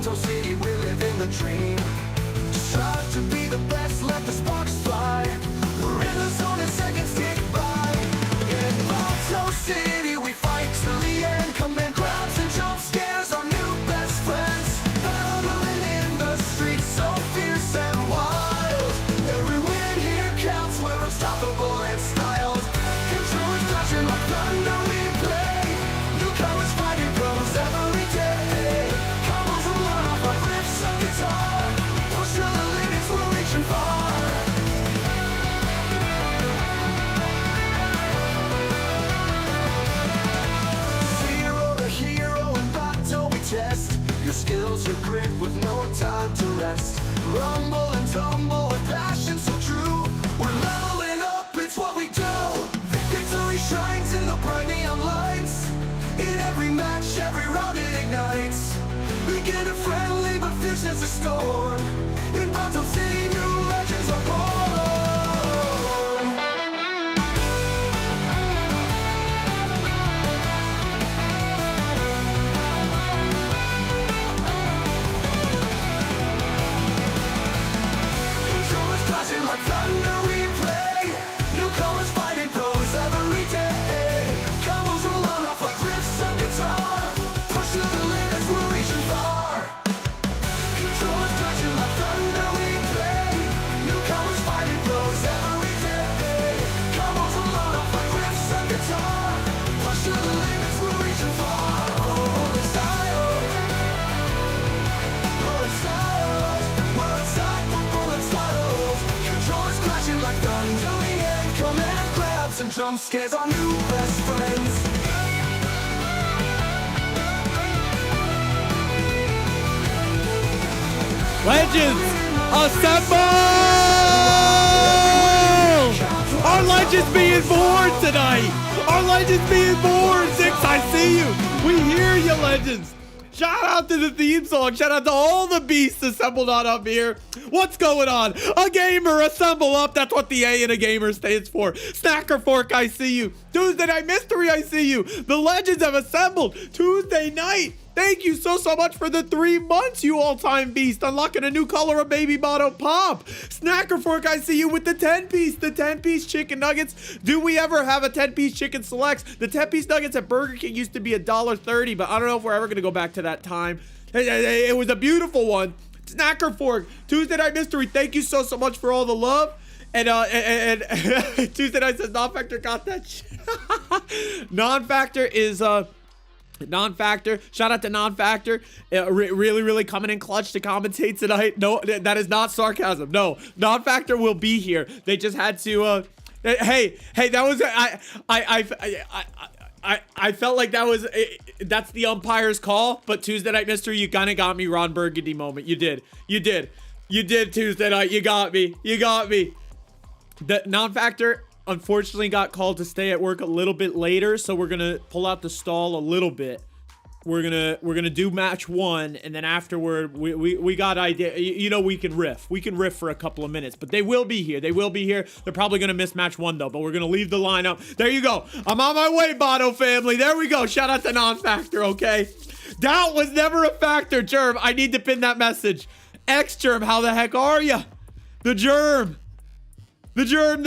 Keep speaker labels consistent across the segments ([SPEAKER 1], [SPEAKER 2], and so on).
[SPEAKER 1] Bato City, we live in the dream. Strive to be the best, let the sparks fly. We're in the zone and seconds tick by. In Bato City, we fight till the end. Command grabs and jump scares, our new best friends. Battling in the streets, so fierce and wild. Every win here counts, we're unstoppable and styled. Controllers flashing like thunder, we play. Newcomers fighting pros every day. Combos will run off like riffs of guitar. Push to the limits, we're reaching far. Zero to hero in Bato we test. Your skills, your grit with no time to rest. Rumble and tumble with passion so true. We're leveling up, it's what we do. Victory shines in the bright neon lights. In every match, every round it ignites. Beginner friendly, but fierce as a storm. In Bato City, new legends are born. Controllers flashing like thunder, we play. Newcomers fighting pros every day. Combos roll on off like riffs of guitar. Push to the limits, we're reaching far. Controllers flashing like thunder, we play. Newcomers fighting pros every day. Combos roll on off like riffs of guitar. Push to the limits, we're reaching far. Oh, the style. Oh, the style. We're unstoppable and styles. Controllers crashing like thunder, we ain't command grabs and jump scares, our new best friends.
[SPEAKER 2] Legends, assemble! Our legends being born tonight. Our legends being born. Six, I see you. We hear you, legends. Shout out to the theme song. Shout out to all the beasts assembled on up here. What's going on? A gamer, assemble up. That's what the A in a gamer stands for. Snacker Fork, I see you. Tuesday Night Mystery, I see you. The legends have assembled. Tuesday night. Thank you so much for the 3 months, you all-time beast. Unlocking a new color of Baby Bato Pop. Snacker Fork, I see you with the 10-piece. The 10-piece chicken nuggets. Do we ever have a 10-piece chicken selects? The 10-piece nuggets at Burger King used to be $1.30, but I don't know if we're ever going to go back to that time. It was a beautiful one. Snacker Fork, Tuesday Night Mystery, thank you so much for all the love. And Tuesday Night says non-factor got that shit. Non-factor is... Non-factor, shout out to non-factor, really coming in clutch to commentate tonight. No, that is not sarcasm. No, non-factor will be here. They just had to hey, that was I felt like that was that's the umpire's call, but Tuesday Night Mystery, you kind of got me Ron Burgundy moment. You did Tuesday night. You got me. The non-factor unfortunately got called to stay at work a little bit later, so we're gonna pull out the stall a little bit. We're gonna do match 1, and then afterward we got idea. You know, we can riff for a couple of minutes, but they will be here. They're probably gonna miss match 1 though, but we're gonna leave the lineup. There you go. I'm on my way, Bato family. There we go. Shout out to non-factor. Okay, doubt was never a factor. Germ, I need to pin that message. X Germ, how the heck are ya? The Germ. The Germ.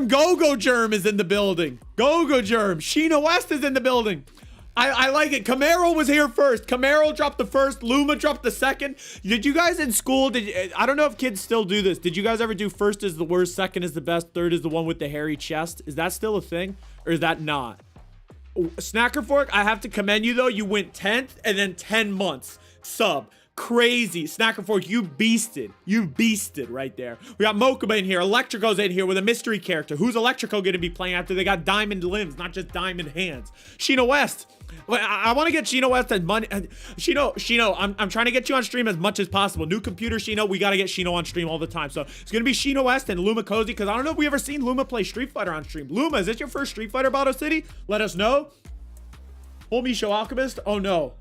[SPEAKER 2] Go Germ is in the building. Go Germ. Shinoest is in the building. I like it. Kamarill was here first. Kamarill dropped the first. Luma dropped the second. Did you guys in school, I don't know if kids still do this. Did you guys ever do first is the worst, second is the best, third is the one with the hairy chest? Is that still a thing? Or is that not? Snacker Fork, I have to commend you though. You went 10th and then 10 months. Sub. Crazy. Snacker Fork, you beasted right there. We got Mokuma in here. Electrico's in here with a mystery character. Who's Electrico gonna be playing after they got diamond limbs, not just diamond hands? Shinoest. I want to get Shinoest and money. Shino, I'm trying to get you on stream as much as possible. New computer, Shino. We got to get Shino on stream all the time. So it's going to be Shinoest and Lumacosy, because I don't know if we ever seen Luma play Street Fighter on stream. Luma, is this your first Street Fighter, Bato City? Let us know. Homie Show Alchemist. Oh, no.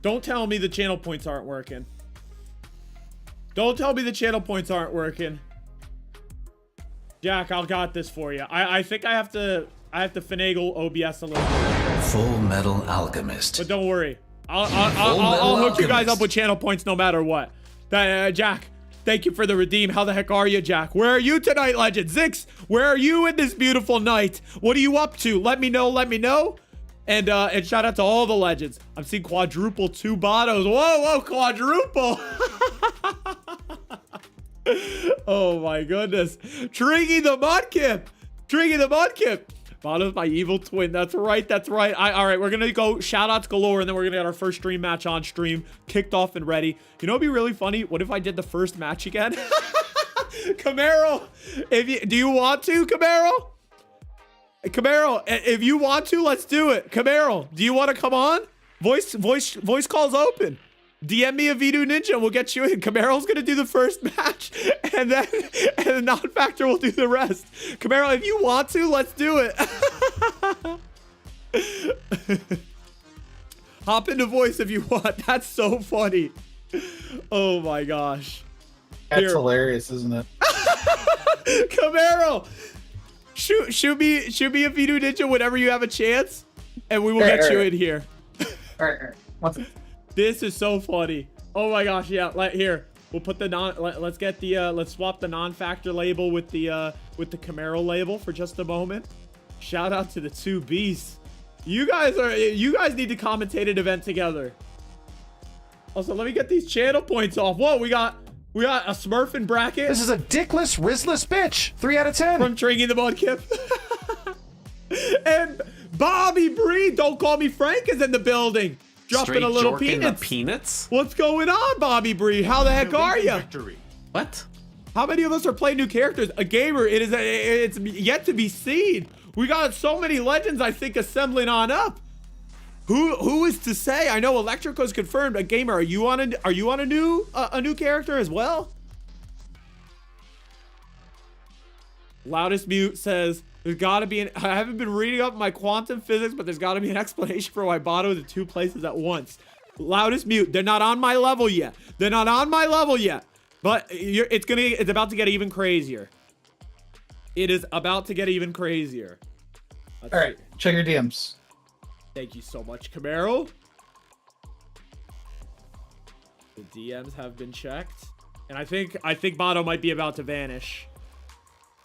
[SPEAKER 2] Don't tell me the channel points aren't working. Don't tell me the channel points aren't working. Jack, I'll got this for you. I think I have to finagle OBS a little bit.
[SPEAKER 3] Full Metal Alchemist.
[SPEAKER 2] But don't worry. I'll hook you guys up with channel points no matter what. Jack, thank you for the redeem. How the heck are you, Jack? Where are you tonight, Legend? Zix, where are you in this beautiful night? What are you up to? Let me know. Let me know. And shout out to all the legends. I'm seeing quadruple 2 Batos. Whoa, quadruple. Oh my goodness. Tringy the Mudkip. Tringy the Mudkip. Bato's my evil twin. That's right. All right, we're gonna go shout outs galore, and then we're gonna get our first stream match on stream kicked off and ready. You know what'd be really funny? What if I did the first match again? Kamarill, do you want to, Kamarill? Kamarill, if you want to, let's do it. Kamarill, do you want to come on? Voice calls open. DM me a Vidu Ninja and we'll get you in. Kamarill's gonna do the first match, and then the non-factor will do the rest. Kamarill, if you want to, let's do it. Hop into voice if you want. That's so funny. Oh my gosh.
[SPEAKER 3] That's hilarious, isn't it?
[SPEAKER 2] Kamarill, shoot me a Vidu Ninja whenever you have a chance, and we will get you in here.
[SPEAKER 3] All right.
[SPEAKER 2] This is so funny. Oh my gosh, yeah. Here, we'll put the let's get the let's swap the non-factor label with the Kamarill label for just a moment. Shout out to the 2 beasts. You guys need to commentate an event together. Also, let me get these channel points off. Whoa, we got a Smurfing bracket.
[SPEAKER 4] This is a dickless, rizless bitch. 3 out of 10.
[SPEAKER 2] From Tringy the Mudkip. And Bobby Bree, don't call me Frank, is in the building. Dropping a little peanuts. What's going on, Bobby Bree? How the heck are you?
[SPEAKER 5] What?
[SPEAKER 2] How many of us are playing new characters? A gamer, it's yet to be seen. We got so many legends, I think, assembling on up. Who is to say? I know Electrico's confirmed. A gamer, are you on a new character as well? Loudest Mute says, there's got to be I haven't been reading up my quantum physics, but there's got to be an explanation for why Bato is in 2 places at once. Loudest Mute, they're not on my level yet. But it's about to get even crazier. It is about to get even crazier.
[SPEAKER 3] All right, check your DMs.
[SPEAKER 2] Thank you so much, Kamarill. The DMs have been checked, and I think Bato might be about to vanish.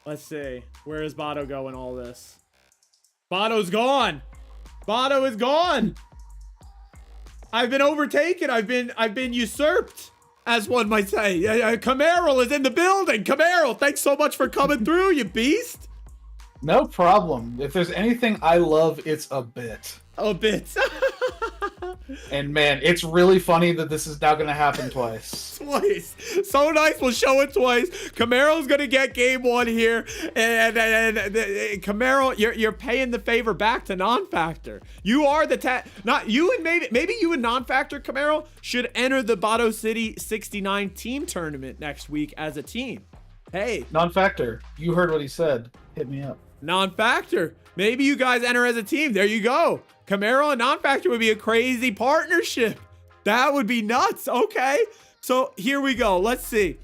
[SPEAKER 2] Let's see. Where is Bato going all this? Bato's gone. Bato is gone. I've been overtaken. I've been usurped, as one might say. Kamarill is in the building. Kamarill, thanks so much for coming through, you beast.
[SPEAKER 3] No problem. If there's anything I love, it's a bit.
[SPEAKER 2] A bit.
[SPEAKER 3] And man, it's really funny that this is now going to happen twice.
[SPEAKER 2] Twice. So nice. We'll show it twice. Kamarill's going to get game 1 here. And Kamarill, you're paying the favor back to non-factor. You are the not you, and maybe you and non-factor Kamarill should enter the Bato City 69 team tournament next week as a team. Hey.
[SPEAKER 3] Non-factor, you heard what he said. Hit me up.
[SPEAKER 2] Non-factor. Maybe you guys enter as a team. There you go. Kamarill and non-factor would be a crazy partnership. That would be nuts. Okay. So here we go. Let's see.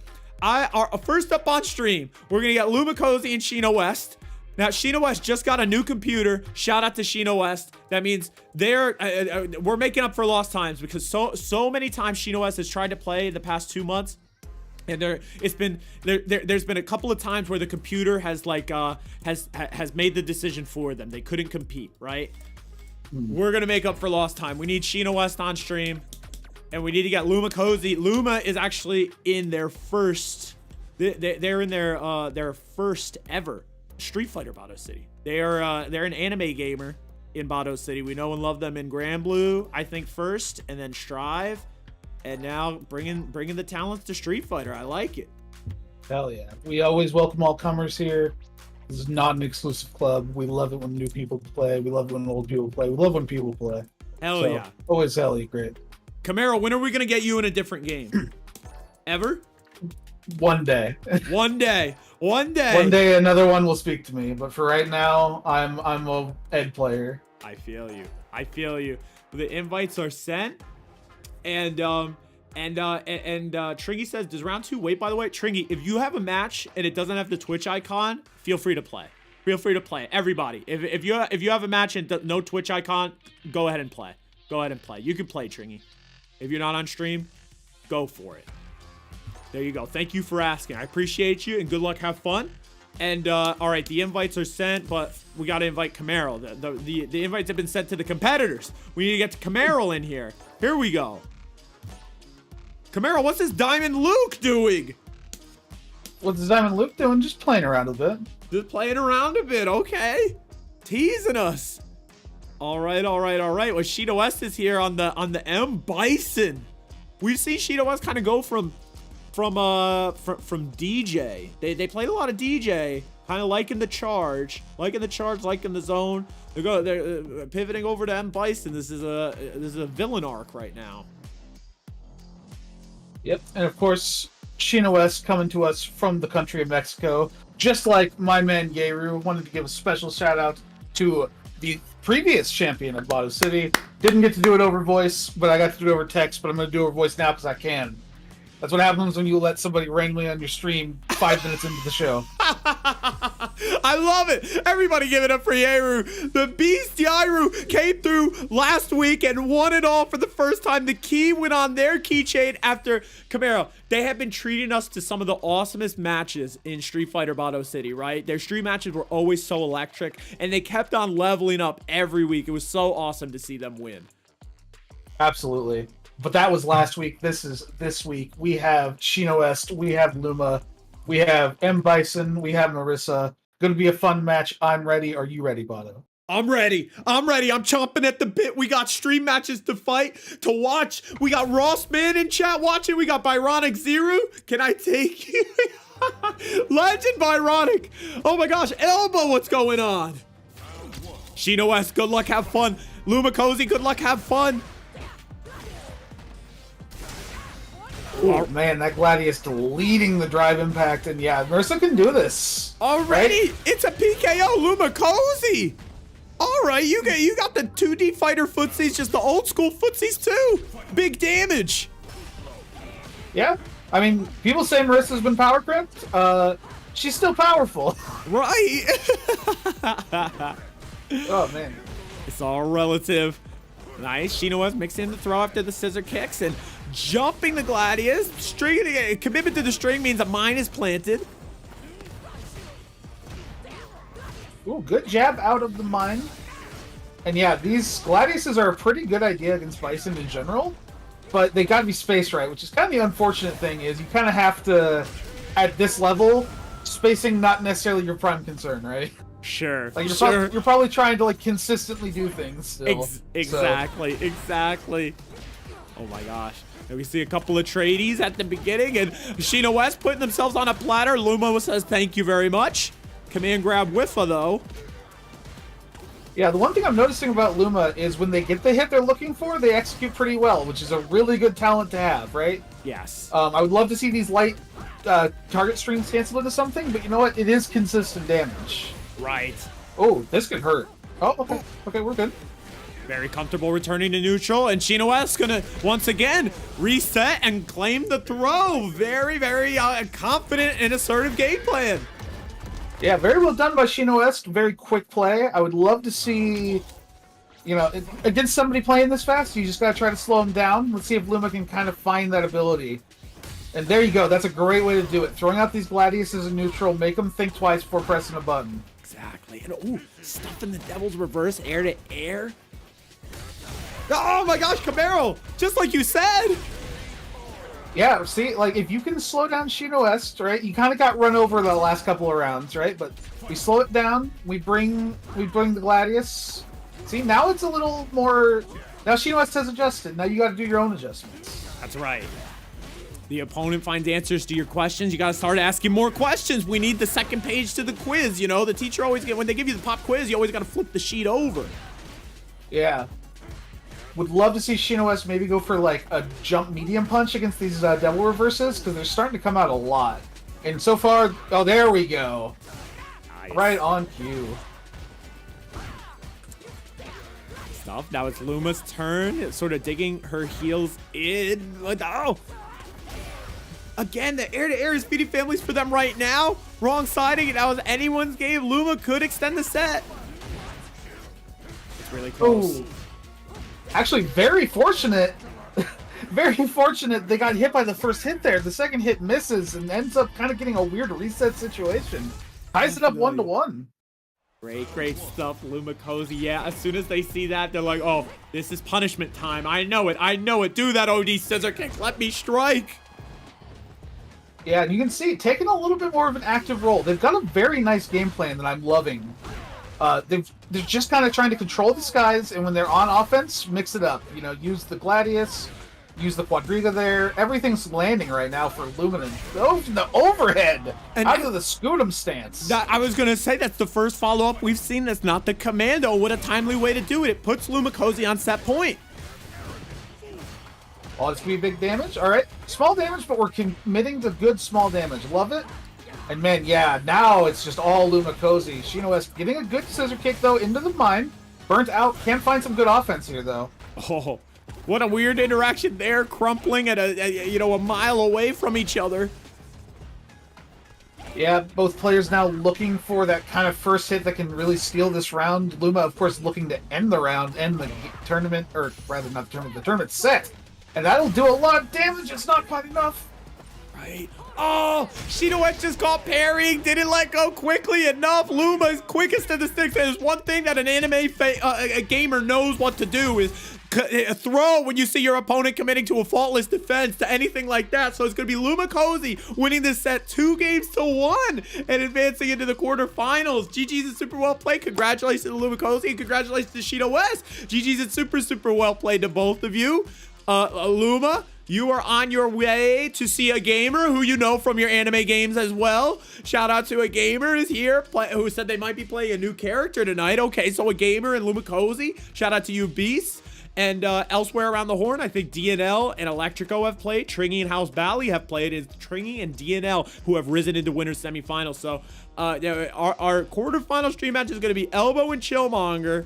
[SPEAKER 2] First up on stream, we're going to get Lumacosy and Shinoest. Now, Shinoest just got a new computer. Shout out to Shinoest. That means we're making up for lost times, because so many times Shinoest has tried to play the past 2 months. And there's been a couple of times where the computer has has made the decision for them. They couldn't compete, right? We're gonna make up for lost time. We need Shinoest on stream, and we need to get Lumacosy. Luma is actually in their first. They're in their first ever Street Fighter Bato City. They're an anime gamer in Bato City. We know and love them in Granblue, I think, first, and then Strive. And now bringing the talents to Street Fighter. I like it.
[SPEAKER 3] Hell yeah. We always welcome all comers here. This is not an exclusive club. We love it when new people play. We love it when old people play. We love when people play.
[SPEAKER 2] Hell yeah.
[SPEAKER 3] Always hell yeah, great.
[SPEAKER 2] Kamarill, when are we going to get you in a different game? Ever?
[SPEAKER 3] One day.
[SPEAKER 2] One day.
[SPEAKER 3] One day another one will speak to me. But for right now, I'm a Ed player.
[SPEAKER 2] I feel you. The invites are sent. And Tringy says, does round 2 wait? By the way, Tringy, if you have a match and it doesn't have the Twitch icon, feel free to play. Everybody, if you have a match and no Twitch icon, go ahead and play. Go ahead and play. You can play, Tringy. If you're not on stream, go for it. There you go. Thank you for asking. I appreciate you, and good luck. Have fun. And, all right, the invites are sent, but we got to invite Kamarill. The invites have been sent to the competitors. We need to get to Kamarill in here. Here we go. Kamarill, what's this Diamond Luke doing?
[SPEAKER 3] What's Diamond Luke doing? Just playing around a bit.
[SPEAKER 2] Just playing around a bit. Okay. Teasing us. All right, all right, all right. Well, Shinoest is here on the Bison. We've seen Shinoest kind of go from DJ. They played a lot of DJ, kind of liking the charge, liking the zone. They're pivoting over to Bison. This is a villain arc right now.
[SPEAKER 3] Yep, and of course, Shinoest coming to us from the country of Mexico. Just like my man Juri, wanted to give a special shout out to the previous champion of Bato City. Didn't get to do it over voice, but I got to do it over text, but I'm going to do it over voice now because I can. That's what happens when you let somebody randomly on your stream 5 minutes into the show.
[SPEAKER 2] I love it. Everybody give it up for Juri. The beast Juri came through last week and won it all for the first time. The key went on their keychain after Kamarill. They have been treating us to some of the awesomest matches in Street Fighter Bato City, right? Their street matches were always so electric, and they kept on leveling up every week. It was so awesome to see them win.
[SPEAKER 3] Absolutely. But that was last week. This is this week. We have Shinoest, we have Luma, we have Bison, we have Marisa. Going to be a fun match. I'm ready. Are you ready, Bato?
[SPEAKER 2] I'm ready. I'm ready. I'm chomping at the bit. We got stream matches to fight, to watch. We got Ross Man in chat watching. We got Byronic Zero. Can I take you? Legend Byronic. Oh my gosh. Elbow, what's going on? Shinoest, good luck. Have fun. Lumacosy, good luck. Have fun.
[SPEAKER 3] Oh man, that Gladius leading the drive impact, and yeah, Marisa can do this.
[SPEAKER 2] Already,
[SPEAKER 3] right?
[SPEAKER 2] It's a PKO, Lumacosy. All right, you got the 2D fighter footsies, just the old school footsies too. Big damage.
[SPEAKER 3] Yeah, I mean, people say Marisa's been power crept. She's still powerful.
[SPEAKER 2] Right.
[SPEAKER 3] Oh man,
[SPEAKER 2] it's all relative. Nice, Shinoest mixing the throw after the scissor kicks and jumping the Gladius. String, commitment to the string means a mine is planted.
[SPEAKER 3] Ooh, good jab out of the mine. And yeah, these Gladiuses are a pretty good idea against Bison in general, but they gotta be spaced right, which is kind of the unfortunate thing is you kind of have to, at this level, spacing not necessarily your prime concern, right?
[SPEAKER 2] Sure.
[SPEAKER 3] Like
[SPEAKER 2] sure.
[SPEAKER 3] you're probably trying to like consistently do things still.
[SPEAKER 2] Exactly. Oh my gosh. And we see a couple of tradies at the beginning, and Shinoest putting themselves on a platter. Luma says thank you very much. Command grab Whiffa though.
[SPEAKER 3] Yeah, the one thing I'm noticing about Luma is when they get the hit they're looking for, they execute pretty well, which is a really good talent to have, right?
[SPEAKER 2] Yes.
[SPEAKER 3] I would love to see these light target strings cancel into something, but you know what? It is consistent damage.
[SPEAKER 2] Right.
[SPEAKER 3] Oh, this could hurt. Oh, okay. Okay, we're good.
[SPEAKER 2] Very comfortable returning to neutral, and Shinoest gonna once again reset and claim the throw. Very, very confident and assertive game plan.
[SPEAKER 3] Yeah, very well done by Shinoest. Very quick play. I would love to see, you know, against somebody playing this fast, you just gotta try to slow him down. Let's see if Luma can kind of find that ability. And there you go. That's a great way to do it. Throwing out these Gladiuses in neutral, make them think twice before pressing a button.
[SPEAKER 2] Exactly. And ooh, stuffing the Devil's Reverse air to air. Oh my gosh, Kamarill! Just like you said!
[SPEAKER 3] Yeah, see, like, if you can slow down Shinoest, right, you kind of got run over the last couple of rounds, right? But we slow it down, we bring the Gladius. See, now it's a little more... Now Shinoest has adjusted. Now you got to do your own adjustments.
[SPEAKER 2] That's right. The opponent finds answers to your questions. You got to start asking more questions. We need the second page to the quiz, you know? The teacher always when they give you the pop quiz, you always got to flip the sheet over.
[SPEAKER 3] Yeah. Would love to see Shinoest maybe go for like a jump medium punch against these devil reverses because they're starting to come out a lot. And so far, oh, there we go. Nice. Right on cue.
[SPEAKER 2] Stuff. Now it's Luma's turn. It's sort of digging her heels in. Oh! Again, the air-to-air is feeding families for them right now. Wrong siding. That was anyone's game. Luma could extend the set. It's really close.
[SPEAKER 3] Ooh. Actually, very fortunate. Very fortunate they got hit by the first hit there. The second hit misses and ends up kind of getting a weird reset situation. Ties it up 1-1.
[SPEAKER 2] Great stuff, Lumacosy. Yeah, as soon as they see that, they're like, oh, this is punishment time. I know it. Do that OD scissor kick. Let me strike.
[SPEAKER 3] Yeah, and you can see taking a little bit more of an active role. They've got a very nice game plan that I'm loving. They're just kind of trying to control the skies, and when they're on offense, mix it up. You know, use the Gladius, use the Quadriga there. Everything's landing right now for Luminant. The overhead out of the Scutum stance.
[SPEAKER 2] I was going to say that's the first follow-up we've seen that's not the Commando. What a timely way to do it. It puts Lumacosy on set point.
[SPEAKER 3] Oh, it's going to be big damage. All right. Small damage, but we're committing to good small damage. Love it. And man, yeah, now it's just all Lumacosy. Shinoest getting a good scissor kick, though, into the mine. Burnt out. Can find some good offense here, though.
[SPEAKER 2] Oh, what a weird interaction there, crumpling at a mile away from each other.
[SPEAKER 3] Yeah, both players now looking for that kind of first hit that can really steal this round. Luma, of course, looking to end the round, end the tournament, or rather not the tournament, the tournament set. And that'll do a lot of damage. It's not quite enough.
[SPEAKER 2] Right. Oh, Shinoest just got parrying. Didn't let go quickly enough. Luma is quickest to the sticks. There's one thing that an anime a gamer knows what to do is throw when you see your opponent committing to a faultless defense to anything like that. So it's going to be Lumacosy winning this set 2-1 and advancing into the quarterfinals. GG's and super well played. Congratulations to Lumacosy and congratulations to Shinoest. GG's and super well played to both of you. Luma, you are on your way to see a gamer who you know from your anime games as well. Shout out to a gamer is here who said they might be playing a new character tonight. Okay, so a gamer and Lumacosy. Shout out to you, Beast. And elsewhere around the horn, I think DNL and Electrico have played. Tringy and House Valley have played. It's Tringy and DNL who have risen into winners semifinals. So our quarterfinal stream match is going to be Elbow and Chillmonger.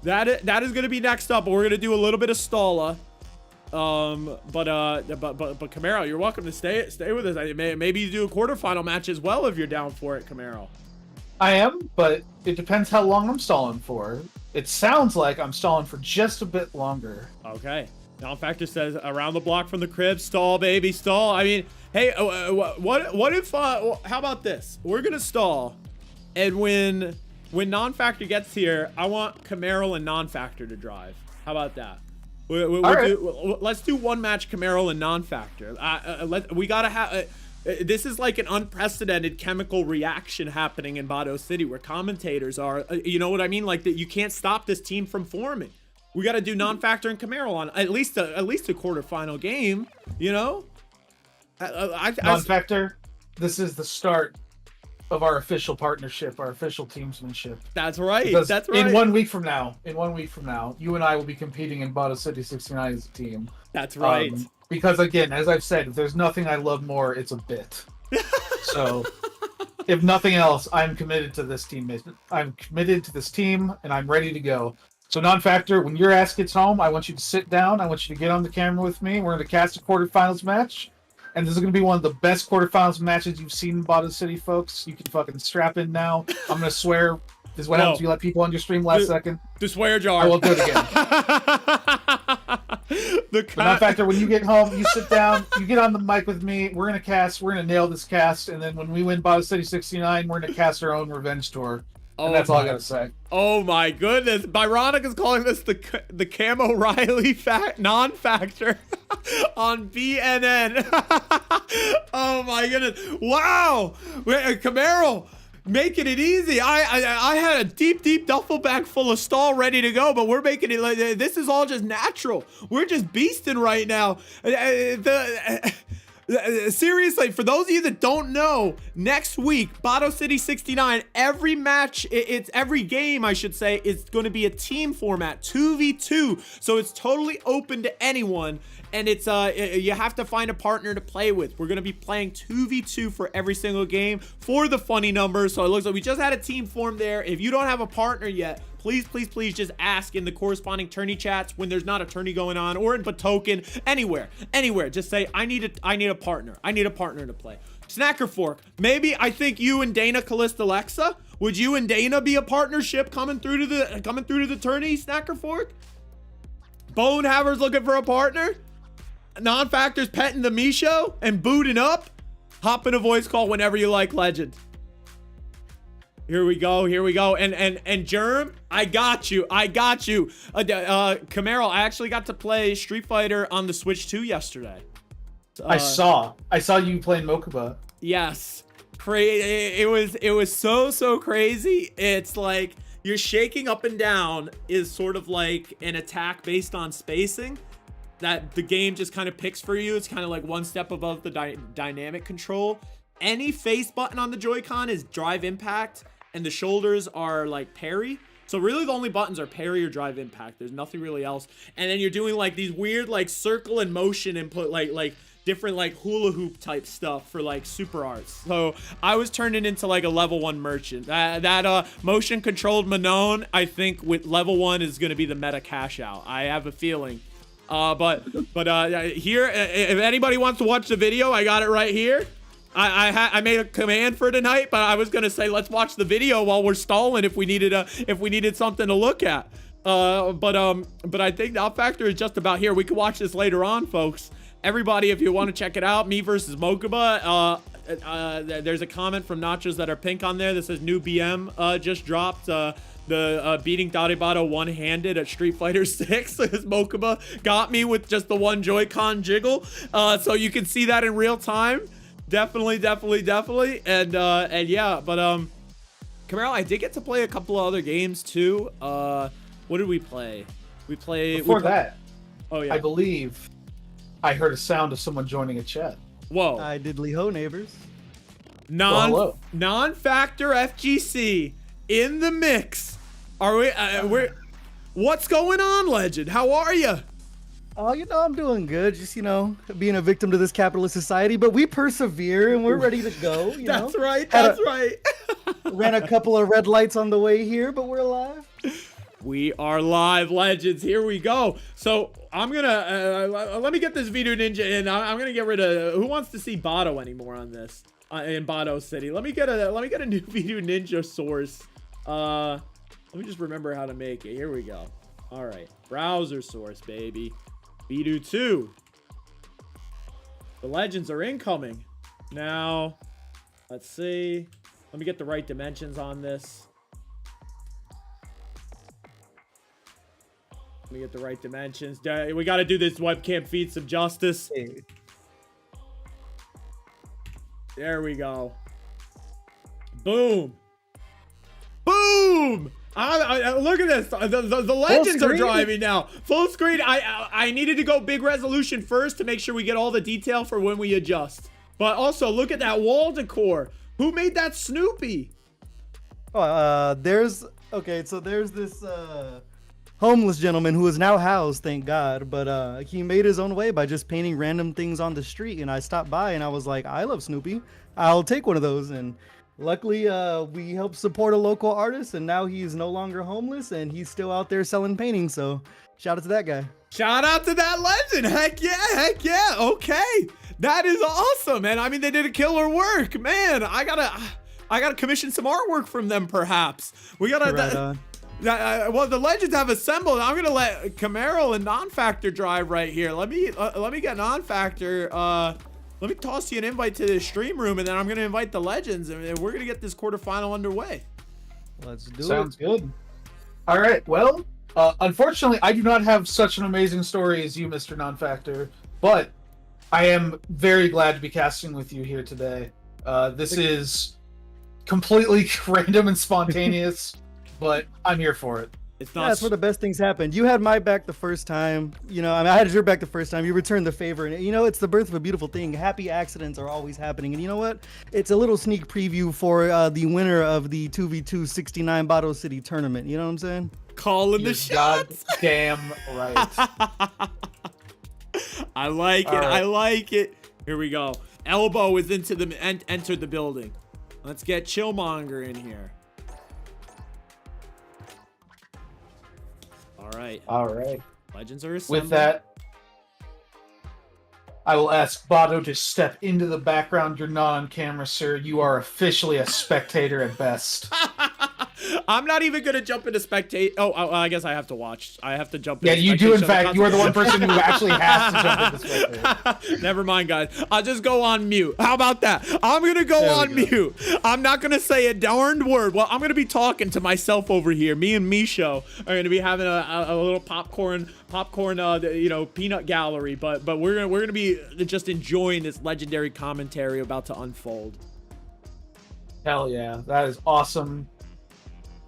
[SPEAKER 2] That is going to be next up. But we're going to do a little bit of Stalla. But Kamarill, you're welcome to stay with us. Maybe you do a quarterfinal match as well if you're down for it, Kamarill.
[SPEAKER 3] I am, but it depends how long I'm stalling for. It sounds like I'm stalling for just a bit longer.
[SPEAKER 2] Okay. Non-Factor says around the block from the crib, stall, baby, stall. I mean, hey, what if how about this? We're gonna stall, and when Non-Factor gets here, I want Kamarill and Non-Factor to drive. How about that? Let's do one match Kamarill and Non-Factor. We gotta have. This is like an unprecedented chemical reaction happening in Bato City where commentators are, you know what I mean? Like that, you can't stop this team from forming. We got to do Non-Factor and Kamarill on at least a quarterfinal game, you know?
[SPEAKER 3] Non-Factor, this is the start of our official partnership, our official teamsmanship.
[SPEAKER 2] That's right.
[SPEAKER 3] Because
[SPEAKER 2] that's right.
[SPEAKER 3] In 1 week from now, you and I will be competing in Bato City 69 as a team.
[SPEAKER 2] That's right.
[SPEAKER 3] Because again, as I've said, if there's nothing I love more, it's a bit. So, if nothing else, I'm committed to this team. I'm committed to this team, and I'm ready to go. So, Non-Factor, when your ass gets home, I want you to sit down. I want you to get on the camera with me. We're going to cast a quarterfinals match. And this is going to be one of the best quarterfinals matches you've seen in Bato City, folks. You can fucking strap in now. I'm going to swear. This is what happens if you let people on your stream last second.
[SPEAKER 2] The swear jar.
[SPEAKER 3] I will do it again. Non-Factor, when you get home, you sit down, you get on the mic with me. We're going to nail this cast. And then when we win Bato City 69, we're going to cast our own revenge tour. And that's all I got to say.
[SPEAKER 2] Oh my goodness. Byronic is calling this the Cam O'Reilly Non-Factor on BNN. Oh my goodness. Wow. Kamarill, making it easy. I had a deep duffel bag full of stall ready to go, but we're making it like this is all just natural. We're just beasting right now. Seriously, for those of you that don't know, next week, Bato City 69, every match, every game, I should say, is going to be a team format, 2v2. So it's totally open to anyone. And it's you have to find a partner to play with. We're going to be playing 2v2 for every single game for the funny numbers. So it looks like we just had a team form there. If you don't have a partner yet, please just ask in the corresponding tourney chats when there's not a tourney going on, or in Batoken, anywhere. Just say, I need a partner. I need a partner to play. Snacker Fork, maybe I think you and Dana Callista Alexa, would you and Dana be a partnership coming through to the tourney, Snacker Fork? Bonehammer's looking for a partner. Non-Factor's petting the Misho and booting up. Hop in a voice call whenever you like, Legend. Here we go. And Germ, I got you. Kamarill, I actually got to play Street Fighter on the Switch 2 yesterday.
[SPEAKER 3] I saw you playing Mokuba.
[SPEAKER 2] Yes. It was so crazy. It's like you're shaking up and down is sort of like an attack based on spacing that the game just kind of picks for you. It's kind of like one step above the dynamic control. Any face button on the Joy-Con is drive impact, and the shoulders are like parry. So really the only buttons are parry or drive impact. There's nothing really else. And then you're doing like these weird like circle and motion input, like different like hula hoop type stuff for like super arts. So I was turning into like a level 1 merchant. That motion controlled Manon, I think with level 1 is going to be the meta cash out. I have a feeling. But here, if anybody wants to watch the video, I got it right here. I made a command for tonight, but I was gonna say let's watch the video while we're stalling if we needed something to look at. But I think the factor is just about here. We can watch this later on, folks. Everybody, if you want to check it out, me versus Mokuba. There's a comment from Nachos that are pink on there that says new BM just dropped. The beating dattebato one-handed at Street Fighter 6. His Mokuba got me with just the one Joy-Con jiggle. So you can see that in real time. Definitely. And yeah, but Kamarill, I did get to play a couple of other games too. What did we play?
[SPEAKER 3] Before that,
[SPEAKER 2] oh yeah,
[SPEAKER 3] I believe I heard a sound of someone joining a chat.
[SPEAKER 2] Whoa.
[SPEAKER 5] I diddly ho, neighbors.
[SPEAKER 3] Hello.
[SPEAKER 2] Non-factor FGC in the mix. Are we? What's going on, Legend? How are you?
[SPEAKER 5] Oh, I'm doing good. Just, being a victim to this capitalist society, but we persevere and we're ready to go.
[SPEAKER 2] That's right.
[SPEAKER 5] Ran a couple of red lights on the way here, but we're alive.
[SPEAKER 2] We are live, Legends. Here we go. So I'm gonna let me get this Video Ninja in. I'm gonna get rid of who wants to see Bato anymore on this in Bato City. Let me get a new Video Ninja source. Let me just remember how to make it. Here we go. All right, browser source, baby. Video 2. The Legends are incoming. Now, let's see. Let me get the right dimensions on this. Let me get the right dimensions. We got to do this webcam feat some justice. There we go. Boom. Boom. Look at this. The Legends are driving now. Full screen. I needed to go big resolution first to make sure we get all the detail for when we adjust. But also, look at that wall decor. Who made that Snoopy?
[SPEAKER 5] Oh, there's this homeless gentleman who is now housed, thank God. But he made his own way by just painting random things on the street. And I stopped by and I was like, I love Snoopy. I'll take one of those. And luckily, we helped support a local artist, and now he's no longer homeless, and he's still out there selling paintings. So, shout out to that guy.
[SPEAKER 2] Shout out to that Legend. Heck yeah. Okay, that is awesome, man. I mean, they did a killer work, man. I gotta commission some artwork from them, perhaps. We gotta. Well, the Legends have assembled. I'm gonna let Kamarill and Non-Factor drive right here. Let me get Non-Factor. Let me toss you an invite to the stream room, and then I'm going to invite the Legends, and we're going to get this quarterfinal underway.
[SPEAKER 5] Let's do it.
[SPEAKER 3] Sounds good. All right. Well, unfortunately, I do not have such an amazing story as you, Mr. Non-Factor, but I am very glad to be casting with you here today. This is completely random and spontaneous, but I'm here for it.
[SPEAKER 2] It's not.
[SPEAKER 5] That's where the best things happen. You had my back the first time. I had your back the first time. You returned the favor, and it's the birth of a beautiful thing. Happy accidents are always happening, and you know what? It's a little sneak preview for the winner of the 2v2 69 Bato City tournament. You know what I'm saying?
[SPEAKER 2] Calling the shots.
[SPEAKER 3] Goddamn right.
[SPEAKER 2] I like it.
[SPEAKER 3] Right.
[SPEAKER 2] I like it. Here we go. Elbow is entered the building. Let's get Chillmonger in here. All right. Legends are assembled.
[SPEAKER 3] With that, I will ask Bato to step into the background. You're not on camera, sir. You are officially a spectator at best.
[SPEAKER 2] I'm not even gonna jump into spectate. Oh, I guess I have to watch. I have to jump.
[SPEAKER 3] Yeah,
[SPEAKER 2] into
[SPEAKER 3] you do. In
[SPEAKER 2] spectate,
[SPEAKER 3] fact, you are the one person who actually has to jump into spectate.
[SPEAKER 2] Never mind, guys. I'll just go on mute. How about that? I'm gonna go on mute. I'm not gonna say a darned word. Well, I'm gonna be talking to myself over here. Me and Misho are gonna be having a little popcorn, peanut gallery. But we're gonna be just enjoying this legendary commentary about to unfold.
[SPEAKER 3] Hell yeah, that is awesome.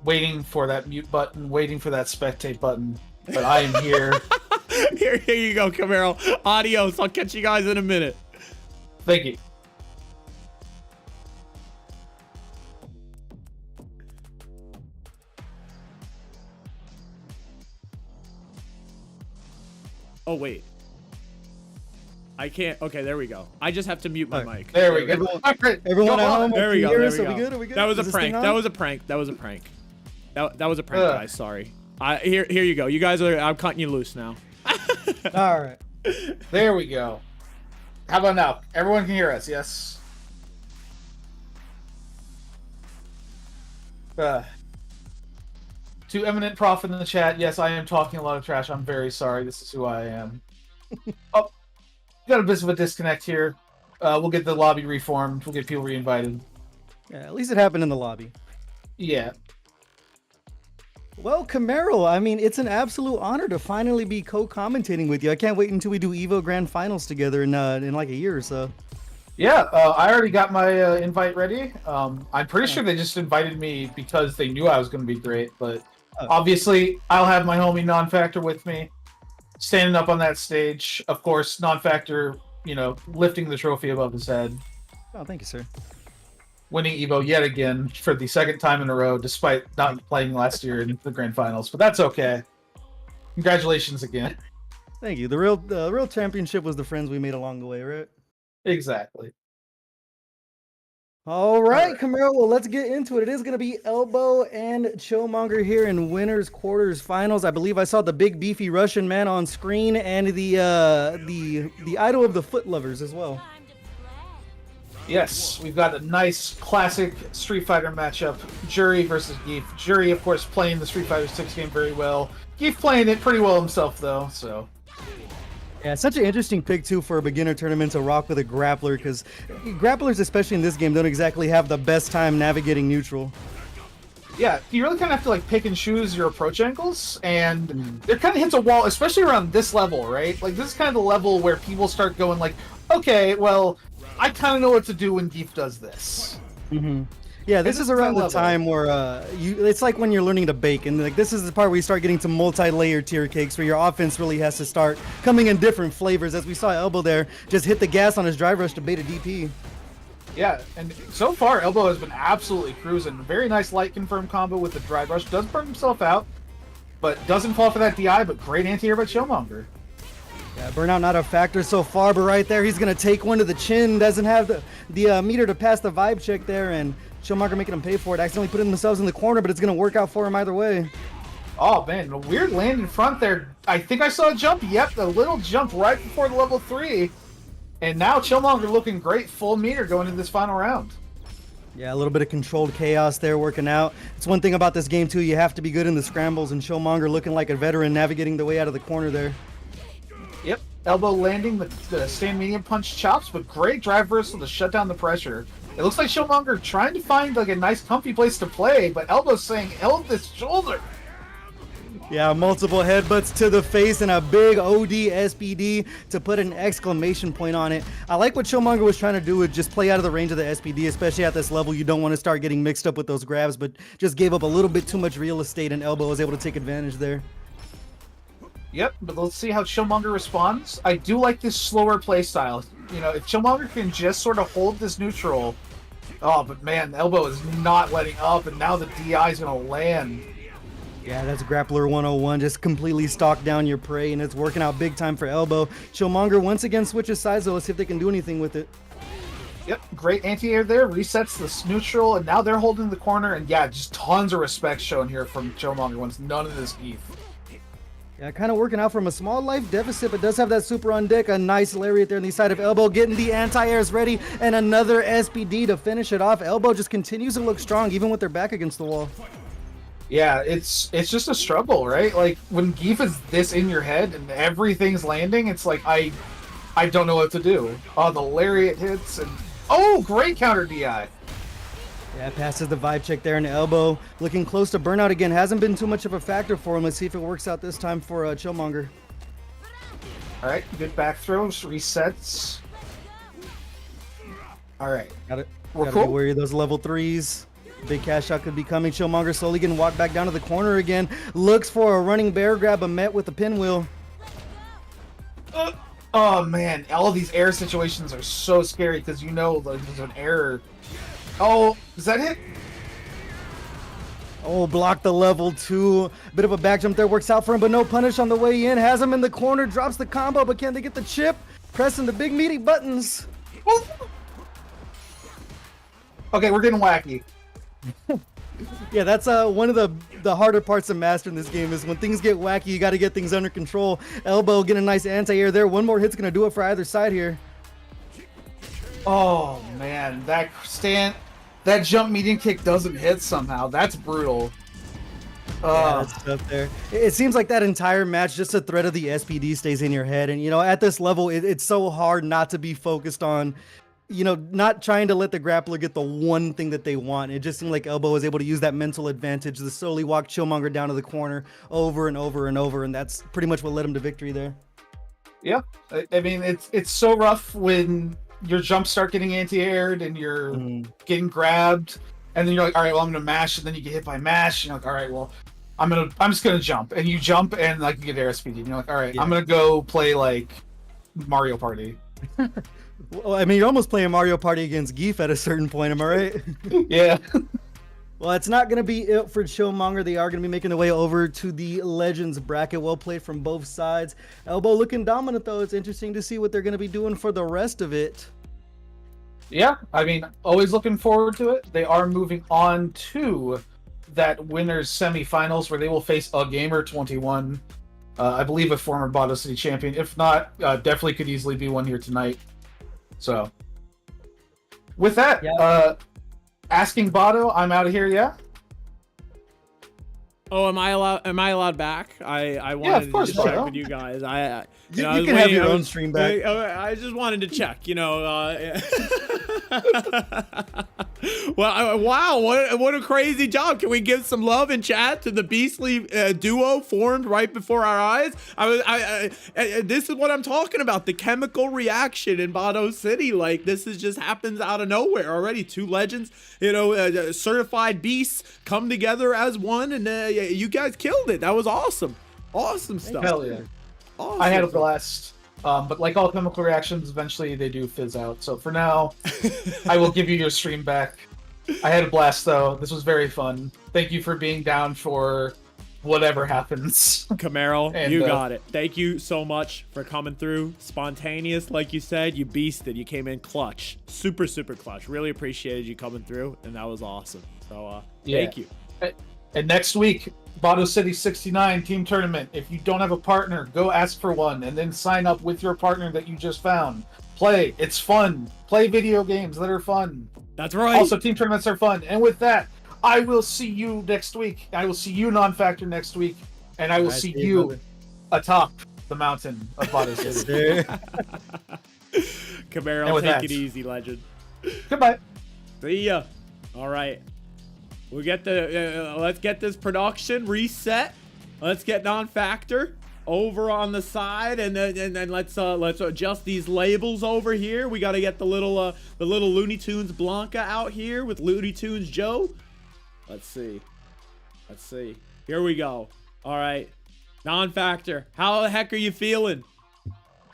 [SPEAKER 3] Waiting for that mute button, waiting for that spectate button, but I am here.
[SPEAKER 2] Here you go, Kamarill. Adios. I'll catch you guys in a minute.
[SPEAKER 3] Thank you.
[SPEAKER 2] Oh, wait. I can't. Okay, there we go. I just have to mute my mic.
[SPEAKER 3] There we go.
[SPEAKER 5] Everyone at home,
[SPEAKER 2] There we go.
[SPEAKER 5] can you hear
[SPEAKER 2] There
[SPEAKER 5] us?
[SPEAKER 2] we
[SPEAKER 5] Are we
[SPEAKER 2] go.
[SPEAKER 5] good? Are we good?
[SPEAKER 2] That was a
[SPEAKER 5] Is this
[SPEAKER 2] prank.
[SPEAKER 5] thing on?
[SPEAKER 2] That was a prank. That was a prank. That was a prank, guys. Sorry. Here you go. You guys are. I'm cutting you loose now.
[SPEAKER 5] All right.
[SPEAKER 3] There we go. How about now? Everyone can hear us, yes? To Eminent Prof in the chat, yes, I am talking a lot of trash. I'm very sorry. This is who I am. Oh, got a bit of a disconnect here. We'll get the lobby reformed. We'll get people reinvited.
[SPEAKER 5] Yeah, at least it happened in the lobby.
[SPEAKER 3] Yeah.
[SPEAKER 5] Well, Kamarill, I mean, it's an absolute honor to finally be co-commentating with you. I can't wait until we do EVO Grand Finals together in like a year or so.
[SPEAKER 3] Yeah, I already got my invite ready. I'm pretty sure they just invited me because they knew I was going to be great, but obviously I'll have my homie Non-Factor with me, standing up on that stage. Of course, Non-Factor, lifting the trophy above his head.
[SPEAKER 5] Oh, thank you, sir.
[SPEAKER 3] Winning EVO yet again for the second time in a row, despite not playing last year in the Grand Finals. But that's okay. Congratulations again.
[SPEAKER 5] Thank you. The real championship was the friends we made along the way, right?
[SPEAKER 3] Exactly.
[SPEAKER 5] All right, Kamarill. Well, let's get into it. It is going to be Elbow and Chillmonger here in winners quarters finals. I believe I saw the big beefy Russian man on screen and the idol of the foot lovers as well.
[SPEAKER 3] Yes, we've got a nice classic Street Fighter matchup. Juri versus Zangief. Juri, of course, playing the Street Fighter 6 game very well. Zangief playing it pretty well himself, though, so...
[SPEAKER 5] Yeah, it's such an interesting pick, too, for a beginner tournament to rock with a grappler, because grapplers, especially in this game, don't exactly have the best time navigating neutral.
[SPEAKER 3] Yeah, you really kind of have to pick and choose your approach angles, and it kind of hits a wall, especially around this level, right? Like, this is kind of the level where people start going okay, well, I kind of know what to do when Zangief does this.
[SPEAKER 5] Mm-hmm. Yeah, this is around the time where it's like when you're learning to bake, and this is the part where you start getting to multi-layer tier cakes where your offense really has to start coming in different flavors. As we saw Elbow there, just hit the gas on his drive rush to bait a DP.
[SPEAKER 3] Yeah, and so far Elbow has been absolutely cruising. Very nice light confirm combo with the drive rush. Does burn himself out, but doesn't fall for that DI, but great anti-air by Chillmonger.
[SPEAKER 5] Yeah, burnout not a factor so far, but right there he's going to take one to the chin. Doesn't have the meter to pass the vibe check there, and Chillmonger making him pay for it. Accidentally putting themselves in the corner, but it's going to work out for him either way.
[SPEAKER 3] Oh, man, a weird land in front there. I think I saw a jump. Yep, a little jump right before the level 3. And now Chillmonger looking great, full meter going into this final round.
[SPEAKER 5] Yeah, a little bit of controlled chaos there working out. It's one thing about this game, too. You have to be good in the scrambles, and Chillmonger looking like a veteran navigating the way out of the corner there.
[SPEAKER 3] Yep, Elbow landing the stand medium punch chops, but great drive reversal to shut down the pressure. It looks like Chillmonger trying to find a nice comfy place to play, but Elbow's saying, "Help this shoulder."
[SPEAKER 5] Yeah, multiple headbutts to the face and a big OD SPD to put an exclamation point on it. I like what Chillmonger was trying to do with just play out of the range of the SPD, especially at this level. You don't want to start getting mixed up with those grabs, but just gave up a little bit too much real estate, and Elbow was able to take advantage there.
[SPEAKER 3] Yep, but let's see how Chillmonger responds. I do like this slower play style. If Chillmonger can just sort of hold this neutral. Oh, but man, Elbow is not letting up, and now the DI is going to land.
[SPEAKER 5] Yeah, that's Grappler 101, just completely stalk down your prey, and it's working out big time for Elbow. Chillmonger once again switches sides, though. Let's see if they can do anything with it.
[SPEAKER 3] Yep, great anti-air there, resets this neutral, and now they're holding the corner, and yeah, just tons of respect shown here from Chillmonger once none of this beef.
[SPEAKER 5] Yeah, kind of working out from a small life deficit, but does have that super on deck. A nice lariat there on the side of Elbow, getting the anti-airs ready, and another SPD to finish it off. Elbow just continues to look strong, even with their back against the wall.
[SPEAKER 3] Yeah, it's just a struggle, right? Like when Geef is this in your head and everything's landing, it's like I don't know what to do. Oh, the lariat hits and oh, great counter DI.
[SPEAKER 5] Yeah, passes the vibe check there in the elbow. Looking close to burnout again. Hasn't been too much of a factor for him. Let's see if it works out this time for Chillmonger.
[SPEAKER 3] All right, good back throws, resets. All right,
[SPEAKER 5] Gotta
[SPEAKER 3] we're
[SPEAKER 5] be
[SPEAKER 3] cool.
[SPEAKER 5] wary of those level 3s. Big cash shot could be coming. Chillmonger slowly getting walked back down to the corner again. Looks for a running bear grab, but met with the pinwheel.
[SPEAKER 3] Oh man, all of these air situations are so scary because you know there's an error. Oh, does that hit?
[SPEAKER 5] Oh, blocked the level 2. Bit of a back jump there. Works out for him, but no punish on the way in. Has him in the corner. Drops the combo, but can they get the chip? Pressing the big meaty buttons.
[SPEAKER 3] Oh. Okay, we're getting wacky.
[SPEAKER 5] Yeah, that's one of the harder parts of mastering this game is when things get wacky, you got to get things under control. Elbow, get a nice anti-air there. One more hit's going to do it for either side here.
[SPEAKER 3] Oh man, that jump median kick doesn't hit somehow. That's brutal.
[SPEAKER 5] Yeah, that's tough there. It seems like that entire match, just the threat of the SPD stays in your head. And, you know, at this level, it's so hard not to be focused on, you know, not trying to let the grappler get the one thing that they want. It just seemed like Elbow was able to use that mental advantage to slowly walk Chillmonger down to the corner over and over and over. And that's pretty much what led him to victory there.
[SPEAKER 3] Yeah, I mean, it's so rough when your jumps start getting anti-aired and you're getting grabbed, and then you're like, all right, well, I'm gonna mash, and then you get hit by mash, and you're like, all right, well, I'm just gonna jump, and you jump and like you get air speed, and you're like, all right, I'm gonna go play like Mario Party.
[SPEAKER 5] Well, I mean, you're almost playing Mario Party against Geef at a certain point, am I right?
[SPEAKER 3] Yeah.
[SPEAKER 5] Well, it's not going to be it for Chillmonger. They are going to be making their way over to the Legends bracket. Well played from both sides. Elbow looking dominant, though. It's interesting to see what they're going to be doing for the rest of it.
[SPEAKER 3] Yeah, I mean, always looking forward to it. They are moving on to that winners semifinals where they will face AgameR21. I believe a former Bato City champion. If not, definitely could easily be one here tonight. So, with that, asking Bato, I'm out of here. Yeah.
[SPEAKER 2] Oh, am I allowed back? I wanted
[SPEAKER 3] of course,
[SPEAKER 2] to just check
[SPEAKER 3] Bato.
[SPEAKER 2] with you guys.
[SPEAKER 5] You can have your own stream back.
[SPEAKER 2] I just wanted to check. You know. Well, wow, what a crazy job. Can we give some love in chat to the beastly duo formed right before our eyes? This is what I'm talking about, the chemical reaction in Bato City. Like, this is just happens out of nowhere already. Two legends, you know, certified beasts come together as one, and you guys killed it. That was awesome. Awesome stuff.
[SPEAKER 3] Hell yeah.
[SPEAKER 2] Awesome
[SPEAKER 3] I had a
[SPEAKER 2] stuff.
[SPEAKER 3] blast. But like all chemical reactions, eventually they do fizz out. So for now, I will give you your stream back. I had a blast, though. This was very fun. Thank you for being down for whatever happens.
[SPEAKER 2] Kamarill,
[SPEAKER 3] And,
[SPEAKER 2] you got it. Thank you so much for coming through. Spontaneous, like you said. You beasted. You came in clutch. Super, super clutch. Really appreciated you coming through, and that was awesome. So, thank you.
[SPEAKER 3] And next week, Bato City 69 team tournament. If you don't have a partner, go ask for one and then sign up with your partner that you just found. Play. It's fun. Play video games that are fun.
[SPEAKER 2] That's right.
[SPEAKER 3] Also, team tournaments are fun. And with that, I will see you next week. I will see you, Non-Factor, next week. And I will see you atop the mountain of Bato City.
[SPEAKER 2] Kamarill, take
[SPEAKER 3] that,
[SPEAKER 2] it easy, legend.
[SPEAKER 3] Goodbye.
[SPEAKER 2] See ya. All right. We get the let's get this production reset. Let's get Non-Factor over on the side, and then let's adjust these labels over here. We got to get the little Looney Tunes Blanca out here with Looney Tunes Joe. Let's see. Here we go. All right, Non-Factor, how the heck are you feeling?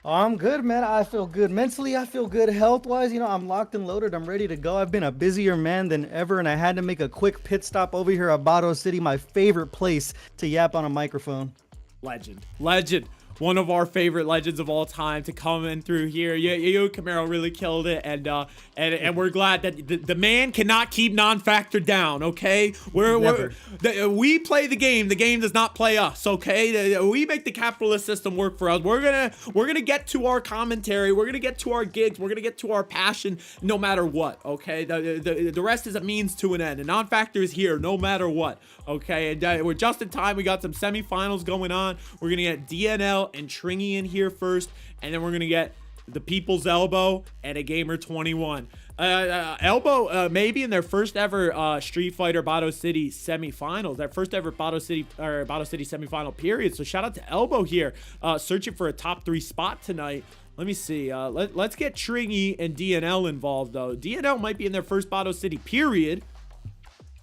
[SPEAKER 5] I'm good, man. I feel good mentally. I feel good health-wise. You know, I'm locked and loaded. I'm ready to go. I've been a busier man than ever, and I had to make a quick pit stop over here at Bato City, my favorite place to yap on a microphone.
[SPEAKER 2] Legend. one of our favorite legends of all time to come in through here. You Kamarill really killed it, and we're glad that the man cannot keep non-factor down. Okay, we play the game does not play us. Okay, we make the capitalist system work for us. We're gonna get to our commentary. We're gonna get to our gigs. We're gonna get to our passion, no matter what. Okay, the rest is a means to an end, and non-factor is here no matter what. Okay, and we're just in time. We got some semifinals going on. We're gonna get DNL and Tringy in here first, and then we're gonna get the People's Elbow and AgameR21. Elbow maybe in their first ever Street Fighter Bato City semifinals, their first ever Bato City semifinal period. So shout out to Elbow here, searching for a top 3 spot tonight. Let me see. Let's get Tringy and DNL involved though. DNL might be in their first Bato City period.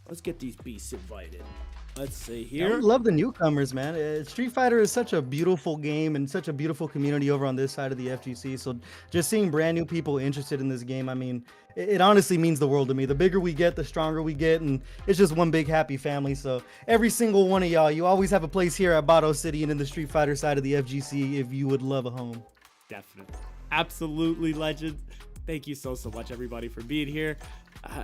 [SPEAKER 2] Let's get these beasts invited. Let's see here.
[SPEAKER 5] I love the newcomers, man. Street Fighter is such a beautiful game and such a beautiful community over on this side of the FGC. So just seeing brand new people interested in this game, I mean, it honestly means the world to me. The bigger we get, the stronger we get, and it's just one big happy family. So every single one of y'all, you always have a place here at Bato City and in the Street Fighter side of the FGC if you would love a home.
[SPEAKER 2] Definitely. Absolutely, legend. Thank you so much, everybody, for being here.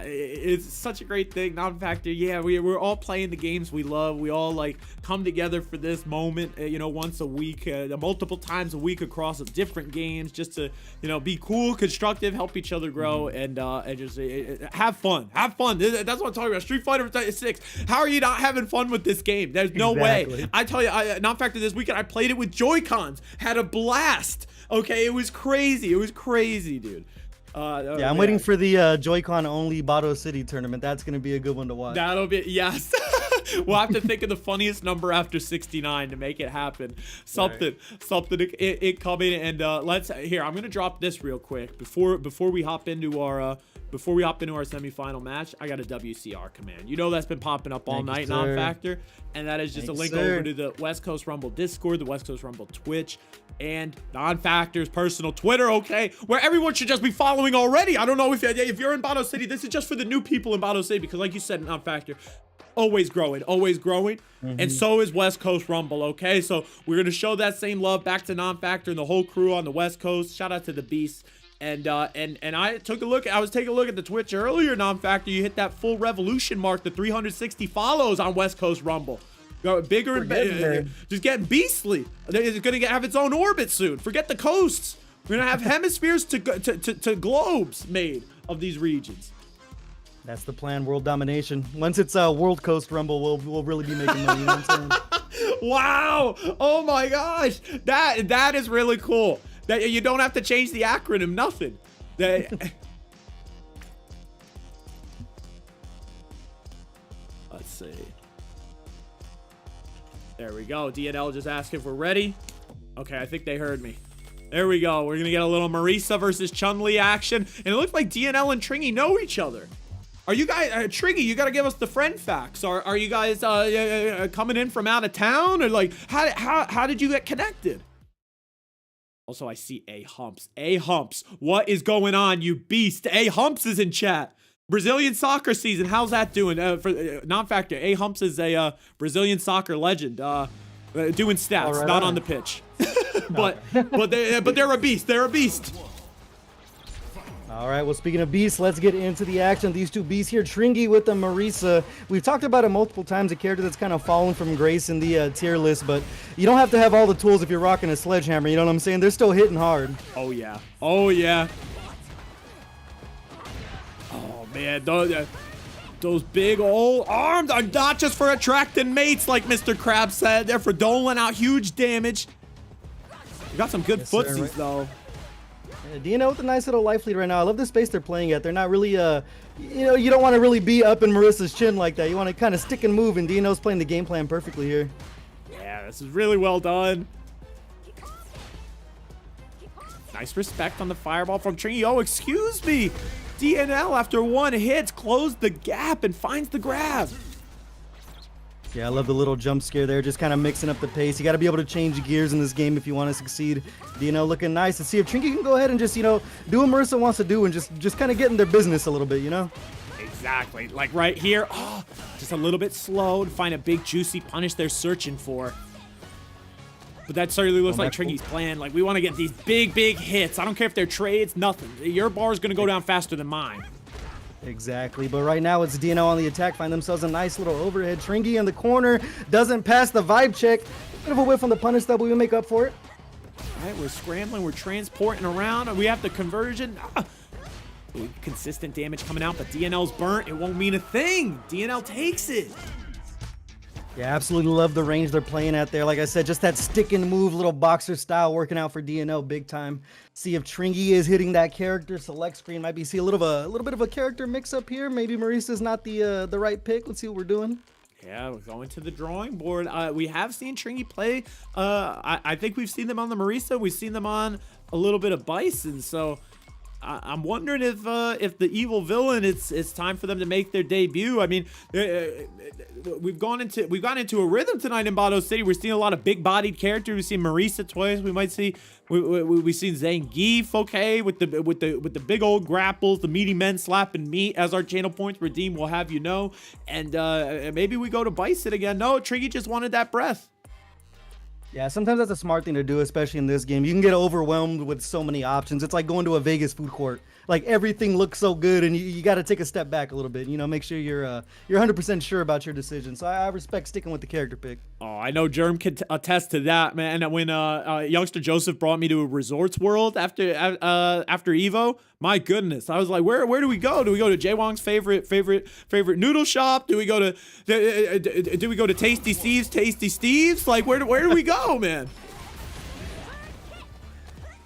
[SPEAKER 2] It's such a great thing. Non-factor, yeah, we're all playing the games we love. We all like come together for this moment, you know, once a week, multiple times a week across different games, just to, you know, be cool, constructive, help each other grow, and just have fun. Have fun. That's what I'm talking about. Street Fighter 6. How are you not having fun with this game? There's no way. I tell you, non-factor this weekend, I played it with Joy-Cons, had a blast. Okay, it was crazy. It was crazy, dude.
[SPEAKER 5] Yeah, I'm waiting for the Joy-Con only Bato City tournament. That's gonna be a good one to watch.
[SPEAKER 2] That'll be, yes. We'll have to think of the funniest number after 69 to make it happen. Something it coming. And let's here. I'm gonna drop this real quick before we hop into our semifinal match. I got a WCR command. You know that's been popping up all night, non-factor, and that is just a link over to the West Coast Rumble Discord, the West Coast Rumble Twitch, and non-factor's personal Twitter. Okay, where everyone should just be following already. I don't know if you're in Bato City. This is just for the new people in Bato City because, like you said, non-factor. Always growing, and so is West Coast Rumble. Okay, so we're gonna show that same love back to non-factor and the whole crew on the West Coast. Shout out to the Beast. And I took a look. I was taking a look at the Twitch earlier. Non-factor, you hit that full revolution mark, the 360 follows on West Coast Rumble. Go bigger and better. Just getting beastly. It's gonna have its own orbit soon. Forget the coasts. We're gonna have hemispheres to globes made of these regions.
[SPEAKER 5] That's the plan, world domination. Once it's World Coast Rumble, we'll really be making money. You know what I'm saying?
[SPEAKER 2] Wow! Oh my gosh, that is really cool. That you don't have to change the acronym, nothing. Let's see. There we go. DNL just asked if we're ready. Okay, I think they heard me. There we go. We're gonna get a little Marisa versus Chun-Li action, and it looks like DNL and Tringy know each other. Are you guys, Tringy, you gotta give us the friend facts. Are you guys coming in from out of town, or like how did you get connected? Also, I see A-Humps. A-Humps, what is going on, you beast? A-Humps is in chat. Brazilian soccer season, how's that doing? For non-factor, A-Humps is a Brazilian soccer legend. Doing stats, not on the pitch. but they're a beast. They're a beast.
[SPEAKER 5] All right, well, speaking of beasts, let's get into the action. These two beasts here, Tringy with the Marisa. We've talked about it multiple times, a character that's kind of fallen from grace in the tier list, but you don't have to have all the tools if you're rocking a sledgehammer, you know what I'm saying? They're still hitting hard.
[SPEAKER 2] Oh, yeah. Oh, yeah. Oh, man. Those big old arms are not just for attracting mates, like Mr. Krabs said. They're for doling out huge damage. You got some good footsies, though.
[SPEAKER 5] DNL with a nice little life lead right now. I love the space they're playing at. They're not really, you know, you don't want to really be up in Marisa's chin like that. You want to kind of stick and move, and DNL's playing the game plan perfectly here.
[SPEAKER 2] Yeah, this is really well done. Nice respect on the fireball from Tringy. Oh, excuse me. DNL, after one hit, closed the gap and finds the grab.
[SPEAKER 5] Yeah, I love the little jump scare there, just kind of mixing up the pace. You got to be able to change gears in this game if you want to succeed. DNL looking nice. Let's see if Tringy can go ahead and just, you know, do what Marisa wants to do and just kind of get in their business a little bit, you know?
[SPEAKER 2] Exactly. Like right here. Oh, just a little bit slow to find a big, juicy punish they're searching for. But that certainly looks like Tringy's plan. Like, we want to get these big hits. I don't care if they're trades, nothing. Your bar is going to go down faster than mine.
[SPEAKER 5] Exactly, but right now it's DNL on the attack. Find themselves a nice little overhead. Tringy in the corner. Doesn't pass the vibe check. Bit of a whiff on the punish though, but we make up for it.
[SPEAKER 2] All right, we're scrambling. We're transporting around. We have the conversion. Consistent damage coming out, but DNL's burnt. It won't mean a thing. DNL takes it.
[SPEAKER 5] Yeah, absolutely love the range they're playing at there. Like I said, just that stick and move, little boxer style working out for DNL big time. See if Tringy is hitting that character select screen. Might be see a little bit of a character mix up here. Maybe Marisa's not the right pick. Let's see what we're doing.
[SPEAKER 2] Yeah, we're going to the drawing board. We have seen Tringy play. I think we've seen them on the Marisa. We've seen them on a little bit of Bison. So I'm wondering if the evil villain, it's time for them to make their debut. I mean, we've gone into a rhythm tonight in Bato City. We're seeing a lot of big-bodied characters. We've seen Marisa twice. We might see we've seen Zangief, okay, with the big old grapples, the meaty men slapping meat as our channel points redeem. We'll have you know, and maybe we go to Bison again. No, Tringy just wanted that breath.
[SPEAKER 5] Yeah, sometimes that's a smart thing to do, especially in this game. You can get overwhelmed with so many options. It's like going to a Vegas food court. Like, everything looks so good, and you got to take a step back a little bit. You know, make sure you're 100% sure about your decision. So I respect sticking with the character pick.
[SPEAKER 2] Oh, I know Germ can attest to that, man. When youngster Joseph brought me to a Resorts World after Evo, my goodness, I was like, where do we go? Do we go to Jay Wong's favorite noodle shop? Do we go to Tasty Steve's? Like, where do we go, man?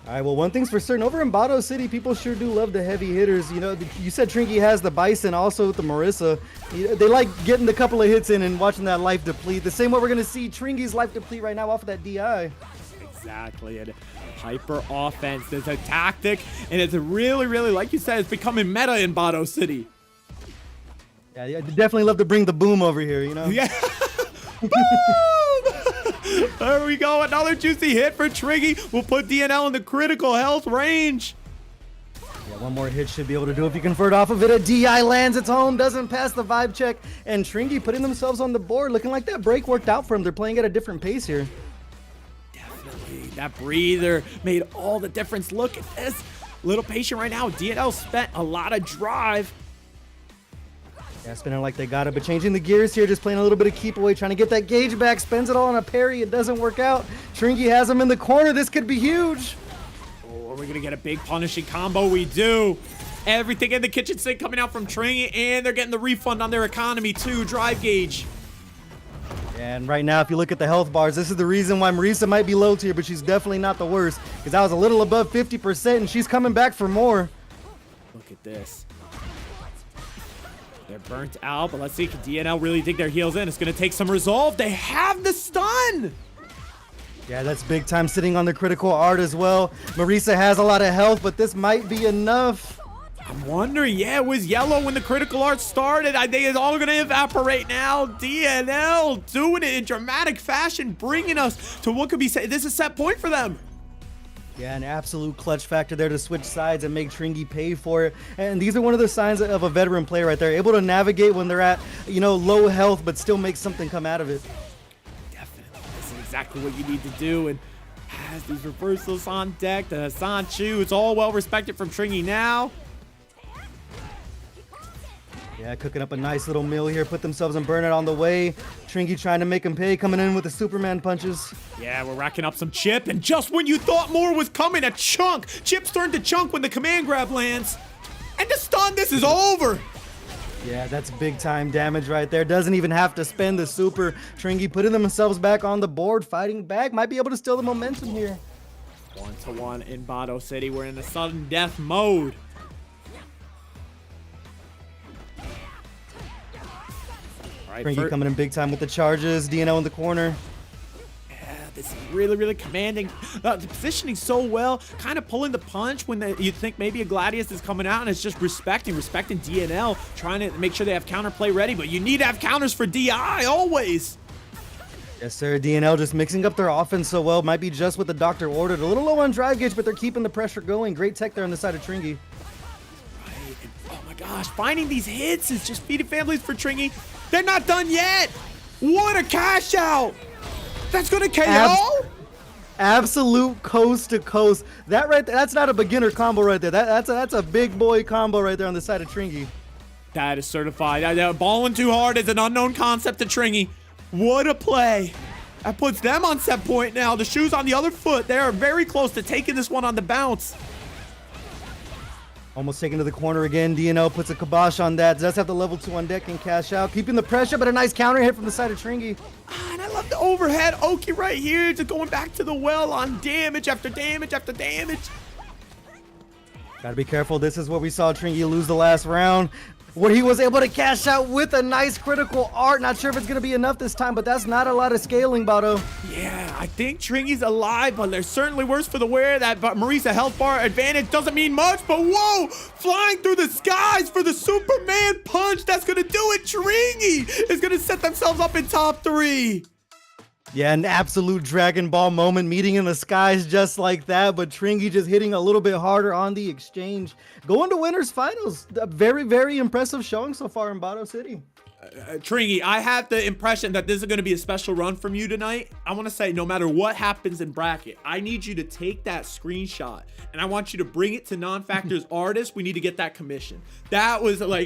[SPEAKER 5] All right, well, one thing's for certain. Over in Bato City, people sure do love the heavy hitters. You know, you said Tringy has the Bison, also with the Marisa. They like getting a couple of hits in and watching that life deplete. The same way we're going to see Tringy's life deplete right now off of that DI.
[SPEAKER 2] Exactly. And hyper offense is a tactic, and it's really, like you said, it's becoming meta in Bato City.
[SPEAKER 5] Yeah, they definitely love to bring the boom over here, you know?
[SPEAKER 2] Yeah. Boom! There we go. Another juicy hit for Tringy. We'll put DNL in the critical health range.
[SPEAKER 5] Yeah, one more hit should be able to do if you convert off of it. A DI lands its home, doesn't pass the vibe check, and Tringy putting themselves on the board. Looking like that break worked out for them. They're playing at a different pace here.
[SPEAKER 2] Definitely. That breather made all the difference. Look at this. Little patient right now. DNL spent a lot of drive.
[SPEAKER 5] Yeah, spinning like they got it, but changing the gears here, just playing a little bit of keep away, trying to get that gauge back, spends it all on a parry, it doesn't work out. Tringy has him in the corner, this could be huge.
[SPEAKER 2] Oh, are we gonna get a big punishing combo? We do. Everything in the kitchen sink coming out from Tringy, and they're getting the refund on their economy too, drive gauge.
[SPEAKER 5] And right now, if you look at the health bars, this is the reason why Marisa might be low tier, but she's definitely not the worst, because I was a little above 50%, and she's coming back for more.
[SPEAKER 2] Look at this. They're burnt out, but let's see, can DNL really dig their heels in? It's going to take some resolve. They have the stun.
[SPEAKER 5] Yeah, that's big time sitting on the critical art as well. Marisa has a lot of health, but this might be enough.
[SPEAKER 2] I'm wondering, yeah, it was yellow when the critical art started. I think it's all going to evaporate now. DNL doing it in dramatic fashion, bringing us to what could be said. This is a set point for them.
[SPEAKER 5] Yeah, an absolute clutch factor there to switch sides and make Tringy pay for it. And these are one of the signs of a veteran player right there. Able to navigate when they're at, you know, low health, but still make something come out of it.
[SPEAKER 2] Definitely. This is exactly what you need to do. And has these reversals on deck. The Hassan Chu, it's all well respected from Tringy now.
[SPEAKER 5] Yeah, cooking up a nice little meal here. Put themselves in burnout on the way. Tringy trying to make him pay, coming in with the Superman punches.
[SPEAKER 2] Yeah, we're racking up some chip, and just when you thought more was coming, a chunk. Chip's turned to chunk when the command grab lands. And the stun, this is over.
[SPEAKER 5] Yeah, that's big time damage right there. Doesn't even have to spend the super. Tringy putting themselves back on the board, fighting back. Might be able to steal the momentum here.
[SPEAKER 2] 1-1 in Bato City. We're in the sudden death mode.
[SPEAKER 5] Tringy coming in big time with the charges. DNL in the corner.
[SPEAKER 2] Yeah, this is really commanding. The positioning so well, kind of pulling the punch when you think maybe a Gladius is coming out, and it's just respecting DNL, trying to make sure they have counterplay ready, but you need to have counters for DI always.
[SPEAKER 5] Yes, sir. DNL just mixing up their offense so well. Might be just what the doctor ordered. A little low on drive gauge, but they're keeping the pressure going. Great tech there on the side of Tringy.
[SPEAKER 2] Right. And, oh my gosh, finding these hits is just feeding families for Tringy. They're not done yet. What a cash out. That's going to KO?
[SPEAKER 5] Absolute coast to coast. That right there, that's not a beginner combo right there. That's a big boy combo right there on the side of Tringy.
[SPEAKER 2] That is certified. Balling too hard is an unknown concept to Tringy. What a play. That puts them on set point now. The shoes on the other foot. They are very close to taking this one on the bounce.
[SPEAKER 5] Almost taken to the corner again. DNL puts a kibosh on that. Does have the level 2 on deck and cash out. Keeping the pressure, but a nice counter hit from the side of Tringy.
[SPEAKER 2] And I love the overhead Oki right here. Just going back to the well on damage after damage after damage.
[SPEAKER 5] Gotta be careful. This is what we saw Tringy lose the last round, where he was able to cash out with a nice critical art. Not sure if it's going to be enough this time, but that's not a lot of scaling, Bato.
[SPEAKER 2] Yeah, I think Tringy's alive, but there's certainly worse for the wear. That Marisa health bar advantage doesn't mean much, but whoa! Flying through the skies for the Superman punch. That's going to do it. Tringy is going to set themselves up in top 3.
[SPEAKER 5] Yeah, an absolute Dragon Ball moment, meeting in the skies just like that, but Tringy just hitting a little bit harder on the exchange. Going to winners finals. A very, very impressive showing so far in Bato City.
[SPEAKER 2] Tringy, I have the impression that this is going to be a special run from you tonight. I want to say, no matter what happens in bracket, I need you to take that screenshot and I want you to bring it to Non-Factor's artist. We need to get that commission. That was like,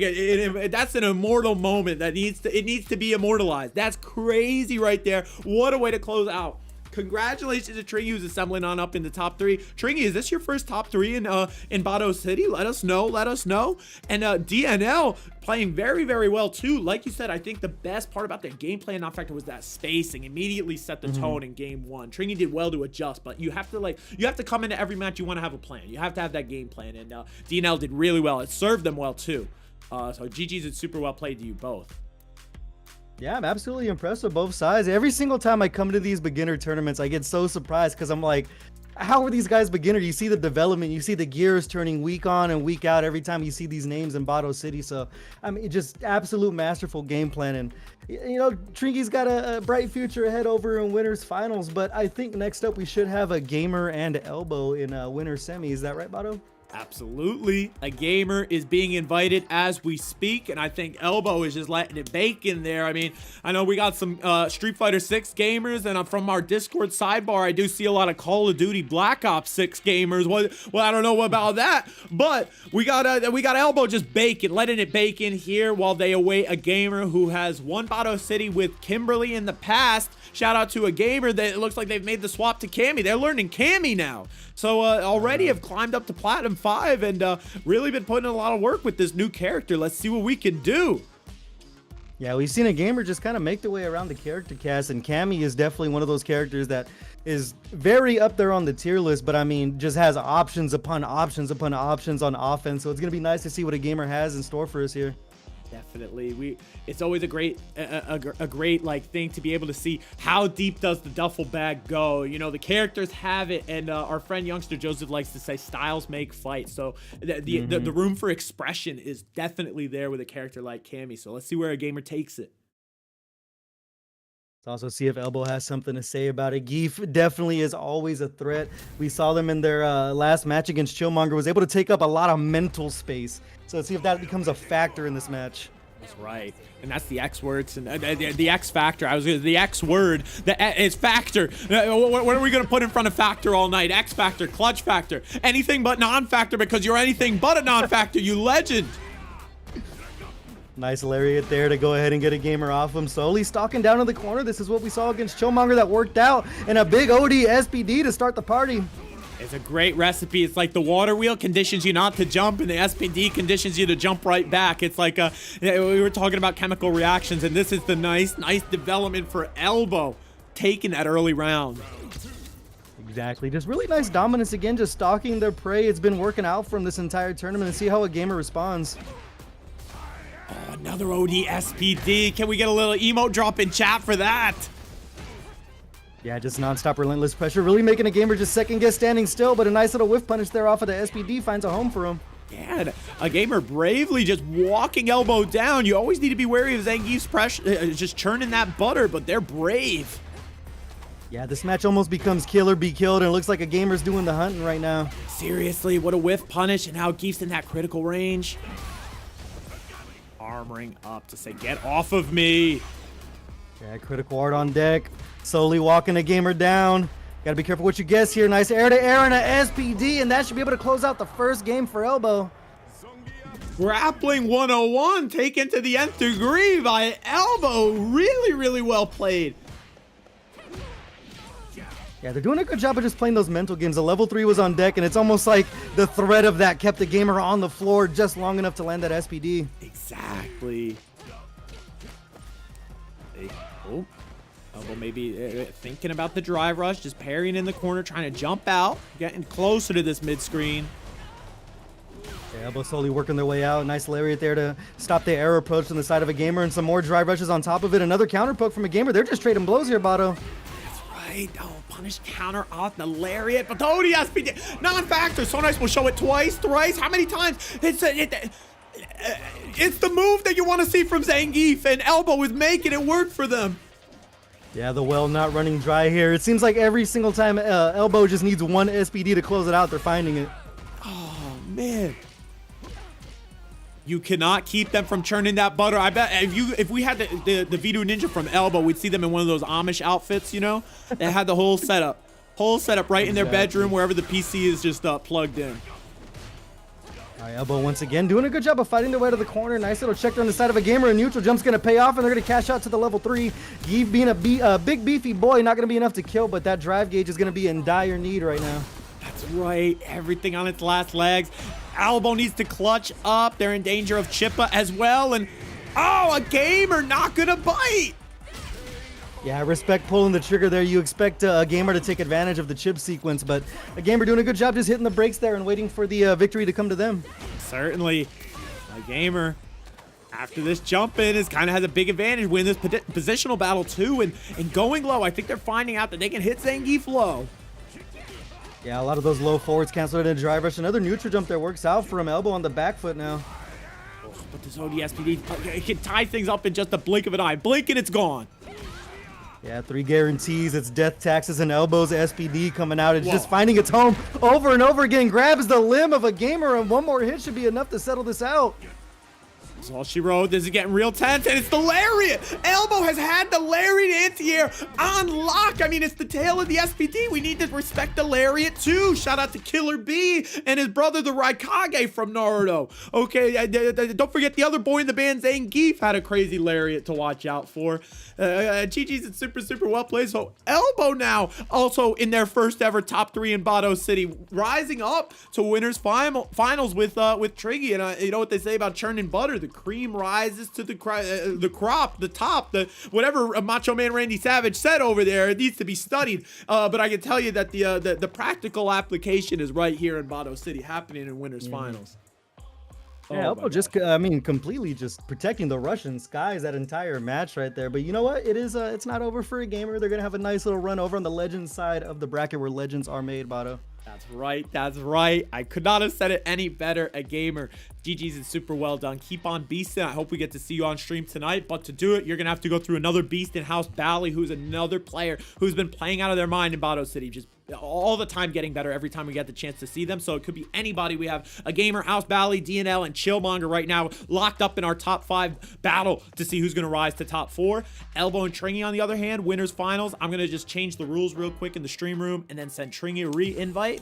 [SPEAKER 2] that's an immortal moment that needs to be immortalized. That's crazy right there. What a way to close out. Congratulations to Tringy, who's assembling on up in the top 3. Tringy, is this your first top 3 in Bato City? Let us know. And DNL playing very, very well too. Like you said, I think the best part about their gameplay in Non-Factor was that spacing immediately set the tone in game 1. Tringy did well to adjust, but you have to come into every match, you want to have a plan. You have to have that game plan, and DNL did really well. It served them well too. So GG's, it's super well played to you both.
[SPEAKER 5] Yeah, I'm absolutely impressed with both sides. Every single time I come to these beginner tournaments, I get so surprised because I'm like, how are these guys beginner? You see the development, you see the gears turning week on and week out every time you see these names in Bato City. So, I mean, just absolute masterful game plan. And, you know, Tringy's got a bright future ahead over in winners finals. But I think next up we should have a Gamer and Elbow in winner semi. Is that right, Bato?
[SPEAKER 2] Absolutely. A gamer is being invited as we speak, and I think Elbow is just letting it bake in there. I mean, I know we got some Street Fighter 6 gamers, and from our Discord sidebar, I do see a lot of Call of Duty Black Ops 6 gamers. Well, I don't know about that, but we got Elbow just baking, letting it bake in here while they await a gamer who has won Bato City with Kimberly in the past. Shout out to a gamer that it looks like they've made the swap to Cammy. They're learning Cammy now. So already have climbed up to Platinum 5 and really been putting in a lot of work with this new character. Let's see what we can do.
[SPEAKER 5] Yeah, we've seen a gamer just kind of make their way around the character cast, and Cammy is definitely one of those characters that is very up there on the tier list, but I mean, just has options upon options upon options on offense. So it's going to be nice to see what a gamer has in store for us here.
[SPEAKER 2] Definitely. It's always a great like thing to be able to see how deep does the duffel bag go. You know, the characters have it, and our friend Youngster Joseph likes to say styles make fights. So the room for expression is definitely there with a character like Cammy. So let's see where a gamer takes it.
[SPEAKER 5] Let's also see if Elbow has something to say about it. Geef definitely is always a threat. We saw them in their last match against Chillmonger, was able to take up a lot of mental space. So let's see if that becomes a factor in this match.
[SPEAKER 2] That's right, and that's the X words and the X factor. The X word. It's factor. What are we gonna put in front of factor all night? X factor, clutch factor, anything but non-factor, because you're anything but a non-factor. You legend.
[SPEAKER 5] Nice lariat there to go ahead and get a gamer off him. Slowly stalking down in the corner. This is what we saw against Chillmonger that worked out, and a big OD SPD to start the party.
[SPEAKER 2] It's a great recipe. It's like the water wheel conditions you not to jump, and the SPD conditions you to jump right back. It's like we were talking about chemical reactions, and this is the nice development for Elbow, taking that early round.
[SPEAKER 5] Exactly. Just really nice dominance again, just stalking their prey. It's been working out from this entire tournament, and see how a gamer responds.
[SPEAKER 2] Oh, another OD SPD. Can we get a little emote drop in chat for that?
[SPEAKER 5] Yeah, just non-stop relentless pressure, really making a gamer just second guess standing still, but a nice little whiff punish there off of the SPD finds a home for him.
[SPEAKER 2] Yeah, a gamer bravely just walking Elbow down. You always need to be wary of Zangief's pressure, just churning that butter, but they're brave.
[SPEAKER 5] Yeah, this match almost becomes kill or be killed, and it looks like a gamer's doing the hunting right now.
[SPEAKER 2] Seriously, what a whiff punish, and how Geef's in that critical range. Armoring up to say, get off of me.
[SPEAKER 5] Yeah, critical art on deck. Slowly walking a gamer down. Gotta be careful what you guess here. Nice air to air and a SPD, and that should be able to close out the first game for Elbow.
[SPEAKER 2] Grappling 101 taken to the nth degree by Elbow. Really, really well played.
[SPEAKER 5] Yeah, they're doing a good job of just playing those mental games. The level 3 was on deck, and it's almost like the threat of that kept the gamer on the floor just long enough to land that SPD.
[SPEAKER 2] Exactly. Oh, Elbow maybe thinking about the drive rush, just parrying in the corner, trying to jump out, getting closer to this mid screen.
[SPEAKER 5] Yeah, Elbow slowly working their way out. Nice lariat there to stop the air approach on the side of AgameR, and some more drive rushes on top of it. Another counter poke from AgameR. They're just trading blows here, Bato.
[SPEAKER 2] Right. Oh, punish counter off the lariat. But oh, the SPD. Non-factor. So nice. We'll show it twice, thrice. How many times? It's the move that you want to see from Zangief, and Elbow is making it work for them.
[SPEAKER 5] Yeah, the well not running dry here. It seems like every single time Elbow just needs one SPD to close it out, they're finding it.
[SPEAKER 2] Oh, man. You cannot keep them from churning that butter. I bet if we had the Vito Ninja from Elbow, we'd see them in one of those Amish outfits, you know? They had the whole setup right in their bedroom, wherever the PC is just plugged in.
[SPEAKER 5] All right, Elbow once again doing a good job of fighting their way to the corner. Nice little check there on the side of AgameR. A neutral jump's going to pay off, and they're going to cash out to the level 3. Geef being a big beefy boy, not going to be enough to kill, but that drive gauge is going to be in dire need right now.
[SPEAKER 2] That's right. Everything on its last legs. Elbow needs to clutch up. They're in danger of Chippa as well. And oh, AgameR not gonna bite.
[SPEAKER 5] Yeah, respect pulling the trigger there. You expect AgameR to take advantage of the chip sequence, but AgameR doing a good job just hitting the brakes there and waiting for the victory to come to them.
[SPEAKER 2] Certainly. AgameR, after this jump in, kind of has a big advantage winning this positional battle too. And going low, I think they're finding out that they can hit Zangief low.
[SPEAKER 5] Yeah, a lot of those low forwards canceled in a drive rush. Another neutral jump there works out for him. Elbow on the back foot now.
[SPEAKER 2] But this ODSPD, it can tie things up in just a blink of an eye. Blink and it's gone.
[SPEAKER 5] Yeah, 3 guarantees. It's death, taxes, and elbows. SPD coming out. It's just finding its home over and over again. Grabs the limb of AgameR, and one more hit should be enough to settle this out.
[SPEAKER 2] That's all she wrote. This is getting real tense, and it's the lariat. Elbow has had the lariat anti-air on lock. I mean, it's the tail of the SPD. We need to respect the lariat too. Shout out to Killer B and his brother, the Raikage from Naruto. Okay, don't forget the other boy in the band, Zangief, had a crazy lariat to watch out for. GG's and super well played. So Elbow now also in their first ever top 3 in Bato City, rising up to winners finals with Tringy. And you know what they say about churning butter? The cream rises to the top, whatever Macho Man Randy Savage said over there. It needs to be studied. But I can tell you that the practical application is right here in Bato City, happening in winners finals.
[SPEAKER 5] Yeah, Elbow just, I mean, completely just protecting the Russian skies that entire match right there. But you know what? It is, it's not over for AgameR. They're gonna have a nice little run over on the Legends side of the bracket where legends are made, Bato.
[SPEAKER 2] That's right. That's right. I could not have said it any better. AgameR. GG's and super well done. Keep on beasting. I hope we get to see you on stream tonight. But to do it, you're going to have to go through another beast in House Bally, who's another player who's been playing out of their mind in Bato City. Just all the time getting better every time we get the chance to see them. So it could be anybody. We have AgameR, House Bally, DNL, and Chillmonger right now locked up in our top 5 battle to see who's going to rise to top 4. Elbow and Tringy, on the other hand, winners finals. I'm going to just change the rules real quick in the stream room and then send Tringy a re-invite.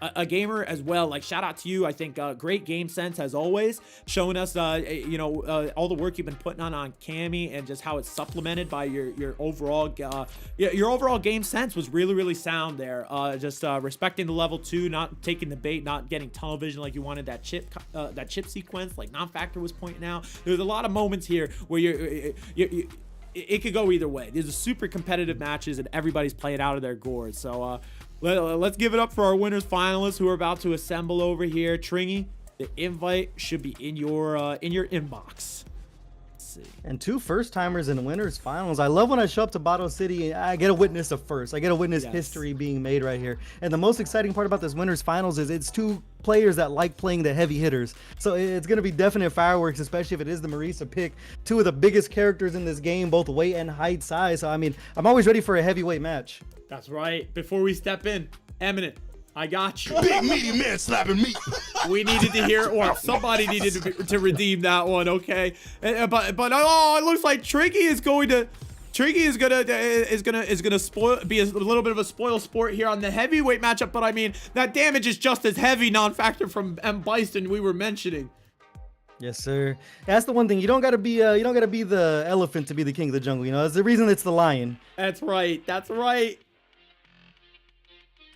[SPEAKER 2] AgameR as well, like, shout out to you. I think great game sense as always, showing us all the work you've been putting on Cammy, and just how it's supplemented by your overall game sense was really sound there. Just respecting the level 2, not taking the bait, not getting tunnel vision like you wanted that chip sequence like Non-Factor was pointing out. There's a lot of moments here where it could go either way. These are super competitive matches and everybody's playing out of their gourds. So let's give it up for our winners finalists who are about to assemble over here. Tringy, the invite should be in your inbox. Let's see.
[SPEAKER 5] And 2 first-timers in winners finals. I love when I show up to Bato City and I get to witness a first. I get to witness history being made right here. And the most exciting part about this winners finals is it's 2 players that like playing the heavy hitters. So it's going to be definite fireworks, especially if it is the Marisa pick. 2 of the biggest characters in this game, both weight and height size. So I mean, I'm always ready for a heavyweight match.
[SPEAKER 2] That's right. Before we step in, Eminent, I got you.
[SPEAKER 1] Big meaty man slapping me.
[SPEAKER 2] We needed to hear, or somebody needed to redeem that one, okay? But oh, it looks like Tringy is going to Tringy is gonna be a little bit of a spoil sport here on the heavyweight matchup, but I mean that damage is just as heavy non-factor from Bison we were mentioning.
[SPEAKER 5] Yes, sir. That's the one thing. You don't gotta be the elephant to be the king of the jungle. You know, that's the reason it's the lion.
[SPEAKER 2] That's right. That's right.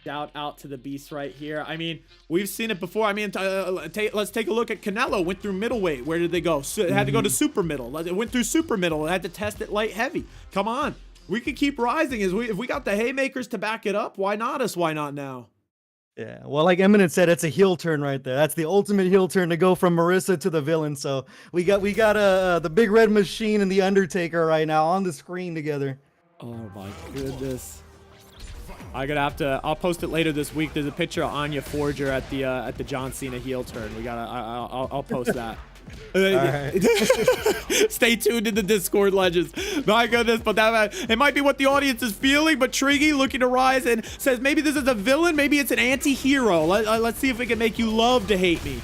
[SPEAKER 2] Shout out to the beast right here. I mean, we've seen it before. I mean, let's take a look at Canelo. Went through middleweight. Where did they go? So it had to go to super middle. It went through super middle. It had to test it light heavy. Come on. We could keep rising. If we got the haymakers to back it up, why not us? Why not now?
[SPEAKER 5] Yeah, well, like Eminent said, it's a heel turn right there. That's the ultimate heel turn to go from Marisa to the villain. So we got the big red machine and the Undertaker right now on the screen together.
[SPEAKER 2] Oh my goodness. I'll post it later this week. There's a picture of Anya Forger at the John Cena heel turn. I'll post that. Stay tuned in the Discord, legends. My goodness, but it might be what the audience is feeling. But Tringy looking to rise and says maybe this is a villain, maybe it's an anti-hero. Let's see if it can make you love to hate me.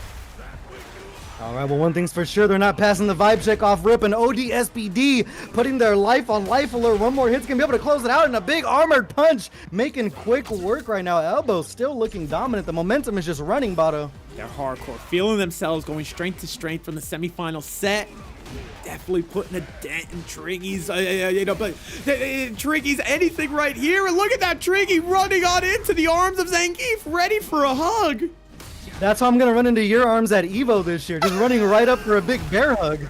[SPEAKER 5] All right, well, one thing's for sure, they're not passing the vibe check off rip, and ODSPD putting their life on life alert. One more hit's gonna be able to close it out, and a big armored punch making quick work right now. Elbow still looking dominant. The momentum is just running, Bato.
[SPEAKER 2] They're hardcore, feeling themselves, going strength to strength from the semifinal set. Definitely putting a dent in Tringy's, but Tringy's anything right here. And look at that, Tringy running on into the arms of Zangief, ready for a hug.
[SPEAKER 5] That's how I'm gonna run into your arms at Evo this year, just running right up for a big bear hug.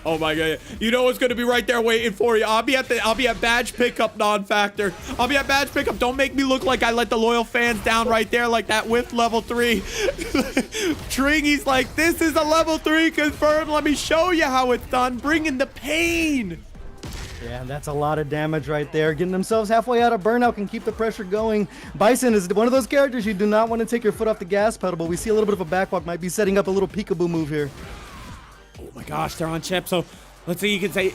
[SPEAKER 2] Oh my god! You know what's gonna be right there waiting for you. I'll be at badge pickup, non-factor. I'll be at badge pickup. Don't make me look like I let the loyal fans down right there, like that with level 3. Tringy's like, this is a level 3 confirmed. Let me show you how it's done. Bringing the pain.
[SPEAKER 5] Yeah, that's a lot of damage right there. Getting themselves halfway out of burnout can keep the pressure going. Bison is one of those characters you do not want to take your foot off the gas pedal, but we see a little bit of a backwalk. Might be setting up a little peekaboo move here.
[SPEAKER 2] Oh my gosh, they're on chip, so let's see, you can say,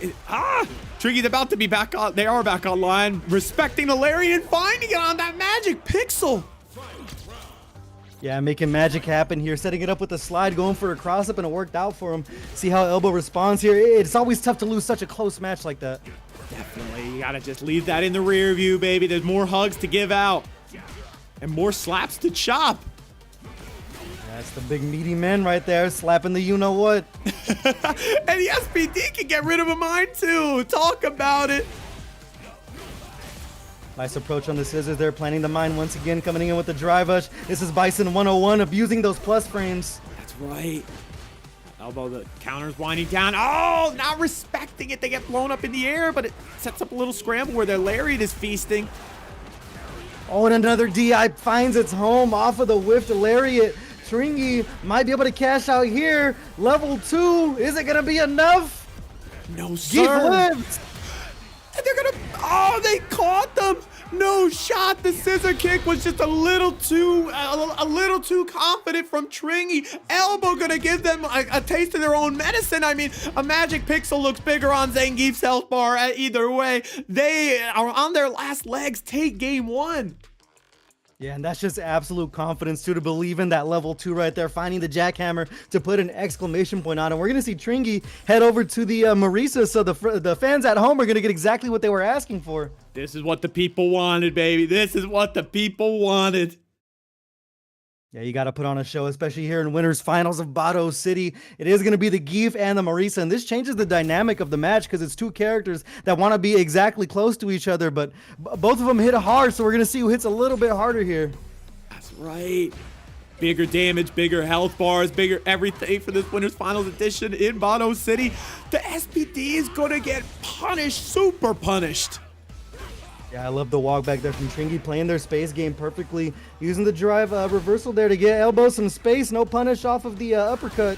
[SPEAKER 2] Tringy's about to be back on, they are back online, respecting the lariat and finding it on that magic pixel.
[SPEAKER 5] Yeah, making magic happen here, setting it up with a slide, going for a cross-up, and it worked out for him. See how Elbow responds here. It's always tough to lose such a close match like that.
[SPEAKER 2] Definitely, you gotta just leave that in the rear view, baby. There's more hugs to give out and more slaps to chop.
[SPEAKER 5] That's the big meaty man right there, slapping the you-know-what.
[SPEAKER 2] And the SPD can get rid of a mine too. Talk about it.
[SPEAKER 5] Nice approach on the scissors there, planning the mine once again, coming in with the drive rush. This is Bison 101, abusing those plus frames.
[SPEAKER 2] That's right. Elbow, the counter's winding down. Oh, not respecting it. They get blown up in the air, but it sets up a little scramble where their lariat is feasting.
[SPEAKER 5] Oh, and another DI finds its home off of the whiffed lariat. Tringy might be able to cash out here. Level 2, is it gonna be enough?
[SPEAKER 2] No, sir.
[SPEAKER 5] Geef lives.
[SPEAKER 2] And they're gonna, oh, they caught them. No shot. The scissor kick was just a little too confident from Tringy. Elbow gonna give them a taste of their own medicine. I mean, a magic pixel looks bigger on Zangief's health bar. Either way, they are on their last legs. Take game 1.
[SPEAKER 5] Yeah, and that's just absolute confidence too, to believe in that level 2 right there, finding the jackhammer to put an exclamation point on it. We're going to see Tringy head over to the Marisa, so the fans at home are going to get exactly what they were asking for.
[SPEAKER 2] This is what the people wanted, baby. This is what the people wanted.
[SPEAKER 5] Yeah, you got to put on a show, especially here in winners finals of Bato City. It is going to be the Geef and the Marisa, and this changes the dynamic of the match because it's two characters that want to be exactly close to each other, but both of them hit hard, so we're going to see who hits a little bit harder here.
[SPEAKER 2] That's right. Bigger damage, bigger health bars, bigger everything for this winners finals edition in Bato City. The SPD is going to get punished, super punished.
[SPEAKER 5] Yeah, I love the walk back there from Tringy, playing their space game perfectly, using the drive reversal there to get Elbow some space, no punish off of the uppercut.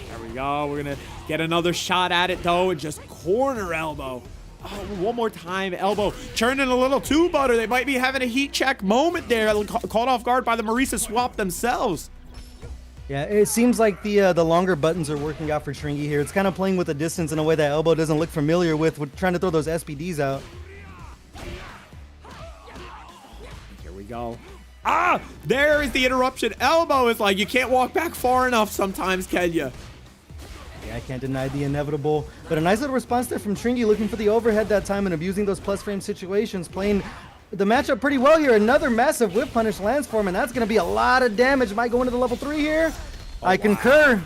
[SPEAKER 2] There we go. We're going to get another shot at it, though, and just corner Elbow. Oh, one more time, Elbow churning a little too butter. They might be having a heat check moment there, caught off guard by the Marisa swap themselves.
[SPEAKER 5] Yeah, it seems like the longer buttons are working out for Tringy here. It's kind of playing with the distance in a way that Elbow doesn't look familiar with trying to throw those SPDs out.
[SPEAKER 2] Go. Ah, there is the interruption. Elbow is like, you can't walk back far enough sometimes, can you?
[SPEAKER 5] Yeah, I can't deny the inevitable, but a nice little response there from Tringy, looking for the overhead that time and abusing those plus frame situations, playing the matchup pretty well here. Another massive whip punish lands for him, and that's going to be a lot of damage. Might go into the level 3 here. I concur.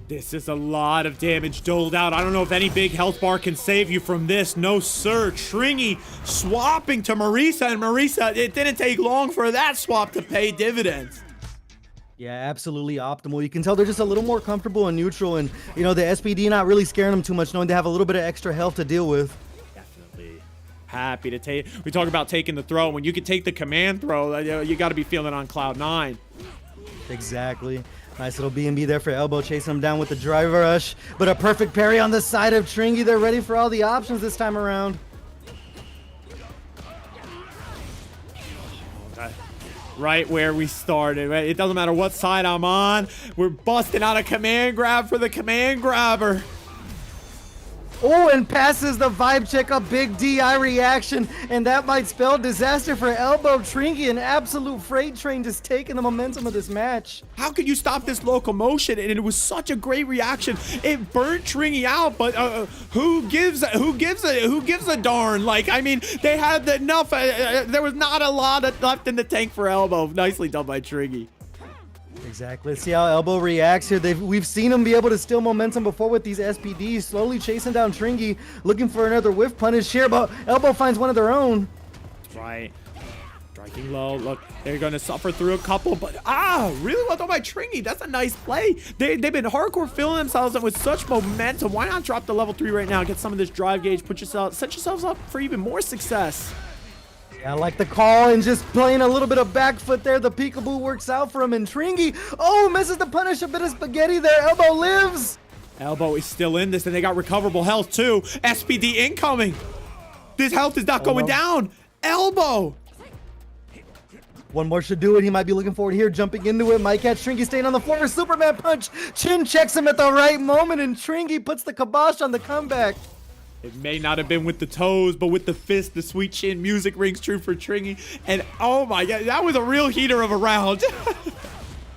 [SPEAKER 2] This is a lot of damage doled out. I don't know if any big health bar can save you from this. No, sir. Tringy swapping to Marisa, and Marisa, it didn't take long for that swap to pay dividends.
[SPEAKER 5] Yeah, absolutely optimal. You can tell they're just a little more comfortable and neutral, and, you know, the SPD not really scaring them too much, knowing they have a little bit of extra health to deal with.
[SPEAKER 2] Definitely happy to take. We talk about taking the throw. When you can take the command throw, you got to be feeling on cloud 9.
[SPEAKER 5] Exactly. Nice little B&B there for Elbow, chasing him down with the driver rush. But a perfect parry on the side of Tringy. They're ready for all the options this time around.
[SPEAKER 2] Right where we started. Right? It doesn't matter what side I'm on. We're busting out a command grab for the command grabber.
[SPEAKER 5] Oh, and passes the vibe check, a big DI reaction, and that might spell disaster for Elbow. Tringy, an absolute freight train, just taking the momentum of this match.
[SPEAKER 2] How could you stop this locomotion? And it was such a great reaction. It burnt Tringy out, but who gives a darn? Like, I mean, they had enough. There was not a lot left in the tank for Elbow. Nicely done by Tringy.
[SPEAKER 5] Exactly. Let's see how Elbow reacts here. We've seen him be able to steal momentum before with these SPDs, slowly chasing down Tringy, looking for another whiff punish here, but Elbow finds one of their own.
[SPEAKER 2] Right. Striking low. Look, they're going to suffer through a couple, but really well done by Tringy. That's a nice play. They've been hardcore filling themselves up with such momentum. Why not drop the level 3 right now? Get some of this drive gauge. Set yourselves up for even more success.
[SPEAKER 5] Yeah, I like the call and just playing a little bit of back foot there. The peekaboo works out for him, and Tringy, misses the punish. A bit of spaghetti there. Elbow lives.
[SPEAKER 2] Elbow is still in this, and they got recoverable health too. SPD incoming. This health is not going down. Elbow.
[SPEAKER 5] One more should do it. He might be looking forward here, jumping into it. Might catch Tringy staying on the floor. Superman punch. Chin checks him at the right moment, and Tringy puts the kibosh on the comeback.
[SPEAKER 2] It may not have been with the toes, but with the fist, the sweet chin music rings true for Tringy. And oh my God, that was a real heater of a round.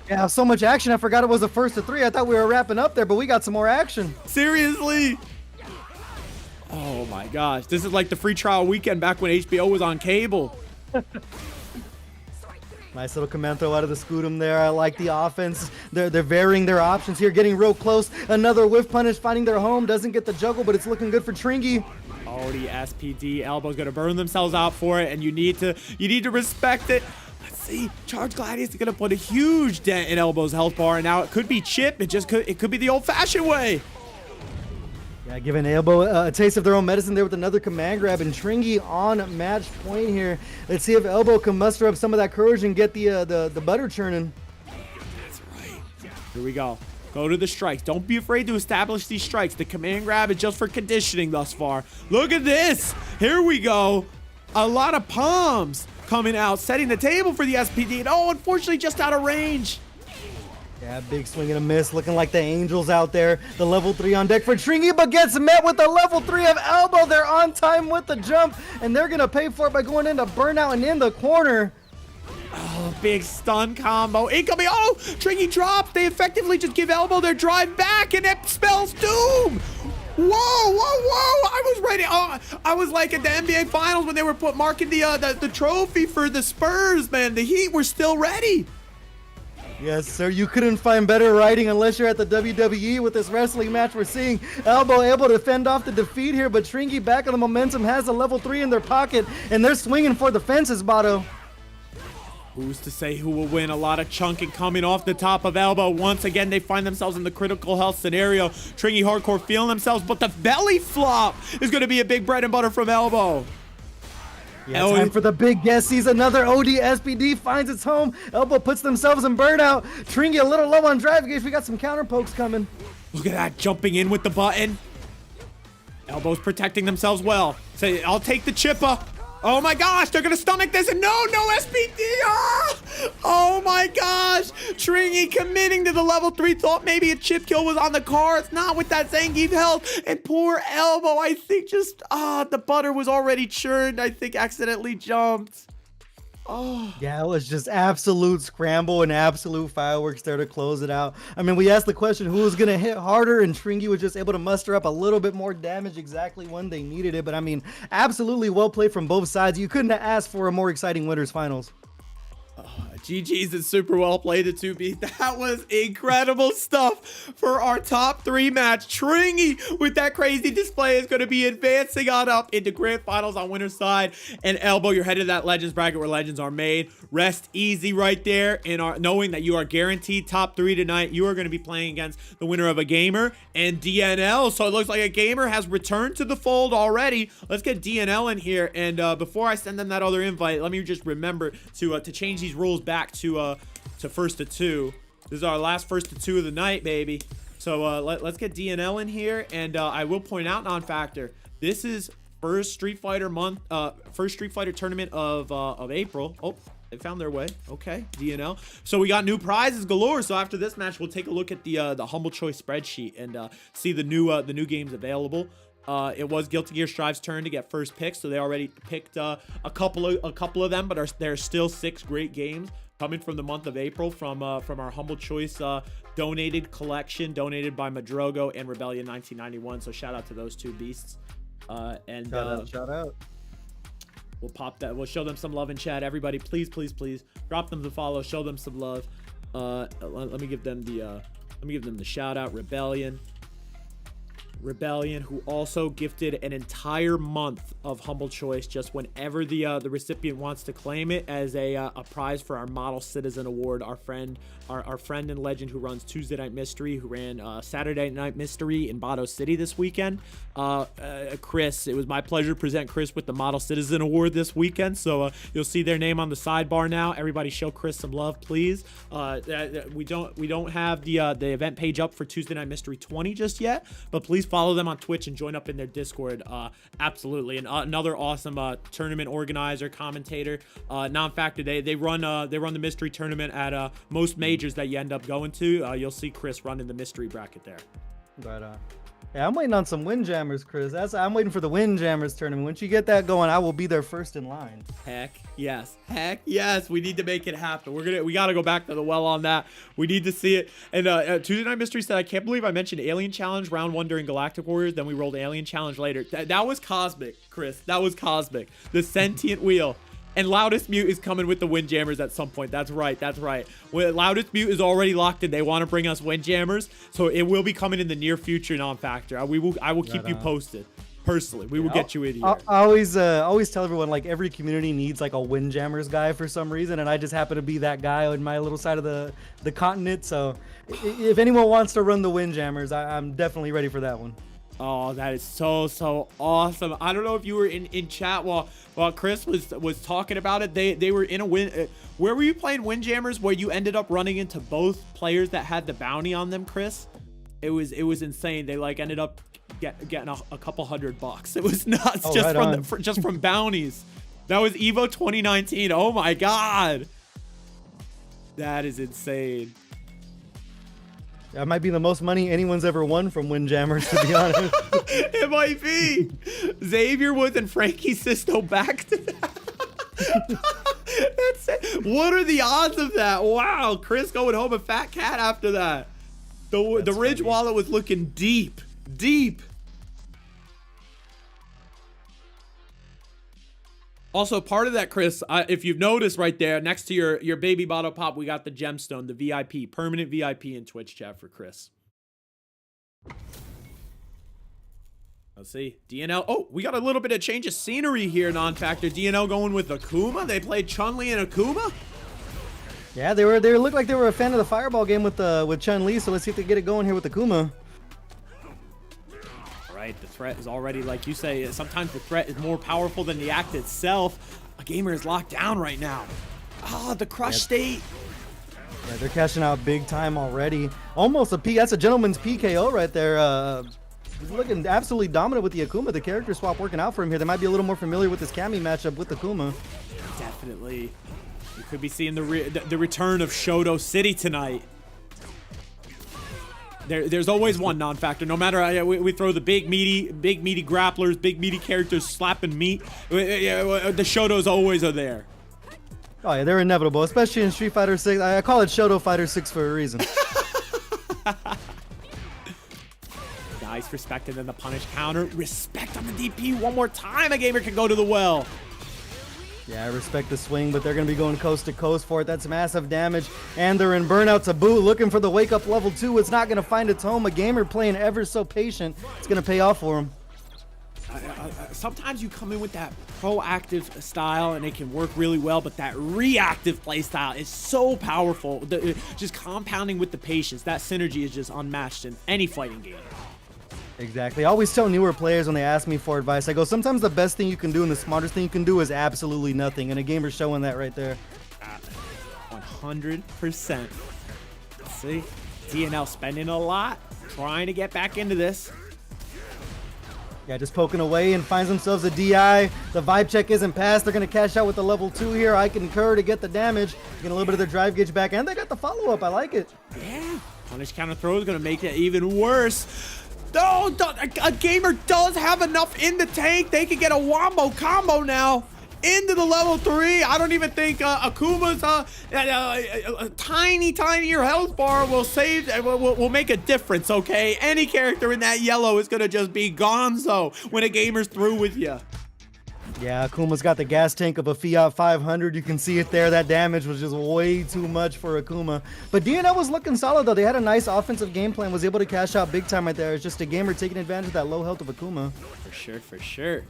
[SPEAKER 5] Yeah, so much action. I forgot it was the first of 3. I thought we were wrapping up there, but we got some more action.
[SPEAKER 2] Seriously. Oh my gosh. This is like the free trial weekend back when HBO was on cable.
[SPEAKER 5] Nice little command throw out of the Scutum there. I like the offense. They're varying their options here, getting real close. Another whiff punish, finding their home. Doesn't get the juggle, but it's looking good for Tringy.
[SPEAKER 2] Already SPD. Elbow's gonna burn themselves out for it, and you need to respect it. Let's see. Charge Gladius is gonna put a huge dent in Elbow's health bar, and now it could be chip. It could be the old-fashioned way.
[SPEAKER 5] Yeah, giving Elbow a taste of their own medicine there with another command grab, and Tringy on match point here. Let's see if Elbow can muster up some of that courage and get the butter churning.
[SPEAKER 2] That's right. Here we go. Go to the strikes. Don't be afraid to establish these strikes. The command grab is just for conditioning thus far. Look at this. Here we go. A lot of palms coming out, setting the table for the SPD. And unfortunately, just out of range.
[SPEAKER 5] Yeah, big swing and a miss, looking like the Angels out there. The level 3 on deck for Tringy, but gets met with the level 3 of Elbow. They're on time with the jump, and they're going to pay for it by going into burnout and in the corner.
[SPEAKER 2] Oh, big stun combo. Incoming. Oh, Tringy drops. They effectively just give Elbow their drive back, and it spells doom. Whoa, whoa, whoa. I was ready. Oh, I was like at the NBA Finals when they were marking the trophy for the Spurs, man. The Heat were still ready.
[SPEAKER 5] Yes, sir. You couldn't find better writing unless you're at the WWE with this wrestling match. We're seeing Elbow able to fend off the defeat here, but Tringy back on the momentum, has a level 3 in their pocket, and they're swinging for the fences, Bato.
[SPEAKER 2] Who's to say who will win? A lot of chunking coming off the top of Elbow. Once again, they find themselves in the critical health scenario. Tringy hardcore feeling themselves, but the belly flop is going to be a big bread and butter from Elbow.
[SPEAKER 5] Yeah, time for the big guess. Sees another OD SPD, finds its home. Elbow puts themselves in burnout. Tringy a little low on drive gauge. We got some counter pokes coming.
[SPEAKER 2] Look at that, jumping in with the button. Elbow's protecting themselves well. Say, I'll take the chipper. Oh my gosh, they're gonna stomach this, and no SPD. Oh my gosh, Tringy committing to the level 3. Thought maybe a chip kill was on the cards, not with that Zangief health. And poor Elbow, I think just the butter was already churned. I think accidentally jumped.
[SPEAKER 5] Yeah, it was just absolute scramble and absolute fireworks there to close it out. I mean, we asked the question who was going to hit harder, and Tringy was just able to muster up a little bit more damage exactly when they needed it. But I mean, absolutely well played from both sides. You couldn't have asked for a more exciting winners finals.
[SPEAKER 2] GG's and super well played at 2B. That was incredible stuff for our top 3 match. Tringy with that crazy display is going to be advancing on up into grand finals on winner's side. And Elbow, you're headed to that legends bracket where legends are made. Rest easy right there in our knowing that you are guaranteed top 3 tonight. You are going to be playing against the winner of AgameR and DNL. So it looks like AgameR has returned to the fold already. Let's get DNL in here. And before I send them that other invite, let me just remember to change these rules back to first to 2. This is our last first to 2 of the night, baby. So let's get DNL in here, and I will point out, non-factor, this is first Street Fighter tournament of April. Oh, they found their way. Okay, DNL. So we got new prizes galore. So after this match, we'll take a look at the Humble Choice spreadsheet and see the new games available. It was Guilty Gear Strive's turn to get first pick, so they already picked a couple of them, but there's still 6 great games coming from the month of April from our Humble Choice donated collection, donated by Madrogo and Rebellion 1991. So shout out to those 2 beasts. And
[SPEAKER 5] shout out.
[SPEAKER 2] We'll pop that. We'll show them some love in chat. Everybody, please drop them the follow. Show them some love. Let me give them the shout out. Rebellion, who also gifted an entire month of Humble Choice just whenever the recipient wants to claim it as a prize for our Model Citizen Award. Our friend and legend who runs Tuesday Night Mystery, who ran Saturday Night Mystery in Bato City this weekend. Chris, it was my pleasure to present Chris with the Model Citizen Award this weekend. So you'll see their name on the sidebar now. Everybody show Chris some love, please. We don't have the event page up for Tuesday Night Mystery 20 just yet, but please follow them on Twitch and join up in their Discord. Absolutely. And another awesome tournament organizer, commentator, non-factor. They run the mystery tournament at most majors that you end up going to. You'll see Chris running the mystery bracket there.
[SPEAKER 5] Right on. Yeah, I'm waiting on some Windjammers, Chris. I'm waiting for the Windjammers tournament. Once you get that going, I will be there first in line.
[SPEAKER 2] Heck yes. We need to make it happen. We got to go back to the well on that. We need to see it. And Tuesday Night Mystery said, I can't believe I mentioned Alien Challenge round 1 during Galactic Warriors. Then we rolled Alien Challenge later. That was cosmic, Chris. That was cosmic. The sentient wheel. And Loudest Mute is coming with the Windjammers at some point. That's right. Loudest Mute is already locked in. They want to bring us Windjammers, so it will be coming in the near future, non-factor. I will keep you posted. Personally, we will get you in here.
[SPEAKER 5] I always tell everyone, like, every community needs like a Windjammers guy for some reason, and I just happen to be that guy on my little side of the continent. So if anyone wants to run the Windjammers, I'm definitely ready for that one.
[SPEAKER 2] Oh, that is so awesome. I don't know if you were in chat while Chris was talking about it. They were in a win. Where were you playing Windjammers where you ended up running into both players that had the bounty on them, Chris? It was insane. They like ended up getting a couple $100. It was nuts just from bounties. That was Evo 2019. Oh my god. That is insane.
[SPEAKER 5] That might be the most money anyone's ever won from Windjammers, to be honest.
[SPEAKER 2] It might be. Xavier Woods and Frankie Sisto back to that. That's it. What are the odds of that? Wow. Chris going home a fat cat after that. The Ridge wallet was looking deep. Also, part of that, Chris, if you've noticed right there, next to your baby bottle pop, we got the gemstone, the VIP, permanent VIP in Twitch chat for Chris. Let's see. DNL. Oh, we got a little bit of change of scenery here, non-factor. DNL going with Akuma. They played Chun-Li and Akuma.
[SPEAKER 5] Yeah, they looked like they were a fan of the Fireball game with Chun-Li, so let's see if they get it going here with Akuma.
[SPEAKER 2] Right, the threat is already, like you say, sometimes the threat is more powerful than the act itself. AgameR is locked down right now. The crush state.
[SPEAKER 5] Yeah, they're cashing out big time already. Almost that's a gentleman's PKO right there. He's looking absolutely dominant with the Akuma. The character swap working out for him here. They might be a little more familiar with this Cammy matchup with Akuma.
[SPEAKER 2] Definitely. You could be seeing the return of Shoutout City tonight. There's always one non-factor. No matter we throw the big meaty grapplers, big meaty characters slapping meat. The Shotos always are there.
[SPEAKER 5] Oh yeah, they're inevitable, especially in Street Fighter 6. I call it Shoutout Fighter 6 for a reason.
[SPEAKER 2] Nice respect, and then the punish counter. Respect on the DP one more time. AgameR can go to the well.
[SPEAKER 5] Yeah, I respect the swing, but they're going to be going coast to coast for it. That's massive damage, and they're in burnout to boot, looking for the wake-up level 2. It's not going to find its home. AgameR playing ever so patient. It's going to pay off for him.
[SPEAKER 2] Sometimes you come in with that proactive style and it can work really well, but that reactive play style is so powerful. Just compounding with the patience, that synergy is just unmatched in any fighting game.
[SPEAKER 5] Exactly. I always tell newer players when they ask me for advice, I go, sometimes the best thing you can do and the smartest thing you can do is absolutely nothing, and AgameR's showing that right there.
[SPEAKER 2] 100%. See? DNL spending a lot, trying to get back into this.
[SPEAKER 5] Yeah, just poking away and finds themselves a DI. The vibe check isn't passed. They're going to cash out with the level 2 here. I concur to get the damage. Get a little bit of their drive gauge back, and they got the follow-up. I like it.
[SPEAKER 2] Yeah. Punish counter throw is going to make it even worse. No, AgameR does have enough in the tank. They can get a wombo combo now into the level 3. I don't even think Akuma's tinier health bar will save, will make a difference, okay? Any character in that yellow is going to just be gonzo when AgameR's through with you.
[SPEAKER 5] Yeah, Akuma's got the gas tank of a Fiat 500. You can see it there. That damage was just way too much for Akuma. But DNL was looking solid, though. They had a nice offensive game plan, was able to cash out big time right there. It's just AgameR taking advantage of that low health of Akuma.
[SPEAKER 2] For sure, for sure.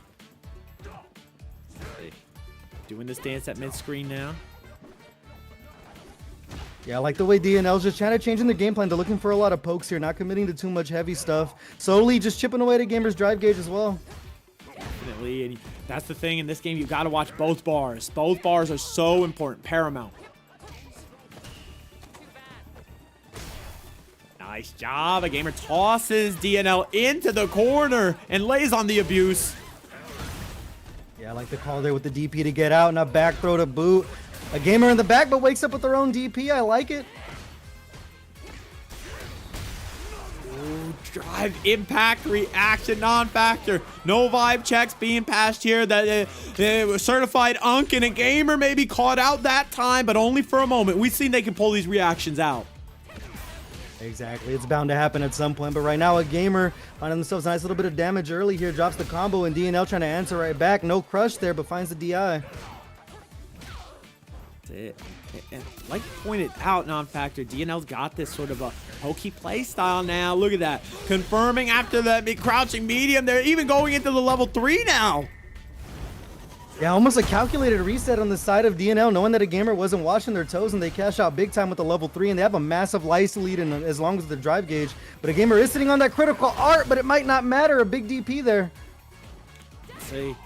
[SPEAKER 2] Doing this dance at mid-screen now.
[SPEAKER 5] Yeah, I like the way DNL's just trying to change in the game plan. They're looking for a lot of pokes here, not committing to too much heavy stuff. Slowly just chipping away at AgameR's drive gauge as well.
[SPEAKER 2] Definitely, and that's the thing in this game. You've got to watch both bars. Both bars are so important, paramount. Nice job. AgameR tosses DNL into the corner and lays on the abuse.
[SPEAKER 5] Yeah, I like the call there with the DP to get out and a back throw to boot. AgameR in the back, but wakes up with their own DP. I like it.
[SPEAKER 2] Drive, impact, reaction, non-factor. No vibe checks being passed here. That certified Unk and AgameR maybe caught out that time, but only for a moment. We've seen they can pull these reactions out.
[SPEAKER 5] Exactly. It's bound to happen at some point, but right now AgameR finding themselves a nice little bit of damage early here. Drops the combo, and DNL trying to answer right back. No crush there, but finds the DI.
[SPEAKER 2] That's it. And like you pointed out, non-factor, DNL's got this sort of a pokey play style now. Look at that. Confirming after that crouching medium. They're even going into the level 3 now.
[SPEAKER 5] Yeah, almost a calculated reset on the side of DNL, knowing that AgameR wasn't watching their toes, and they cash out big time with the level 3, and they have a massive lice lead in as long as the drive gauge. But AgameR is sitting on that critical art, but it might not matter. A big DP there.
[SPEAKER 2] Let's see.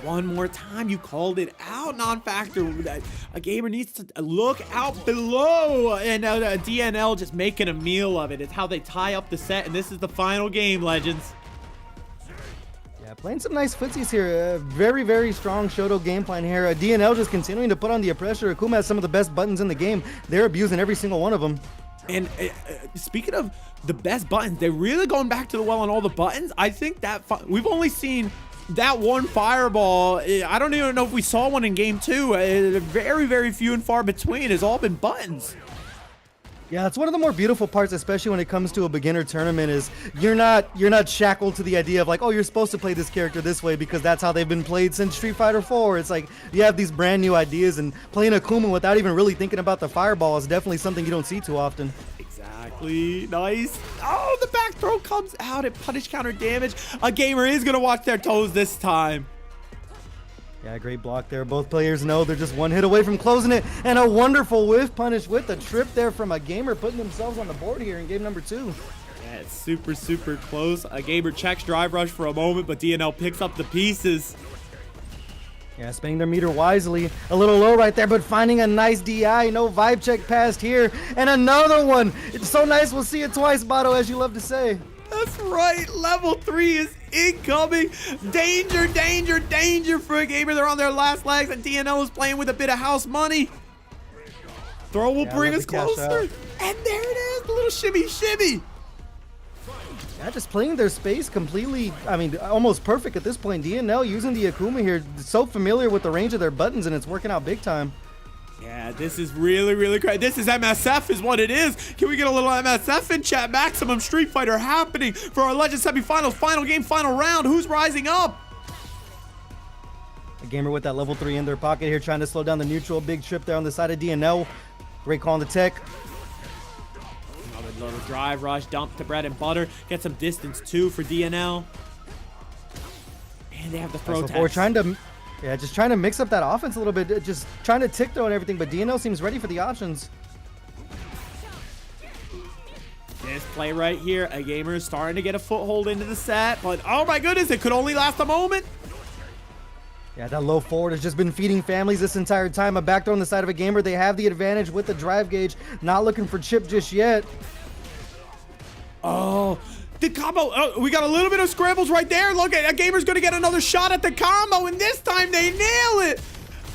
[SPEAKER 2] One more time, you called it out, non-factor. AgameR needs to look out below, and DNL just making a meal of it. It's how they tie up the set, and this is the final game, legends.
[SPEAKER 5] Yeah, playing some nice footsies here. Very, very strong Shoutout game plan here. DNL just continuing to put on the pressure. Akuma has some of the best buttons in the game. They're abusing every single one of them.
[SPEAKER 2] And speaking of the best buttons, they're really going back to the well on all the buttons. I think that we've only seen that one fireball. I don't even know if we saw one in game 2. Very, very few and far between. It's all been buttons.
[SPEAKER 5] Yeah, it's one of the more beautiful parts, especially when it comes to a beginner tournament, is you're not shackled to the idea of like, oh, you're supposed to play this character this way because that's how they've been played since Street Fighter 4. It's like you have these brand new ideas, and playing Akuma without even really thinking about the fireball is definitely something you don't see too often.
[SPEAKER 2] Exactly. Nice. Oh, the back throw comes out at punish counter damage. AgameR is going to watch their toes this time.
[SPEAKER 5] Yeah, great block there. Both players know they're just one hit away from closing it, and a wonderful whiff punish with the trip there from AgameR, putting themselves on the board here in game number 2.
[SPEAKER 2] Yeah, it's super, super close. AgameR checks drive rush for a moment, but DNL picks up the pieces.
[SPEAKER 5] Yeah, spending their meter wisely. A little low right there, but finding a nice DI. No vibe check passed here, and another one. It's so nice. We'll see it twice, Bato, as you love to say.
[SPEAKER 2] That's right. Level 3 is incoming. Danger, danger, danger for AgameR. They're on their last legs, and DNL is playing with a bit of house money. Throw will bring us closer. And there it is, the little shimmy shimmy.
[SPEAKER 5] Yeah, just playing their space completely, I mean, almost perfect at this point. DNL using the Akuma here, so familiar with the range of their buttons, and it's working out big time.
[SPEAKER 2] Yeah, this is really, really great. This is MSF is what it is. Can we get a little MSF in chat? Maximum Street Fighter happening for our Legends semifinals. Final game, final round. Who's rising up?
[SPEAKER 5] AgameR with that level 3 in their pocket here, trying to slow down the neutral. Big trip there on the side of DNL. Great call on the tech.
[SPEAKER 2] Another little drive rush, dump to bread and butter. Get some distance too for DNL. And they have the throw test.
[SPEAKER 5] We're trying to, yeah, just trying to mix up that offense a little bit. Just trying to tick throw and everything, but DNL seems ready for the options.
[SPEAKER 2] This play right here, AgameR is starting to get a foothold into the set, but oh my goodness, it could only last a moment.
[SPEAKER 5] Yeah, that low forward has just been feeding families this entire time. A back throw on the side of AgameR. They have the advantage with the drive gauge. Not looking for chip just yet.
[SPEAKER 2] Oh, the combo. Oh, we got a little bit of scrambles right there. Look, AgameR's going to get another shot at the combo, and this time they nail it.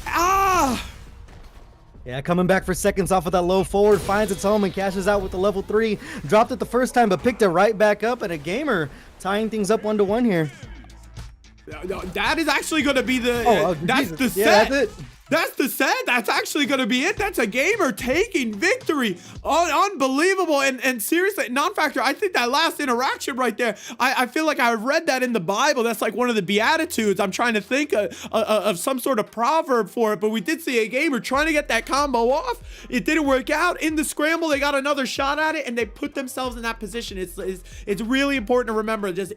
[SPEAKER 2] Ah.
[SPEAKER 5] Yeah, coming back for seconds off of that low forward. Finds its home and cashes out with the level 3. Dropped it the first time, but picked it right back up. And AgameR tying things up 1-1 here.
[SPEAKER 2] That is actually going to be the. That's
[SPEAKER 5] Jesus.
[SPEAKER 2] the
[SPEAKER 5] Yeah,
[SPEAKER 2] set.
[SPEAKER 5] that's it.
[SPEAKER 2] That's the set. That's actually going to be it. That's AgameR taking victory. Oh, unbelievable. And seriously, non-factor, I think that last interaction right there, I feel like I read that in the Bible. That's like one of the Beatitudes. I'm trying to think of some sort of proverb for it, but we did see AgameR trying to get that combo off. It didn't work out. In the scramble, they got another shot at it, and they put themselves in that position. It's really important to remember, just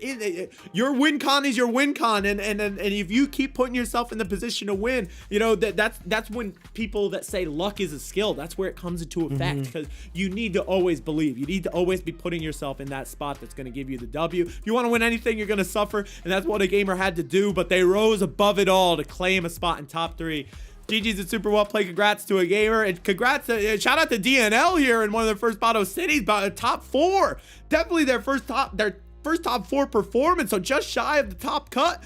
[SPEAKER 2] your win con is your win con, and if you keep putting yourself in the position to win, you know, that's when people that say luck is a skill, that's where it comes into effect, because you need to always believe. You need to always be putting yourself in that spot that's going to give you the W. If you want to win anything, you're going to suffer, and that's what AgameR had to do, but they rose above it all to claim a spot in top 3. GG's and super well played. Congrats to AgameR, and congrats shout out to DNL here in one of their first Bato cities, about top 4. Definitely their first top 4 performance, so just shy of the top cut.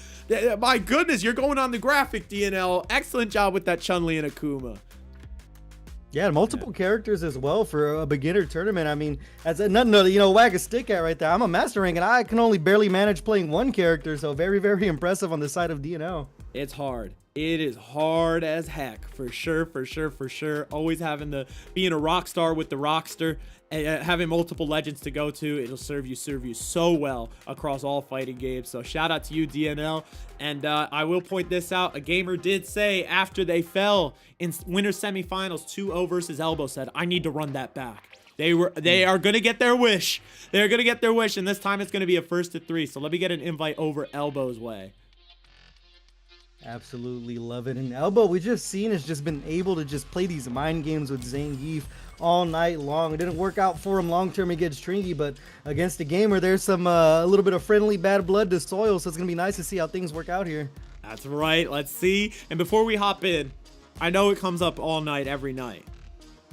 [SPEAKER 2] My goodness, you're going on the graphic, DNL. Excellent job with that Chun-Li and Akuma.
[SPEAKER 5] Yeah, multiple characters as well for a beginner tournament. I mean, that's nothing to, you know, wag a stick at right there. I'm a master rank, and I can only barely manage playing one character, so very, very impressive on the side of DNL.
[SPEAKER 2] It's hard. It is hard as heck, for sure, for sure, for sure. Always being a rock star with the rockster, and having multiple legends to go to, it'll serve you so well across all fighting games. So shout out to you, DNL. And I will point this out. AgameR did say after they fell in winter semifinals 2-0 versus Elbow, said, I need to run that back. They are going to get their wish. They're going to get their wish, and this time it's going to be a 1-3. So let me get an invite over Elbow's way.
[SPEAKER 5] Absolutely love it. And Elbow, we just seen, has just been able to just play these mind games with Zangief all night long. It didn't work out for him long term against Tringy, but against AgameR, there's some a little bit of friendly bad blood to soil, so it's gonna be nice to see how things work out here.
[SPEAKER 2] That's right. Let's see. And before we hop in, I know it comes up all night, every night,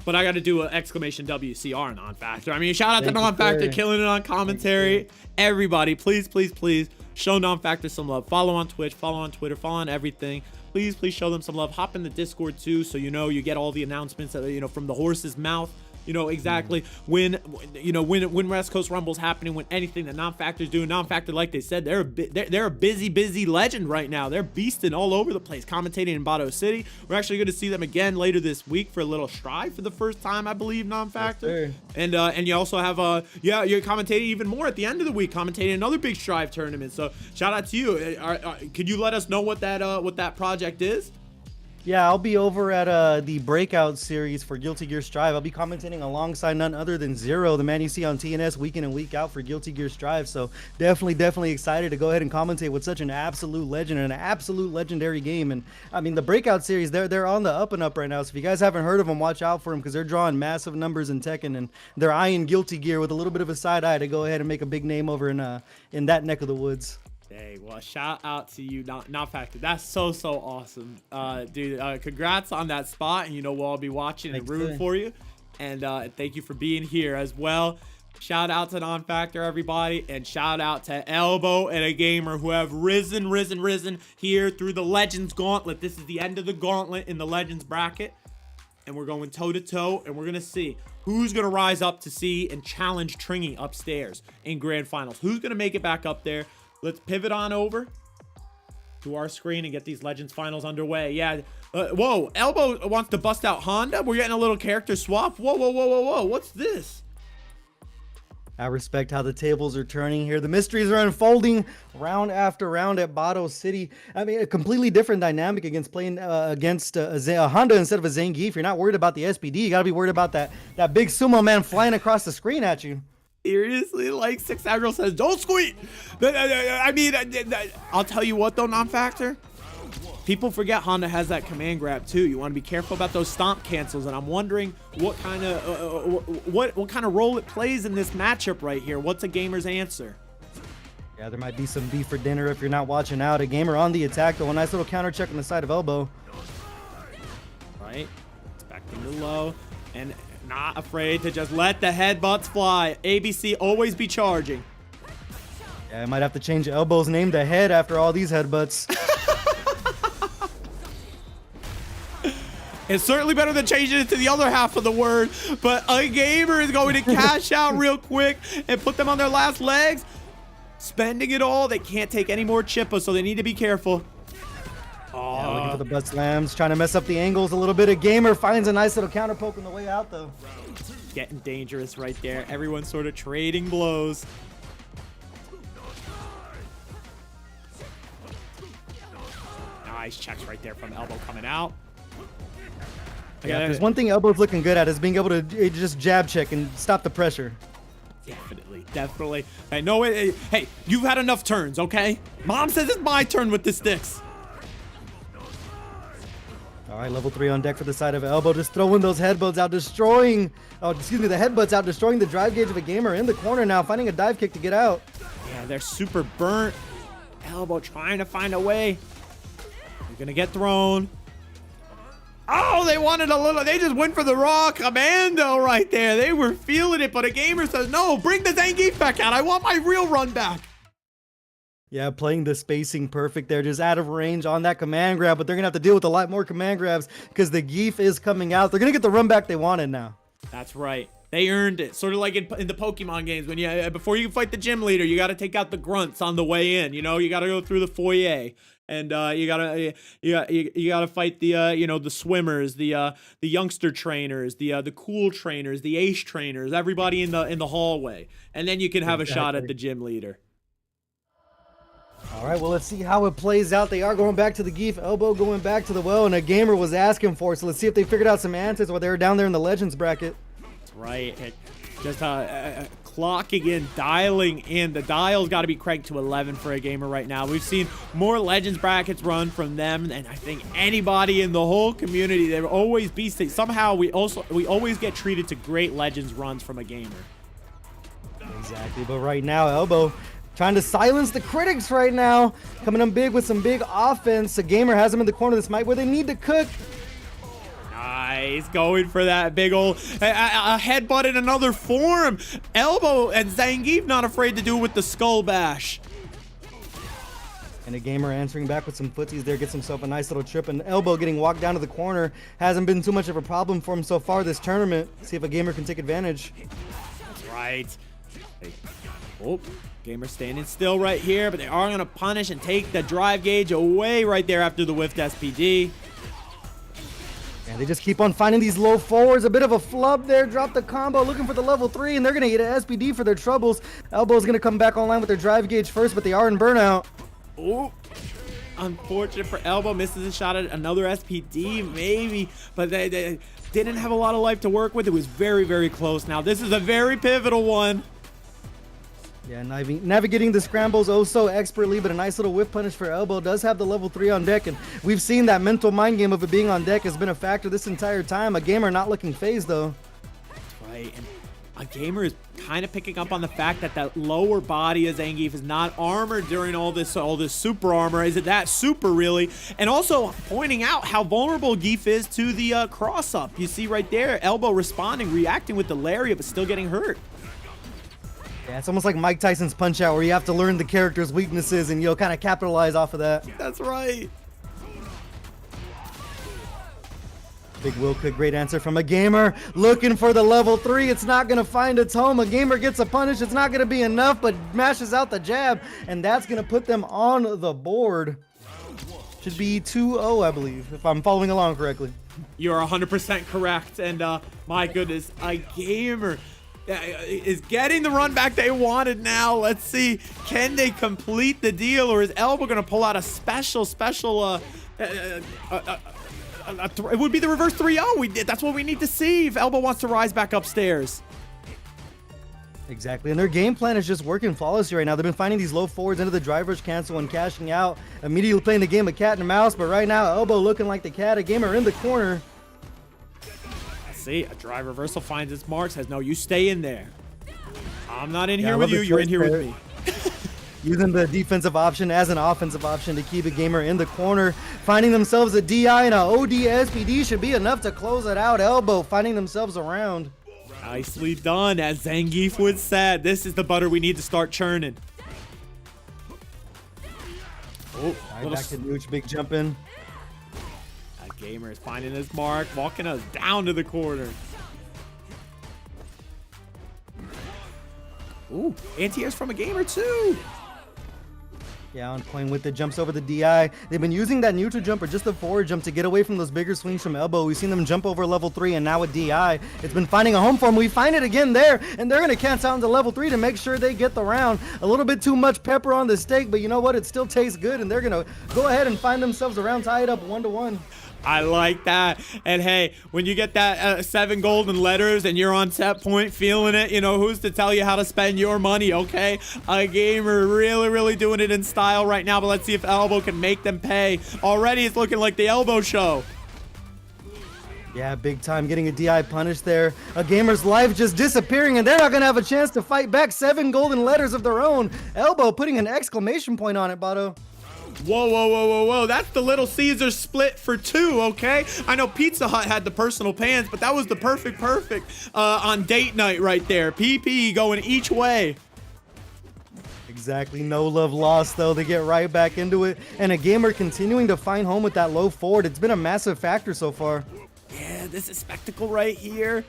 [SPEAKER 2] but I got to do an exclamation WCR non-factor. I mean, shout out to non-factor, killing it on commentary. Everybody, please, please, please show non-factor some love. Follow on Twitch, follow on Twitter, follow on everything. Please, please show them some love. Hop in the Discord too, so you know you get all the announcements, from the horse's mouth. You know exactly when West Coast Rumble's happening, when anything that non-factor's doing. Non-factor, like they said, they're a busy legend right now. They're beasting all over the place, commentating in Bato City. We're actually going to see them again later this week for a little strive for the first time, I believe, non-factor. Yes, and you also have you're commentating even more at the end of the week, commentating another big strive tournament. So shout out to you. Could you let us know what that project is?
[SPEAKER 5] Yeah, I'll be over at the Breakout series for Guilty Gear Strive. I'll be commentating alongside none other than Zero, the man you see on TNS week in and week out for Guilty Gear Strive. So definitely excited to go ahead and commentate with such an absolute legend and an absolute legendary game. And I mean, the Breakout series, they're on the up and up right now. So if you guys haven't heard of them, watch out for them, because they're drawing massive numbers in Tekken, and they're eyeing Guilty Gear with a little bit of a side eye to go ahead and make a big name over in that neck of the woods.
[SPEAKER 2] Hey, well, shout out to you, non-factor. That's so awesome, dude. Congrats on that spot, and we'll all be watching and rooting for you. And thank you for being here as well. Shout out to non-factor, everybody, and shout out to Elbow and AgameR, who have risen here through the Legends Gauntlet. This is the end of the gauntlet in the Legends bracket, and we're going toe to toe, and we're gonna see Who's going to rise up to see and challenge Tringy upstairs in grand finals? Who's going to make it back up there? Let's pivot on over to our screen and get these Legends finals underway. Yeah. Whoa. Elbow wants to bust out Honda. We're getting a little character swap. Whoa, whoa, whoa, whoa, whoa. What's this?
[SPEAKER 5] I respect how the tables are turning here. The mysteries are unfolding round after round at Bato City. I mean, a completely different dynamic against playing against a Honda instead of a Zangief. You're not worried about the SPD. You got to be worried about that big sumo man flying across the screen at you.
[SPEAKER 2] Seriously, like 6 Aggro says, don't squeak. I mean, I'll tell you what though, non-factor. People forget Honda has that command grab too. You want to be careful about those stomp cancels, and I'm wondering what kind of what kind of role it plays in this matchup right here. What's AgameR's answer?
[SPEAKER 5] Yeah, there might be some beef for dinner if you're not watching out. AgameR on the attack though. A nice little counter check on the side of elbow.
[SPEAKER 2] Right, expecting the low, and not afraid to just let the headbutts fly. ABC always be charging.
[SPEAKER 5] Yeah, I might have to change elbow's name to head after all these headbutts.
[SPEAKER 2] It's certainly better than changing it to the other half of the word, but AgameR is going to cash out real quick and put them on their last legs. Spending it all. They can't take any more chippas, so they need to be careful.
[SPEAKER 5] Yeah, looking for the butt slams, trying to mess up the angles a little bit. AgameR finds a nice little counter poke on the way out, though.
[SPEAKER 2] Getting dangerous right there. Everyone's sort of trading blows. Nice checks right there from elbow coming out.
[SPEAKER 5] Yeah, there's one thing elbow's looking good at is being able to just jab check and stop the pressure.
[SPEAKER 2] Definitely, definitely. Hey, no, hey, you've had enough turns, okay? Mom says it's my turn with the sticks.
[SPEAKER 5] All right, level 3 on deck for the side of elbow, just throwing those headbutts out, destroying, the headbutts out, destroying the drive gauge of AgameR in the corner now, finding a dive kick to get out.
[SPEAKER 2] Yeah, they're super burnt. Elbow trying to find a way. They're gonna get thrown. Oh, they wanted a little, they just went for the raw commando right there. They were feeling it, but AgameR says, no, bring the Zangief back out. I want my real run back.
[SPEAKER 5] Yeah, playing the spacing perfect there, just out of range on that command grab, but they're going to have to deal with a lot more command grabs because the Geef is coming out. They're going to get the run back they wanted now.
[SPEAKER 2] That's right. They earned it. Sort of like in the Pokemon games when before you fight the gym leader, you got to take out the grunts on the way in. You know, you got to go through the foyer. And you gotta fight the the swimmers, the youngster trainers, the cool trainers, the ace trainers, everybody in the hallway, and then you can have a shot at the gym leader.
[SPEAKER 5] All right, well, let's see how it plays out. They are going back to the Geef, elbow going back to the well, and AgameR was asking for it. So let's see if they figured out some answers while they were down there in the Legends bracket.
[SPEAKER 2] That's right. Just clocking in, dialing in. The dial's got to be cranked to 11 for AgameR right now. We've seen more Legends brackets run from them than I think anybody in the whole community. They always be somehow we always get treated to great Legends runs from AgameR.
[SPEAKER 5] Exactly, but right now elbow trying to silence the critics right now, coming in big with some big offense. AgameR has him in the corner. This might where they need to cook.
[SPEAKER 2] Nice, going for that big old a headbutt in another form. Elbow and Zangief not afraid to do it with the skull bash.
[SPEAKER 5] And AgameR answering back with some footsies there, gets himself a nice little trip, and elbow getting walked down to the corner. Hasn't been too much of a problem for him so far this tournament. See if AgameR can take advantage.
[SPEAKER 2] That's right. Hey. Oh, AgameR standing still right here, but they are going to punish and take the drive gauge away right there after the whiffed SPD.
[SPEAKER 5] And they just keep on finding these low forwards. A bit of a flub there. Drop the combo. Looking for the level 3. And they're going to get an SPD for their troubles. Elbow's going to come back online with their drive gauge first. But they are in burnout.
[SPEAKER 2] Oh, unfortunate for elbow. Misses a shot at another SPD. Maybe. But they didn't have a lot of life to work with. It was very, very close. Now, this is a very pivotal one.
[SPEAKER 5] Yeah, navigating the scrambles oh so expertly, but a nice little whip punish for elbow. Does have the level 3 on deck, and we've seen that mental mind game of it being on deck has been a factor this entire time. AgameR not looking phased though.
[SPEAKER 2] That's right, and AgameR is kind of picking up on the fact that that lower body of Zangief is not armored during all this super armor. Is it that super really? And also pointing out how vulnerable Geef is to the cross up. You see right there, elbow responding, reacting with the lariat, but still getting hurt.
[SPEAKER 5] Yeah, it's almost like Mike Tyson's Punch-Out, where you have to learn the character's weaknesses and you'll kind of capitalize off of that.
[SPEAKER 2] That's right.
[SPEAKER 5] Big wheel kick, great answer from AgameR. Looking for the level 3. It's not going to find its home. AgameR gets a punish. It's not going to be enough, but mashes out the jab, and that's going to put them on the board. Should be 2-0, I believe, if I'm following along correctly.
[SPEAKER 2] You're 100% correct. And my goodness, AgameR is getting the run back they wanted now. Let's see, can they complete the deal, or is Elbow going to pull out a special it would be the reverse 3-0. That's what we need to see if Elbow wants to rise back upstairs.
[SPEAKER 5] Exactly, and their game plan is just working flawlessly right now. They've been finding these low forwards into the driver's cancel and cashing out, immediately playing the game of cat and mouse, but right now Elbow looking like the cat. AgameR in the corner.
[SPEAKER 2] See, a drive reversal finds its mark, says, no, you stay in there. I'm not in here
[SPEAKER 5] I
[SPEAKER 2] with
[SPEAKER 5] love
[SPEAKER 2] you,
[SPEAKER 5] the
[SPEAKER 2] you're in
[SPEAKER 5] choice
[SPEAKER 2] here
[SPEAKER 5] there.
[SPEAKER 2] with me.
[SPEAKER 5] Using the defensive option as an offensive option to keep AgameR in the corner. Finding themselves a DI and a OD SPD should be enough to close it out. Elbow finding themselves around.
[SPEAKER 2] Nicely done, as Zangief would said. This is the butter we need to start churning. Oh,
[SPEAKER 5] Right back to Nooch, big jump in.
[SPEAKER 2] AgameR is finding his mark, walking us down to the corner. Ooh, anti-airs from AgameR too.
[SPEAKER 5] Yeah, on point with the jumps over the DI. They've been using that neutral jump or just the forward jump to get away from those bigger swings from Elbow. We've seen them jump over level 3 and now with DI. It's been finding a home for them. We find it again there, and they're going to cancel out into level 3 to make sure they get the round. A little bit too much pepper on the steak, but you know what? It still tastes good, and they're going to go ahead and find themselves a round tied up 1-1.
[SPEAKER 2] I like that. And hey, when you get that 7 golden letters and you're on set point feeling it, you know, who's to tell you how to spend your money, okay? AgameR really doing it in style right now, but let's see if Elbow can make them pay. Already it's looking like the Elbow show.
[SPEAKER 5] Yeah, big time getting a DI punish there. AgameR's life just disappearing, and they're not going to have a chance to fight back. 7 golden letters of their own. Elbow putting an exclamation point on it, Bato.
[SPEAKER 2] Whoa. That's the Little Caesar split for 2, okay? I know Pizza Hut had the personal pans, but that was the perfect on date night right there. PP going each way.
[SPEAKER 5] Exactly, no love lost though. They get right back into it, and AgameR continuing to find home with that low forward. It's been a massive factor so far.
[SPEAKER 2] Yeah, this is spectacle right here.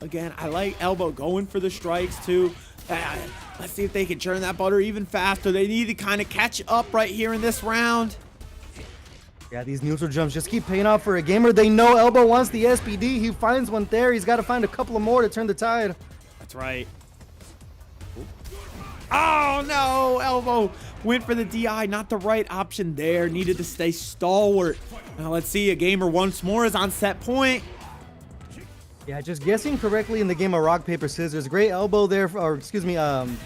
[SPEAKER 2] Again, I like Elbow going for the strikes too. Let's see if they can churn that butter even faster. They need to kind of catch up right here in this round.
[SPEAKER 5] Yeah, these neutral jumps just keep paying off for AgameR. They know Elbow wants the SPD. He finds one there. He's got to find a couple of more to turn the tide.
[SPEAKER 2] That's right. Oh, no. Elbow went for the DI. Not the right option there. Needed to stay stalwart. Now, let's see. AgameR once more is on set point.
[SPEAKER 5] Yeah, just guessing correctly in the game of rock, paper, scissors. Great elbow there, or excuse me,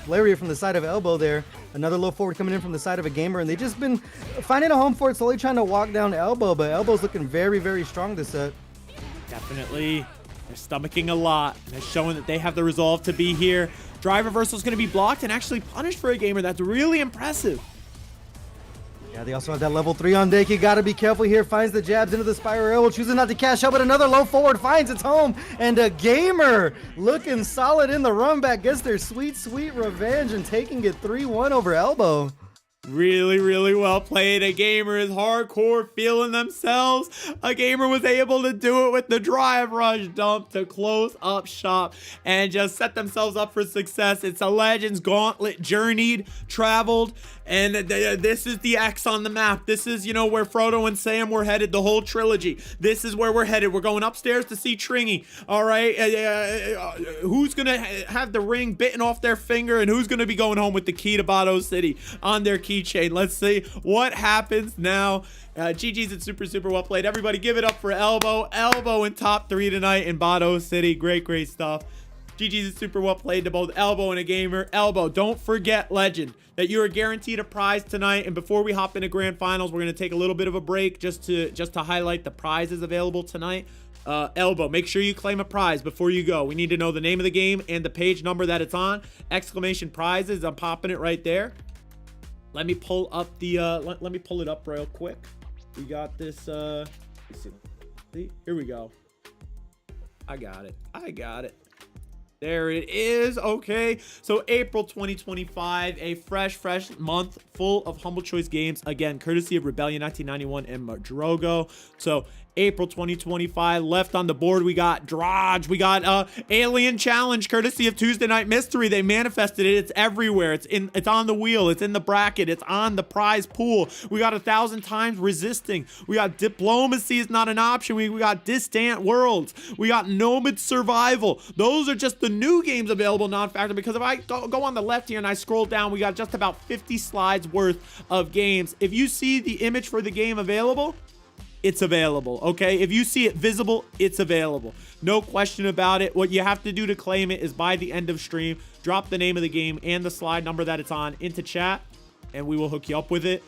[SPEAKER 5] lariat from the side of Elbow there. Another low forward coming in from the side of AgameR, and they just been finding a home for it, slowly trying to walk down Elbow, but Elbow's looking very strong this set.
[SPEAKER 2] Definitely. They're stomaching a lot, and they're showing that they have the resolve to be here. Drive reversal is going to be blocked and actually punished for AgameR. That's really impressive.
[SPEAKER 5] Yeah, they also have that level 3 on deck. You got to be careful here. Finds the jabs into the spiral, chooses not to cash out, but another low forward finds its home. And AgameR looking solid in the run back, gets their sweet revenge and taking it 3-1 over Elbow.
[SPEAKER 2] Really well played. AgameR is hardcore feeling themselves. AgameR was able to do it with the drive rush dump to close up shop and just set themselves up for success. It's a Legends Gauntlet, journeyed, traveled, and this is the X on the map. This is, you know, where Frodo and Sam were headed, the whole trilogy. This is where we're headed. We're going upstairs to see Tringy. All right, who's gonna have the ring bitten off their finger, and who's gonna be going home with the key to Bato City on their keychain? Let's see what happens now. GG's and super well played. Everybody give it up for Elbow in top 3 tonight in Bato City. Great stuff. GG's and super well played to both Elbow and AgameR. Elbow, don't forget, legend, that you are guaranteed a prize tonight. And before we hop into grand finals, we're going to take a little bit of a break just to highlight the prizes available tonight. Elbow, make sure you claim a prize before you go. We need to know the name of the game and the page number that it's on. Exclamation prizes. I'm popping it right there. Let me pull up the let me pull it up real quick. We got this let's see, here we go. I got it. There it is. Okay, so April 2025, a fresh month full of Humble Choice games, again courtesy of Rebellion 1991 and Madrogo. So April 2025. Left on the board, we got Drodge. We got Alien Challenge, courtesy of Tuesday Night Mystery. They manifested it. It's everywhere. It's on the wheel. It's in the bracket. It's on the prize pool. We got 1,000 times resisting. We got Diplomacy is not an option. We got Distant Worlds. We got Nomad Survival. Those are just the new games available non-factor, because if I go on the left here and I scroll down, we got just about 50 slides worth of games. If you see the image for the game available, it's available, okay? If you see it visible, it's available. No question about it. What you have to do to claim it is by the end of stream, drop the name of the game and the slide number that it's on into chat, and we will hook you up with it.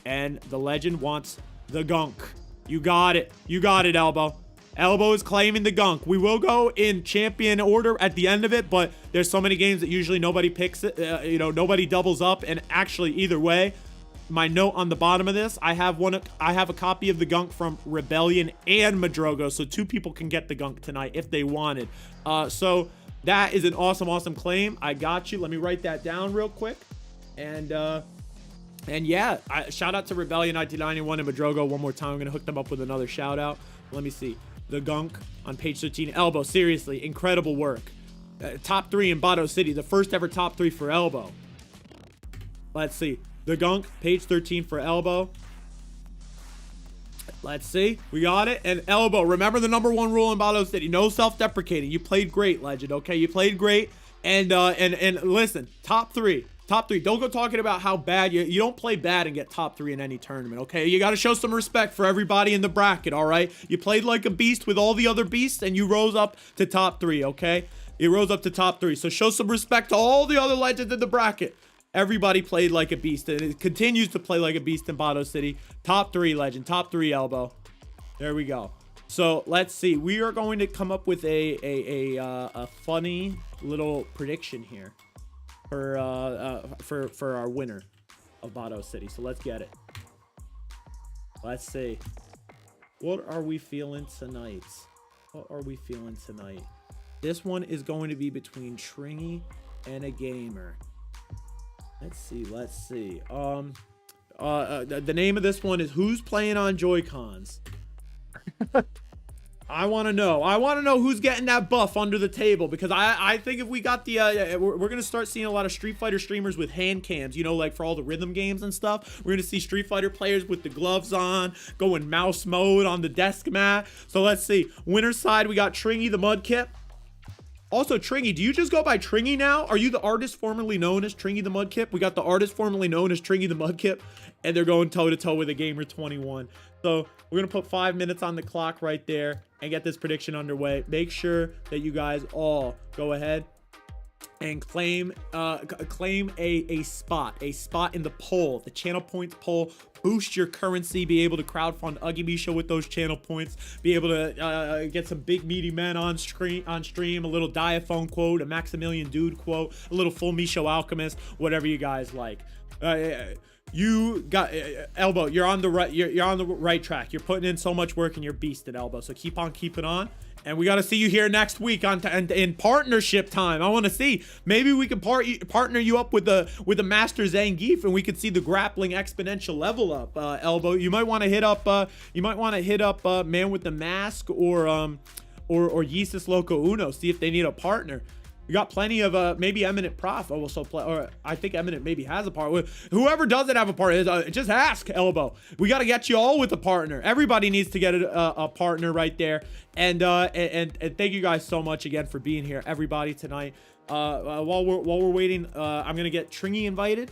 [SPEAKER 2] And the legend wants the gunk. You got it. You got it, Elbow. Elbow is claiming the gunk. We will go in champion order at the end of it, but there's so many games that usually nobody picks it. Nobody doubles up, and actually either way, my note on the bottom of this, I have a copy of the gunk from Rebellion and Madrogo, so 2 people can get the gunk tonight if they wanted. So that is an awesome claim. I got you. Let me write that down real quick. And yeah, shout out to Rebellion 1991 and Madrogo one more time. I'm gonna hook them up with another shout out. Let me see. The gunk on page 13. Elbow, seriously, incredible work. Top 3 in Bato City, the first ever top 3 for Elbow. Let's see. The gunk, page 13 for Elbow. Let's see. We got it. And Elbow, remember the #1 rule in Bato City. No self-deprecating. You played great, legend, okay? You played great. And listen, top 3. Top 3. Don't go talking about how bad you don't play bad and get top 3 in any tournament, okay? You got to show some respect for everybody in the bracket, all right? You played like a beast with all the other beasts, and you rose up to top 3, okay? You rose up to top 3. So show some respect to all the other legends in the bracket. Everybody played like a beast, and it continues to play like a beast in Bato City. Top 3, legend. Top 3, Elbow. There we go. So let's see. We are going to come up with a funny little prediction here for our winner of Bato City. So let's get it. Let's see. What are we feeling tonight? What are we feeling tonight? This one is going to be between Tringy and AgameR. Let's see. The name of this one is Who's Playing on Joy-Cons? I want to know who's getting that buff under the table, because I think if we got the we're going to start seeing a lot of Street Fighter streamers with hand cams, like for all the rhythm games and stuff. We're going to see Street Fighter players with the gloves on, going mouse mode on the desk mat. So let's see. Winner's side, we got Tringy the Mudkip. Also, Tringy, do you just go by Tringy now? Are you the artist formerly known as Tringy the Mudkip? We got the artist formerly known as Tringy the Mudkip, and they're going toe-to-toe with AgameR21. So we're going to put 5 minutes on the clock right there and get this prediction underway. Make sure that you guys all go ahead and claim a spot in the poll, the channel points poll. Boost your currency, be able to crowdfund AgameR with those channel points, be able to get some big meaty men on stream, a little Diaphone quote, a Maximilian Dude quote, a little Full Misho Alchemist, whatever you guys like. You got Elbow, you're on the right track. You're putting in so much work and you're beasted, Elbow. So keep on keeping on. And we got to see you here next week in partnership time. I want to see, maybe we can partner you up with the master Zangief, and we could see the grappling exponential level up. Elbow, you might want to hit up Man with the Mask or Yeezus Loco Uno. See if they need a partner. We got plenty of maybe Eminent Prof also play, or I think Eminent maybe has a partner. Whoever doesn't have a partner, just ask, Elbow. We got to get you all with a partner. Everybody needs to get a partner right there. And thank you guys so much again for being here, everybody, tonight. While we're waiting, I'm gonna get Tringy invited,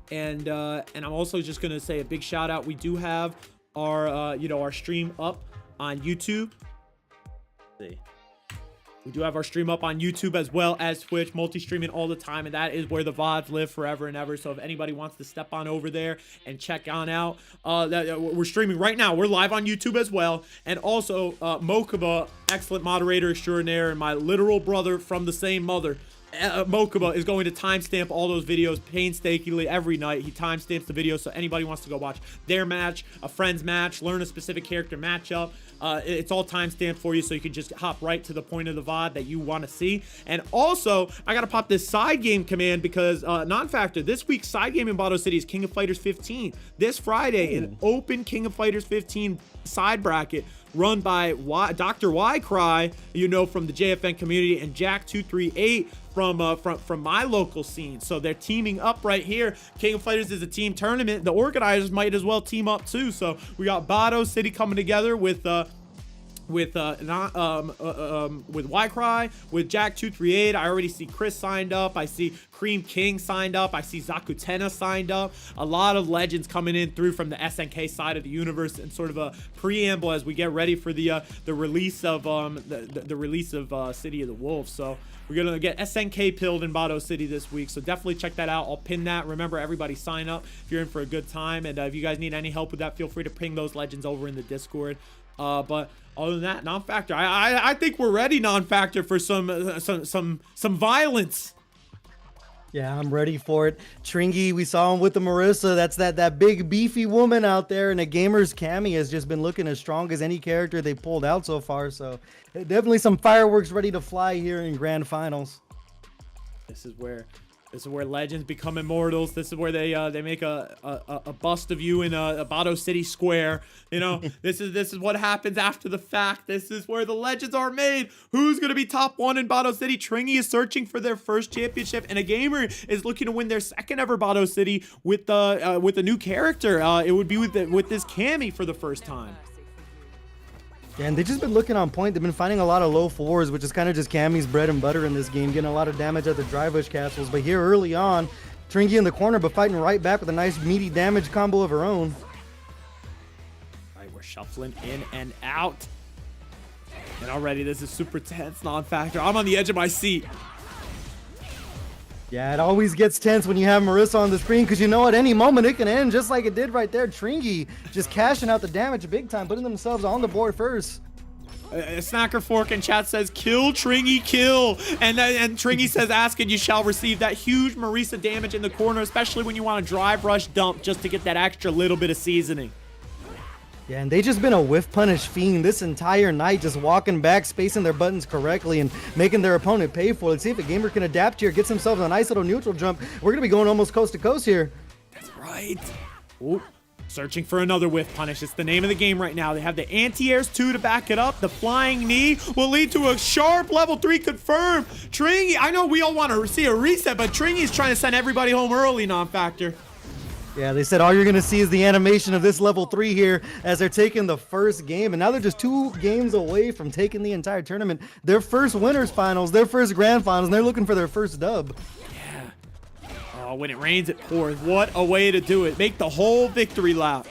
[SPEAKER 2] and I'm also just gonna say a big shout out. We do have our stream up on YouTube. Let's see. We do have our stream up on YouTube as well as Twitch, multi-streaming all the time, and that is where the VODs live forever and ever. So if anybody wants to step on over there and check on out, we're streaming right now. We're live on YouTube as well. And also, Mokuba, excellent moderator extraordinaire, and my literal brother from the same mother, Mokuba, is going to timestamp all those videos painstakingly every night. He timestamps the videos, so anybody wants to go watch their match, a friend's match, learn a specific character matchup, It's all timestamped for you, so you can just hop right to the point of the VOD that you want to see. And also, I got to pop this side game command because non-factor, this week's side game in Bato City is King of Fighters 15. This Friday, an open King of Fighters 15 side bracket run by Dr. Y-Cry, you know, from the JFN community, and Jack238 from my local scene. So they're teaming up right here. King of Fighters is a team tournament. The organizers might as well team up too. So we got Bato City coming together with Y-Cry, with Jack238. I already see Chris signed up. I see Cream King signed up. I see Zakutena signed up. A lot of legends coming in through from the SNK side of the universe, and sort of a preamble as we get ready for the release of the release of City of the Wolves. So we're gonna get SNK pilled in Bato City this week, so definitely check that out. I'll pin that. Remember, everybody sign up if you're in for a good time, and if you guys need any help with that, feel free to ping those legends over in the Discord. But other than that, non-factor, I think we're ready, non-factor, for some violence.
[SPEAKER 5] Yeah, I'm ready for it. Tringy, we saw him with the Marisa. That's that big beefy woman out there, and AgameR's Cammy has just been looking as strong as any character they pulled out so far. So definitely some fireworks ready to fly here in Grand Finals.
[SPEAKER 2] This is where legends become immortals. This is where they make a bust of you in a Bato City Square. You know, this is what happens after the fact. This is where the legends are made. Who's gonna be top one in Bato City? Tringy is searching for their first championship, and AgameR is looking to win their second ever Bato City with a new character. It would be with this Cammy for the first time.
[SPEAKER 5] Yeah, and they've just been looking on point. They've been finding a lot of low fours, which is kind of just Cammy's bread and butter in this game, getting a lot of damage at the dry bush castles. But here early on, Tringy in the corner, but fighting right back with a nice meaty damage combo of her own.
[SPEAKER 2] All right, we're shuffling in and out. And already this is super tense, non-factor. I'm on the edge of my seat.
[SPEAKER 5] Yeah, it always gets tense when you have Marisa on the screen, because you know at any moment it can end, just like it did right there. Tringy just cashing out the damage big time, putting themselves on the board first.
[SPEAKER 2] Snacker Fork in chat says, kill Tringy, kill. And Tringy says, ask and you shall receive. That huge Marisa damage in the corner, especially when you want to drive rush dump just to get that extra little bit of seasoning.
[SPEAKER 5] Yeah, and they just been a whiff punish fiend this entire night, just walking back, spacing their buttons correctly, and making their opponent pay for it. Let's see if AgameR can adapt here, gets himself a nice little neutral jump. We're going to be going almost coast to coast here.
[SPEAKER 2] That's right. Ooh, searching for another whiff punish. It's the name of the game right now. They have the anti-airs 2 to back it up. The flying knee will lead to a sharp level 3 confirm. Tringy, I know we all want to see a reset, but Tringy's trying to send everybody home early, non-factor.
[SPEAKER 5] Yeah, they said all you're going to see is the animation of this level 3 here as they're taking the first game. And now they're just 2 games away from taking the entire tournament. Their first winners finals, their first grand finals, and they're looking for their first dub.
[SPEAKER 2] Yeah. Oh, when it rains, it pours. What a way to do it. Make the whole victory lap.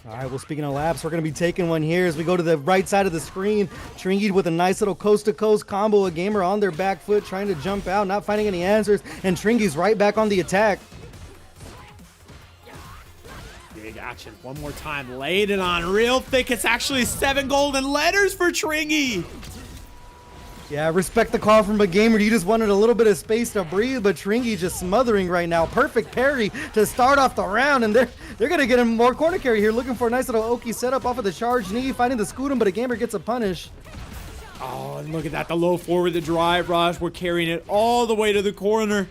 [SPEAKER 5] All right, well, speaking of laps, we're going to be taking one here as we go to the right side of the screen. Tringy with a nice little coast-to-coast combo. AgameR on their back foot, trying to jump out, not finding any answers. And Tringy's right back on the attack.
[SPEAKER 2] Big action. One more time. Laid it on real thick. It's actually 7 golden letters for Tringy.
[SPEAKER 5] Yeah, respect the call from AgameR. You just wanted a little bit of space to breathe, but Tringy just smothering right now. Perfect parry to start off the round, and they're going to get him more corner carry here, looking for a nice little Oki setup off of the charged knee, finding the Scootum, but AgameR gets a punish.
[SPEAKER 2] Oh, and look at that. The low forward, the drive rush. We're carrying it all the way to the corner.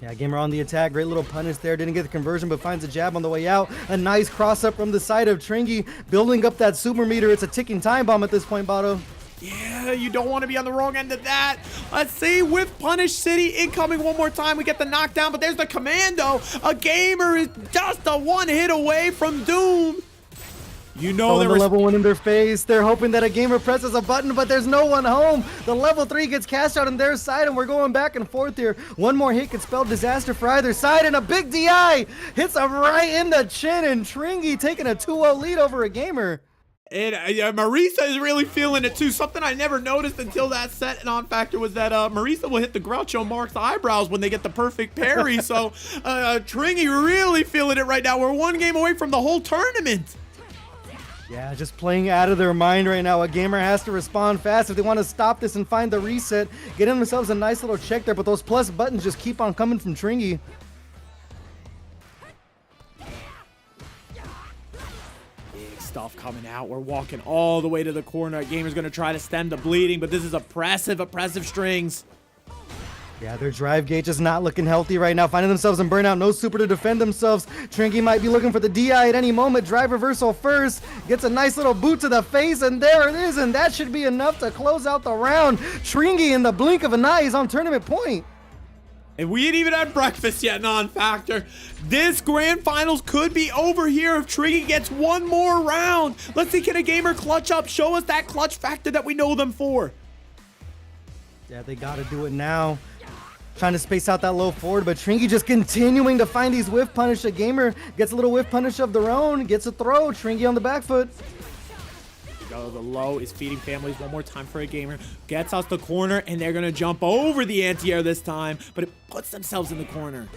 [SPEAKER 5] Yeah, AgameR on the attack. Great little punish there. Didn't get the conversion, but finds a jab on the way out. A nice cross up from the side of Tringy, building up that super meter. It's a ticking time bomb at this point, Bato.
[SPEAKER 2] Yeah, you don't want to be on the wrong end of that. Let's see, with Punish City incoming one more time. We get the knockdown, but there's the commando. AgameR is just a 1 hit away from doom. You know
[SPEAKER 5] the level 1 in their face. They're hoping that AgameR presses a button, but there's no one home. The level 3 gets cast out on their side, and we're going back and forth here. One more hit could spell disaster for either side, and a big DI hits him right in the chin, and Tringy taking a 2-0 lead over AgameR.
[SPEAKER 2] And Marisa is really feeling it too. Something I never noticed until that set and on factor was that Marisa will hit the Groucho Marx eyebrows when they get the perfect parry. So Tringy really feeling it right now. We're 1 game away from the whole tournament.
[SPEAKER 5] Yeah, just playing out of their mind right now. AgameR has to respond fast if they want to stop this and find the reset. Getting themselves a nice little check there, but those plus buttons just keep on coming from Tringy.
[SPEAKER 2] stuff coming out. We're walking all the way to the corner. Gamer's going to try to stem the bleeding, but this is oppressive strings.
[SPEAKER 5] Yeah, their drive gauge is not looking healthy right now. Finding themselves in burnout. No super to defend themselves. Tringy might be looking for the DI at any moment. Drive reversal first. Gets a nice little boot to the face, and there it is. And that should be enough to close out the round. Tringy, in the blink of an eye, is on tournament point.
[SPEAKER 2] And we ain't even had breakfast yet, non-factor. This grand finals could be over here if Tringy gets one more round. Let's see, can a gamer clutch up? Show us that clutch factor that we know them for.
[SPEAKER 5] Yeah, they got to do it now. Trying to space out that low forward, but Tringy just continuing to find these whiff punish. A gamer gets a little whiff punish of their own, gets a throw. Tringy on the back foot.
[SPEAKER 2] Go, the low is feeding families one more time for a gamer. Gets out the corner, and they're going to jump over the anti-air this time, but it puts themselves in the corner.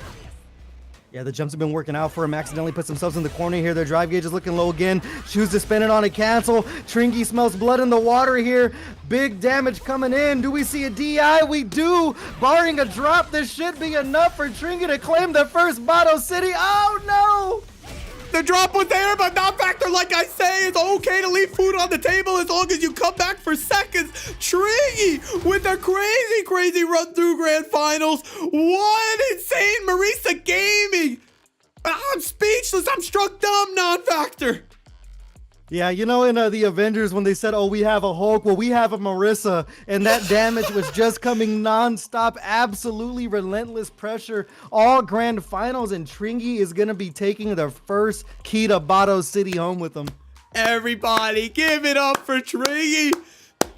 [SPEAKER 5] Yeah, the jumps have been working out for him. Accidentally puts themselves in the corner here. Their drive gauge is looking low again. Chooses to spin it on a cancel. Tringy smells blood in the water here. Big damage coming in. Do we see a DI? We do. Barring a drop, this should be enough for Tringy to claim the first Bato City. Oh, no!
[SPEAKER 2] The drop was there, but not factor. Like I say, it's okay to leave food on the table as long as you come back for seconds. Tringy with a crazy run through grand finals. What insane Marisa gaming. I'm speechless. I'm struck dumb, non-factor.
[SPEAKER 5] Yeah, you know, in the Avengers, when they said, oh, we have a Hulk, well, we have a Marisa, and that damage was just coming non-stop, absolutely relentless pressure, all grand finals, and Tringy is going to be taking their first key to Bato City home with them.
[SPEAKER 2] Everybody, give it up for Tringy.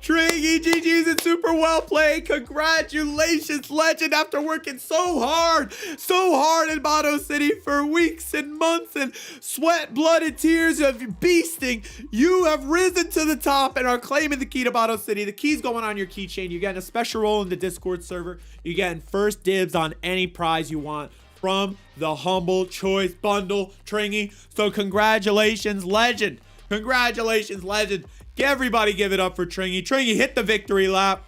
[SPEAKER 2] Tringy, GG's and super well played. Congratulations, legend, after working so hard in Bato City for weeks and months and sweat, blood, and tears of beasting. You have risen to the top and are claiming the key to Bato City. The key's going on your keychain. You're getting a special role in the Discord server. You're getting first dibs on any prize you want from the Humble Choice Bundle, Tringy. So congratulations, legend. Congratulations, legend. Everybody give it up for Tringy. Tringy hit the victory lap.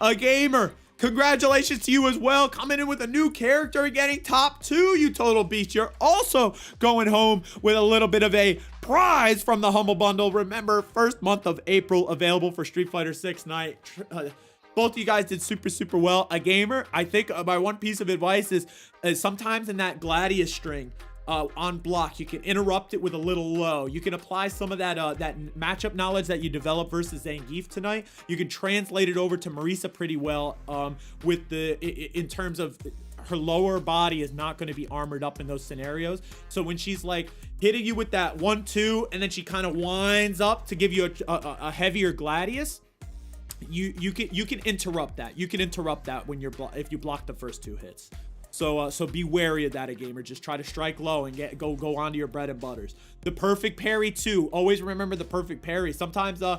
[SPEAKER 2] A gamer, congratulations to you as well. Coming in with a new character and getting top 2, you total beast. You're also going home with a little bit of a prize from the Humble Bundle. Remember, first month of April available for Street Fighter 6 night. Both of you guys did super well. A gamer, I think my one piece of advice is sometimes in that Gladius string, on block, you can interrupt it with a little low. You can apply some of that that matchup knowledge that you developed versus Zangief tonight. You can translate it over to Marisa pretty well with in terms of her lower body is not going to be armored up in those scenarios. So when she's like hitting you with that 1-2 and then she kind of winds up to give you a heavier Gladius, you can interrupt that. You can interrupt that when if you block the first 2 hits. So be wary of that, a gamer. Just try to strike low and go onto your bread and butters. The perfect parry too. Always remember the perfect parry. Sometimes the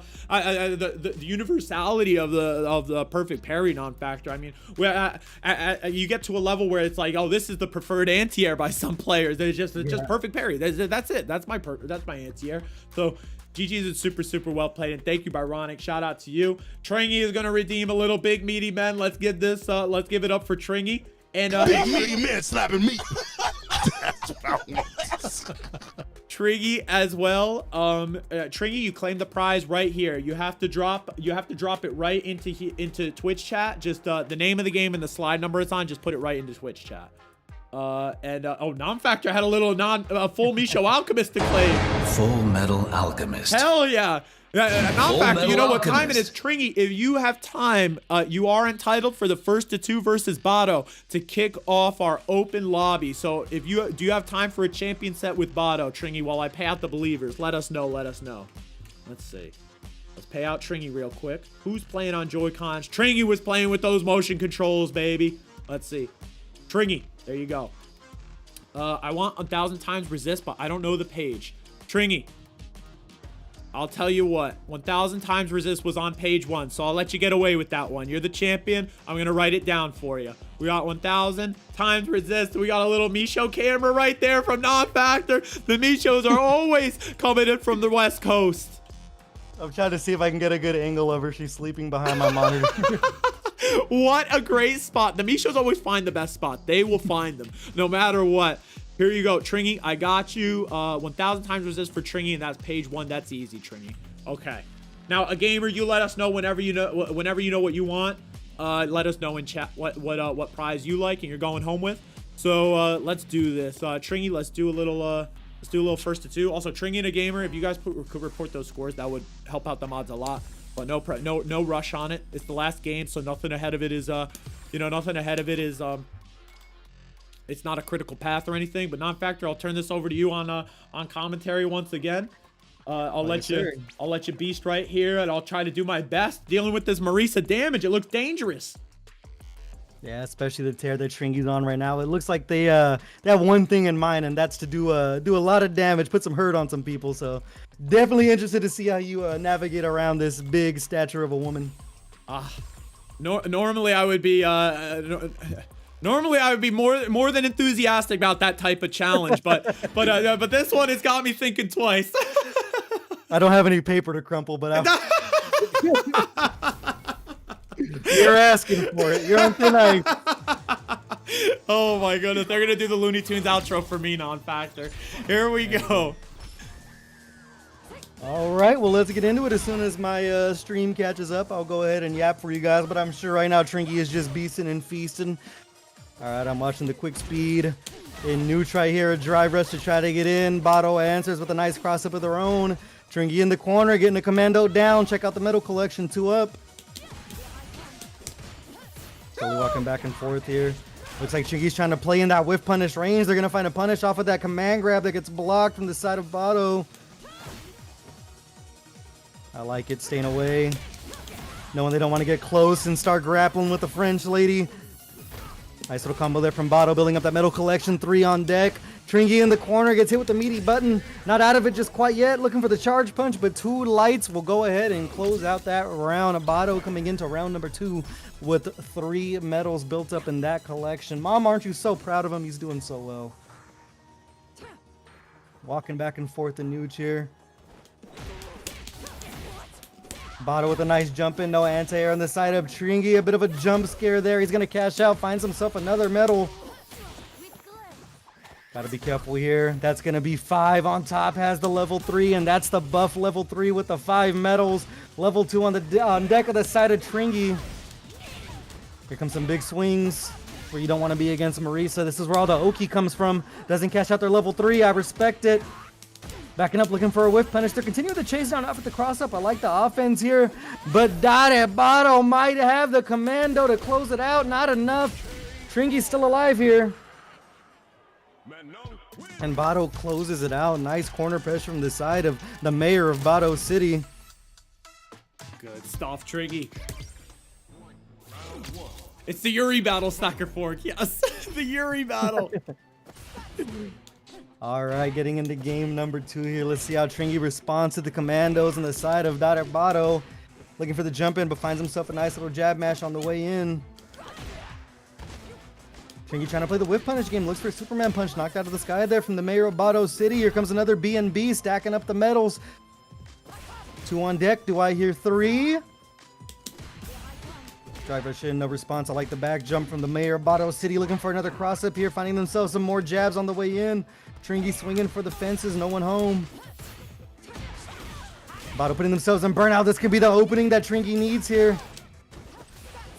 [SPEAKER 2] universality of the perfect parry non-factor. I mean, you get to a level where it's like, oh, this is the preferred anti-air by some players. It's just perfect parry. That's it. That's my anti-air. So GG's is super well played, and thank you, Byronic. Shout out to you. Tringy is gonna redeem a little big meaty man. Let's give it up for Tringy. And
[SPEAKER 6] man slapping me. That's what I want.
[SPEAKER 2] Tringy as well. Tringy, you claim the prize right here. You have to drop it right into Twitch chat. Just the name of the game and the slide number it's on. Just put it right into Twitch chat. Non-factor had a little full Misho Alchemist to claim.
[SPEAKER 1] Full Metal Alchemist.
[SPEAKER 2] Hell yeah. Non-factor, you know what time it is. Tringy, if you have time, you are entitled for the first to 2 versus Bato to kick off our open lobby. So do you have time for a champion set with Bato, Tringy, while I pay out the believers? Let us know. Let's see. Let's pay out Tringy real quick. Who's playing on Joy-Cons? Tringy was playing with those motion controls, baby. Let's see. Tringy, there you go. I want 1,000 times resist, but I don't know the page. Tringy, I'll tell you what, 1,000 times resist was on page 1, so I'll let you get away with that one. You're the champion. I'm going to write it down for you. We got 1,000 times resist. We got a little Misho camera right there from non-factor. The Mishos are always coming in from the West Coast.
[SPEAKER 5] I'm trying to see if I can get a good angle of her. She's sleeping behind my monitor.
[SPEAKER 2] What a great spot. The Mishos always find the best spot. They will find them no matter what. Here you go, Tringy. I got you. 1,000 times resist for Tringy, and that's page 1. That's easy, Tringy. Okay. Now, a gamer, you let us know whenever you know what you want. Let us know in chat what prize you like and you're going home with. So let's do this. Tringy, let's do a little first to 2. Also, Tringy and a gamer, if you guys could report those scores, that would help out the mods a lot. But no rush on it. It's the last game, so nothing ahead of it is it's not a critical path or anything. But non-factor, I'll turn this over to you on commentary once again. I'll let you beast right here, and I'll try to do my best dealing with this Marisa damage. It looks dangerous.
[SPEAKER 5] Yeah, especially the tear that Tringy's on right now. It looks like they have one thing in mind, and that's to do a lot of damage, put some hurt on some people. So definitely interested to see how you navigate around this big stature of a woman.
[SPEAKER 2] Normally I would be more than enthusiastic about that type of challenge, but this one has got me thinking twice.
[SPEAKER 5] I don't have any paper to crumple, but you're asking for it. You're on thin ice.
[SPEAKER 2] Oh my goodness, they're gonna do the Looney Tunes outro for me, non-factor. Here we go.
[SPEAKER 5] All right, well, let's get into it. As soon as my stream catches up, I'll go ahead and yap for you guys, but I'm sure right now Tringy is just beasting and feasting. All right, I'm watching the quick speed. In neutral right here, a drive rush to try to get in. Bato answers with a nice cross-up of their own. Tringy in the corner, getting a commando down. Check out the metal collection, 2 up. Slowly walking back and forth here. Looks like Tringy's trying to play in that whiff punish range. They're going to find a punish off of that command grab that gets blocked from the side of Bato. I like it, staying away. Knowing they don't want to get close and start grappling with the French lady. Nice little combo there from Bato, building up that metal collection, 3 on deck. Tringy in the corner, gets hit with the meaty button. Not out of it just quite yet, looking for the charge punch, but 2 lights will go ahead and close out that round. Bato coming into round number 2 with 3 medals built up in that collection. Mom, aren't you so proud of him? He's doing so well. Walking back and forth in Nuge here. Bato with a nice jump in, no anti-air on the side of Tringy. A bit of a jump scare there. He's going to cash out, finds himself another medal. Got to be careful here. That's going to be 5 on top, has the level 3, and that's the buff level 3 with the 5 medals. Level 2 on deck of the side of Tringy. Here comes some big swings where you don't want to be against Marisa. This is where all the Oki comes from. Doesn't cash out their level 3. I respect it. Backing up, looking for a whiff punish. They're continuing to chase down off at the cross-up. I like the offense here, but dattebato might have the commando to close it out. Not enough. Tringy's still alive here. And Bato closes it out. Nice corner pressure from the side of the mayor of Bato City.
[SPEAKER 2] Good stuff, Tringy. It's the Juri battle, Stacker Fork. Yes, the Juri battle.
[SPEAKER 5] All right, getting into game number 2 here. Let's see how Tringy responds to the commandos on the side of dattebato. Looking for the jump in, but finds himself a nice little jab mash on the way in. Tringy trying to play the whip punish game. Looks for a Superman punch knocked out of the sky there from the mayor of Bato City. Here comes another B&B stacking up the medals. 2 on deck. Do I hear 3? Driver Shin, no response. I like the back jump from the mayor of Bato City. Looking for another cross up here. Finding themselves some more jabs on the way in. Tringy swinging for the fences. No one home. Bato putting themselves in burnout. This could be the opening that Tringy needs here.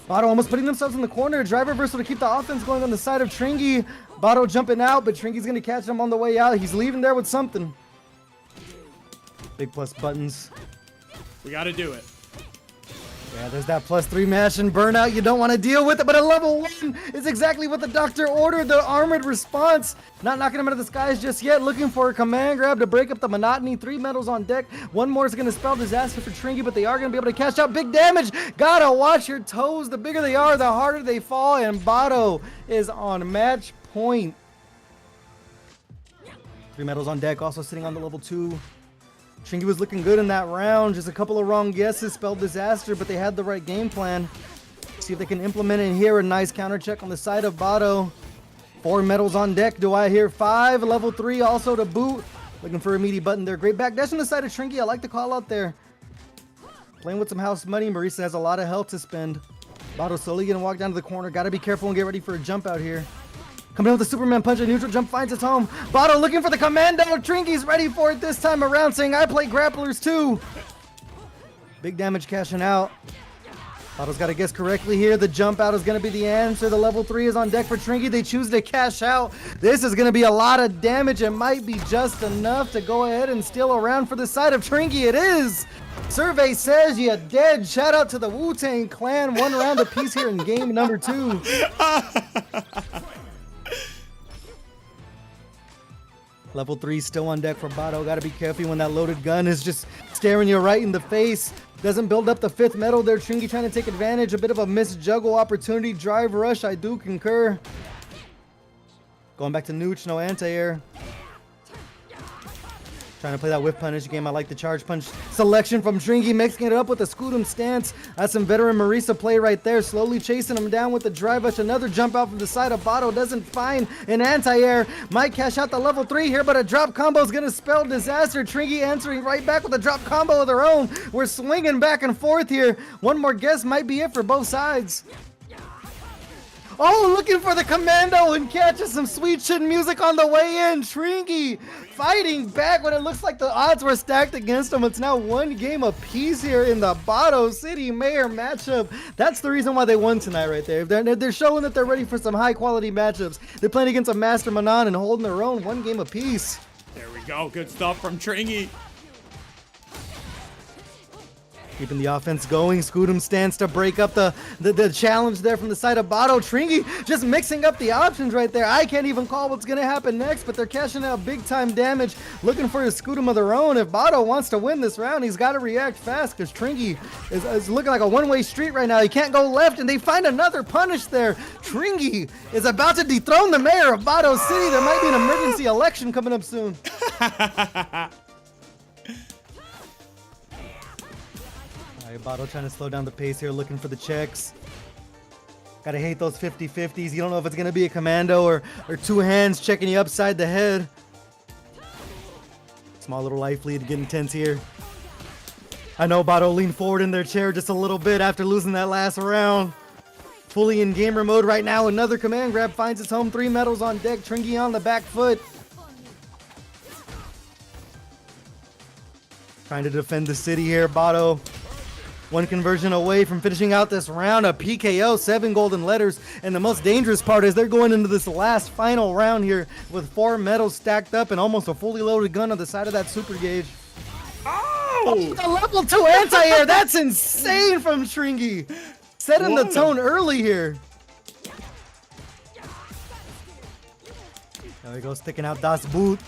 [SPEAKER 5] Bato almost putting themselves in the corner. Driver reversal to keep the offense going on the side of Tringy. Bato jumping out, but Tringy's going to catch him on the way out. He's leaving there with something. Big plus buttons.
[SPEAKER 2] We got to do it.
[SPEAKER 5] Yeah, there's that +3 mash and burnout. You don't want to deal with it, but a level 1 is exactly what the doctor ordered. The armored response. Not knocking him out of the skies just yet. Looking for a command grab to break up the monotony. 3 medals on deck. 1 more is going to spell disaster for Tringy, but they are going to be able to cash out big damage. Gotta watch your toes. The bigger they are, the harder they fall, and Bato is on match point. 3 medals on deck, also sitting on the level 2. Tringy was looking good in that round. Just a couple of wrong guesses spelled disaster, but they had the right game plan. See if they can implement it here. A nice counter check on the side of Bato. 4 medals on deck. Do I hear 5? Level 3 also to boot. Looking for a meaty button there. Great backdash on the side of Tringy. I like the call out there. Playing with some house money. Marisa has a lot of health to spend. Bato slowly gonna walk down to the corner. Gotta be careful and get ready for a jump out here. Coming in with the Superman punch, a neutral jump finds its home. Bato looking for the commando. Tringy's ready for it this time around, saying I play grapplers too. Big damage cashing out. Bato's got to guess correctly here. The jump out is going to be the answer. The level 3 is on deck for Tringy. They choose to cash out. This is going to be a lot of damage. It might be just enough to go ahead and steal around for the side of Tringy. It is. Survey says you're dead. Shout out to the Wu-Tang Clan. 1 round apiece here in game number 2. Level 3 still on deck for Bato. Got to be careful when that loaded gun is just staring you right in the face. Doesn't build up the 5th metal there. Tringy trying to take advantage. A bit of a missed juggle opportunity. Drive rush. I do concur. Going back to Nooch. No anti-air. Trying to play that whip punish game. I like the charge punch selection from Tringy, mixing it up with a Scootum stance. That's some veteran Marisa play right there. Slowly chasing him down with the drive rush. Another jump out from the side of Bato. Doesn't find an anti-air. Might cash out the level 3 here, but a drop combo is going to spell disaster. Tringy answering right back with a drop combo of their own. We're swinging back and forth here. One more guess might be it for both sides. Oh, looking for the commando and catches some sweet chin music on the way in. Tringy fighting back when it looks like the odds were stacked against him. It's now 1 game apiece here in the Bato City Mayor matchup. That's the reason why they won tonight right there. They're showing that they're ready for some high quality matchups. They're playing against a Master Manon and holding their own. 1 game apiece.
[SPEAKER 2] There we go. Good stuff from Tringy.
[SPEAKER 5] Keeping the offense going. Scootum stands to break up the challenge there from the side of Bato. Tringy just mixing up the options right there. I can't even call what's going to happen next, but they're cashing out big time damage, looking for a Scootum of their own. If Bato wants to win this round, he's got to react fast because Tringy is looking like a one-way street right now. He can't go left, and they find another punish there. Tringy is about to dethrone the mayor of Bato City. There might be an emergency election coming up soon. Bato trying to slow down the pace here, looking for the checks. Gotta hate those 50-50s. You don't know if it's gonna be a commando or 2 hands checking you upside the head. Small little life lead, getting tense here. I know Bato leaned forward in their chair just a little bit after losing that last round. Fully in gamer mode right now. Another command grab finds its home. 3 medals on deck. Tringy on the back foot. Trying to defend the city here, Bato. 1 conversion away from finishing out this round. A PKO, 7 golden letters. And the most dangerous part is they're going into this last final round here with 4 medals stacked up and almost a fully loaded gun on the side of that super gauge. Oh! The level 2 anti-air. That's insane from Tringy. Setting the tone early here. There we go, sticking out Das Boot.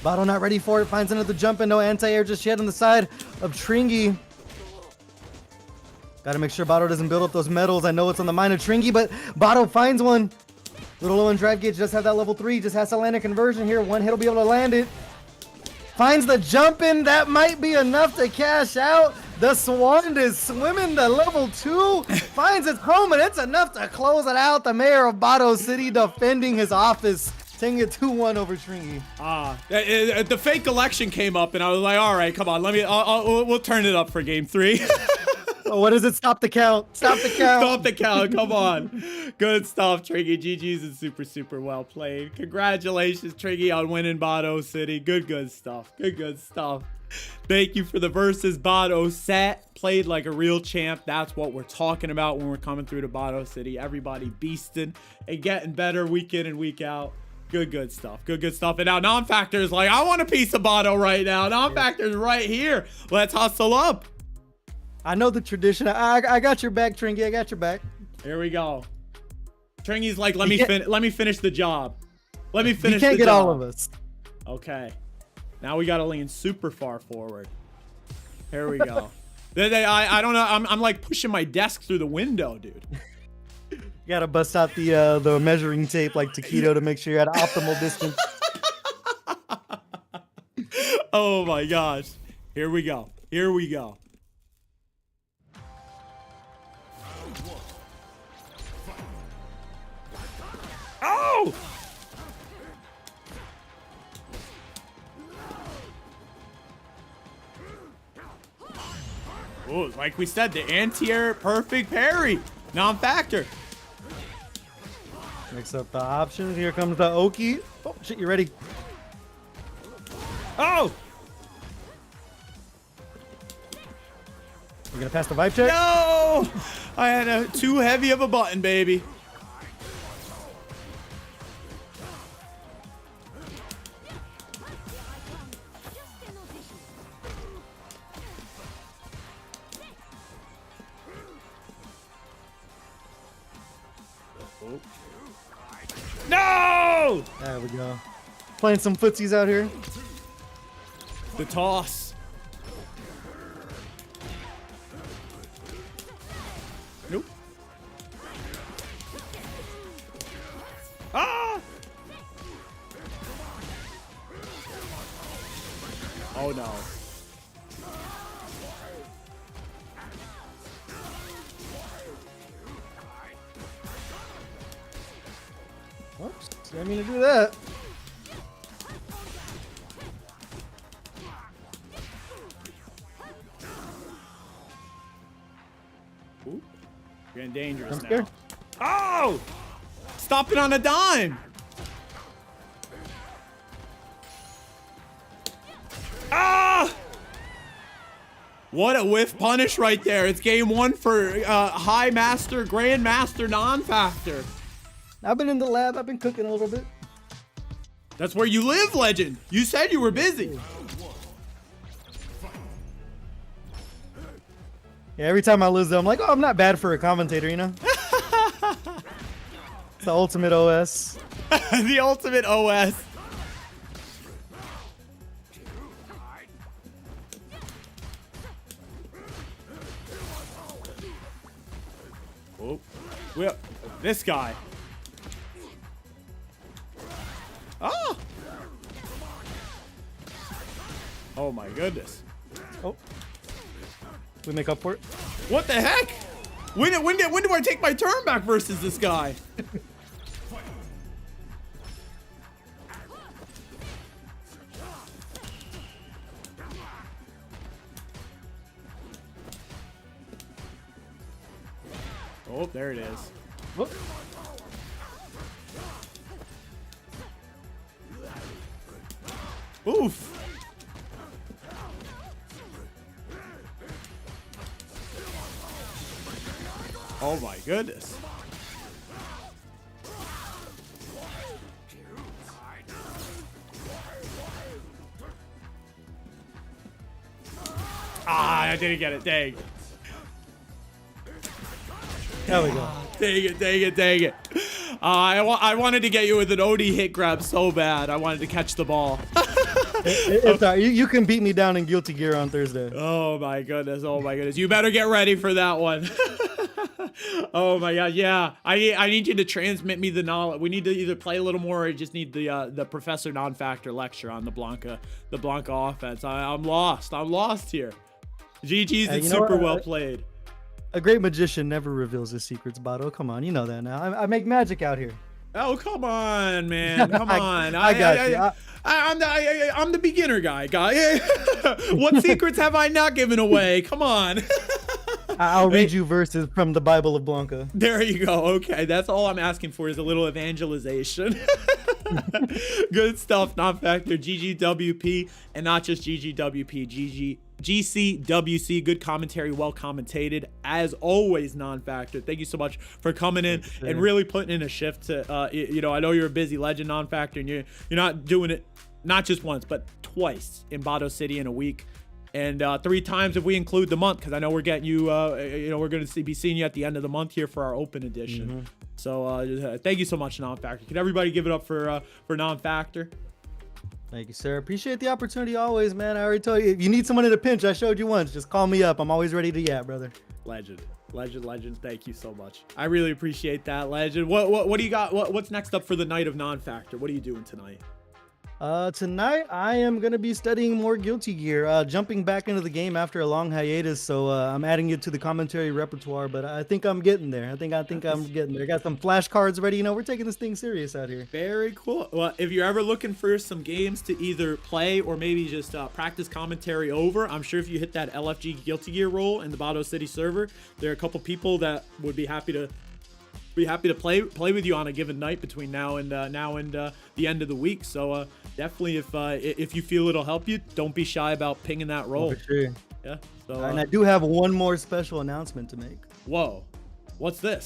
[SPEAKER 5] Bato not ready for it. Finds another jump and no anti-air just yet on the side of Tringy. Gotta make sure Bato doesn't build up those medals. I know it's on the mind of Tringy, but Bato finds one. Little low on drive gauge, just have that level 3. Just has to land a conversion here. 1 hit will be able to land it. Finds the jump in. That might be enough to cash out. The Swan is swimming to level 2. Finds its home, and it's enough to close it out. The mayor of Bato City defending his office. Taking it 2-1 over Tringy.
[SPEAKER 2] The fake election came up, and I was like, all right, come on. We'll turn it up for game 3.
[SPEAKER 5] Oh, what is it? Stop the count. Stop the count.
[SPEAKER 2] Stop the count. Come on. Good stuff, Tringy. GG's and super well played. Congratulations, Tringy, on winning Bato City. Good stuff. Good stuff. Thank you for the versus Bato set. Played like a real champ. That's what we're talking about when we're coming through to Bato City. Everybody beasting and getting better week in and week out. Good stuff. Good stuff. And now Non-Factor is like, I want a piece of Bato right now. Non-Factor is right here. Let's hustle up.
[SPEAKER 5] I know the tradition. I got your back, Tringy. I got your back.
[SPEAKER 2] Here we go. Tringy's like, let me finish the job. Let me finish the job.
[SPEAKER 5] You can't get all of us.
[SPEAKER 2] Okay. Now we got to lean super far forward. Here we go. I don't know. I'm like pushing my desk through the window, dude.
[SPEAKER 5] You got to bust out the measuring tape like Taquito to make sure you're at optimal distance.
[SPEAKER 2] Oh my gosh. Here we go. Oh! Oh, like we said, the anti-air perfect parry. Non-factor.
[SPEAKER 5] Mix up the options. Here comes the Oki. Oh, shit, you ready?
[SPEAKER 2] Oh!
[SPEAKER 5] You're gonna pass the vibe check?
[SPEAKER 2] No! I had too heavy of a button, baby. No!
[SPEAKER 5] There we go. Playing some footsies out here.
[SPEAKER 2] The toss. Nope. Ah! Oh no.
[SPEAKER 5] Oops, didn't mean to do that.
[SPEAKER 2] Ooh. Getting dangerous
[SPEAKER 5] I'm
[SPEAKER 2] now.
[SPEAKER 5] scared.
[SPEAKER 2] Oh! Stop it on a dime. Ah! What a whiff punish right there. It's game 1 for High Master, Grandmaster, non-factor.
[SPEAKER 5] I've been in the lab. I've been cooking a little bit.
[SPEAKER 2] That's where you live, Legend. You said you were busy.
[SPEAKER 5] Yeah, every time I lose, though, I'm like, oh, I'm not bad for a commentator, you know? It's the ultimate OS.
[SPEAKER 2] The ultimate OS. Oh, well, this guy. Ah! Oh my goodness.
[SPEAKER 5] Oh. We make up for it.
[SPEAKER 2] What the heck? When do I take my turn back versus this guy? Oh, there it is.
[SPEAKER 5] Whoop.
[SPEAKER 2] Oof. Oh my goodness. Ah, I didn't get it. Dang.
[SPEAKER 5] There we go.
[SPEAKER 2] Dang it, dang it, dang it. I wanted to get you with an OD hit grab so bad. I wanted to catch the ball.
[SPEAKER 5] It's all right. You can beat me down in Guilty Gear on Thursday.
[SPEAKER 2] Oh my goodness, oh my goodness. You better get ready for that one. Oh my god, yeah. I need you to transmit me the knowledge. We need to either play a little more or just need the Professor Non-Factor lecture on the Blanca offense. I'm lost here. GG's and super well played.
[SPEAKER 5] A great magician never reveals his secrets, Bato. Come on, you know that now. I make magic out here.
[SPEAKER 2] Oh, come on, man. Come on.
[SPEAKER 5] I got you.
[SPEAKER 2] I'm the beginner guy. What secrets have I not given away? Come on.
[SPEAKER 5] I'll read you verses from the Bible of Blanca.
[SPEAKER 2] There you go. Okay, that's all I'm asking for is a little evangelization. Good stuff, Non-Factor, GGWP, and not just GGWP, GCWC. Good commentary, well commentated. As always, Non-Factor, thank you so much for coming in and really putting in a shift to, you know, I know you're a busy Legend, Non-Factor, and you're not doing it not just once, but twice in Bato City in a week. And 3 times if we include the month, because I know we're getting you, you know, we're going to be seeing you at the end of the month here for our open edition. So thank you so much, Non-Factor. Can everybody give it up for Non-Factor?
[SPEAKER 5] Thank you, sir. Appreciate the opportunity always, man. I already told you, if you need someone in a pinch, I showed you once. Just call me up. I'm always ready to yap, brother.
[SPEAKER 2] Legend. Thank you so much. I really appreciate that, Legend. What do you got? What's next up for the night of Non-Factor? What are you doing tonight?
[SPEAKER 5] Tonight I am gonna be studying more Guilty Gear, jumping back into the game after a long hiatus, so I'm adding it to the commentary repertoire, but I think I'm getting there. I think I'm getting there. Got some flashcards ready. You know, we're taking this thing serious out here.
[SPEAKER 2] Very cool. Well, if you're ever looking for some games to either play or maybe just practice commentary over, I'm sure if you hit that LFG Guilty Gear role in the Bato City server, there are a couple people that would be happy to be happy to play with you on a given night between now and the end of the week. So definitely, if you feel it'll help you, don't be shy about pinging that role.
[SPEAKER 5] For sure.
[SPEAKER 2] Yeah. So
[SPEAKER 5] And I do have one more special announcement to make.
[SPEAKER 2] whoa, what's this?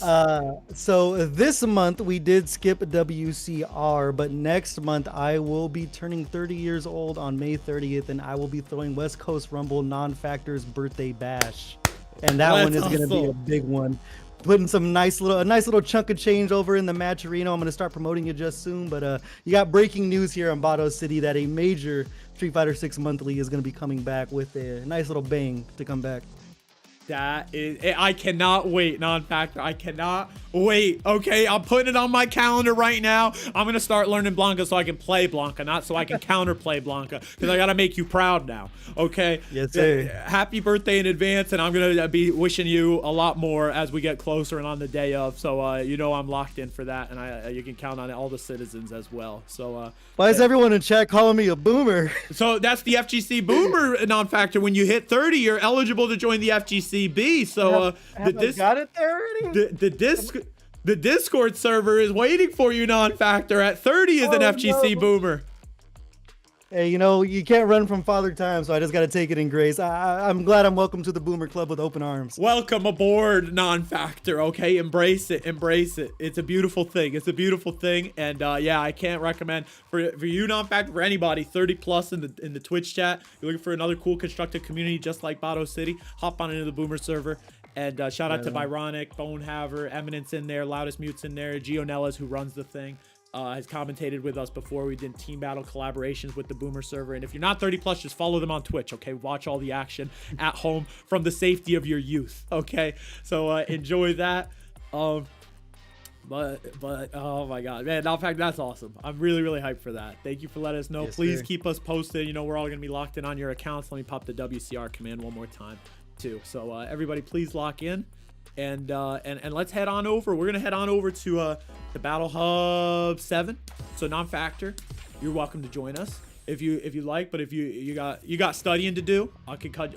[SPEAKER 5] So this month we did skip WCR, but next month I will be turning 30 years old on May 30th, and I will be throwing West Coast Rumble Non-Factors Birthday Bash, and that one is
[SPEAKER 2] That's
[SPEAKER 5] going to be a
[SPEAKER 2] awesome.
[SPEAKER 5] big one. Putting some a nice little chunk of change over in the match arena. I'm going to start promoting it just soon, but you got breaking news here in Bato City that a major Street Fighter 6 monthly is going to be coming back with a nice little bang to come back.
[SPEAKER 2] That is, I cannot wait, Non-Factor. I cannot wait. Okay, I'm putting it on my calendar right now. I'm going to start learning Blanca so I can play Blanca, not so I can counterplay Blanca, because I got to make you proud now. Okay?
[SPEAKER 5] Yes, sir.
[SPEAKER 2] Happy birthday in advance, and I'm going to be wishing you a lot more as we get closer and on the day of. So, you know I'm locked in for that, and you can count on all the citizens as well. So,
[SPEAKER 5] Why is everyone in chat calling me a boomer?
[SPEAKER 2] so that's the FGC Boomer Non-Factor. When you hit 30, you're eligible to join the FGCB. So
[SPEAKER 5] Have I got it there already?
[SPEAKER 2] the Discord server is waiting for you, Non-Factor. At 30 is an
[SPEAKER 5] Oh,
[SPEAKER 2] FGC
[SPEAKER 5] no.
[SPEAKER 2] Boomer.
[SPEAKER 5] Hey, you know, you can't run from Father Time, so I just got to take it in grace. I'm glad I'm welcome to the Boomer Club with open arms.
[SPEAKER 2] Welcome aboard, Non-Factor. Okay, embrace it, embrace it. It's a beautiful thing. It's a beautiful thing, and yeah, I can't recommend for you, Non-Factor, for anybody 30 plus in the Twitch chat. You're looking for another cool, constructive community just like Bato City. Hop on into the Boomer server. And shout out to Byronic, Bonehaver, Eminence in there, Loudest Mutes in there, Gionellas, who runs the thing. Has commentated with us before. We did team battle collaborations with the Boomer server. And if you're not 30 plus, just follow them on Twitch, okay? Watch all the action at home from the safety of your youth, okay? So enjoy that. But oh my god, man, in fact, that's awesome. I'm really hyped for that. Thank you for letting us know.
[SPEAKER 5] Yes,
[SPEAKER 2] Please
[SPEAKER 5] sir.
[SPEAKER 2] keep us posted. You know, we're all gonna be locked in on your accounts. Let me pop the WCR command one more time too. So everybody please lock in. And let's head on over. We're gonna head on over to the Battle Hub 7. So Non-Factor, you're welcome to join us if you like. But if you got studying to do,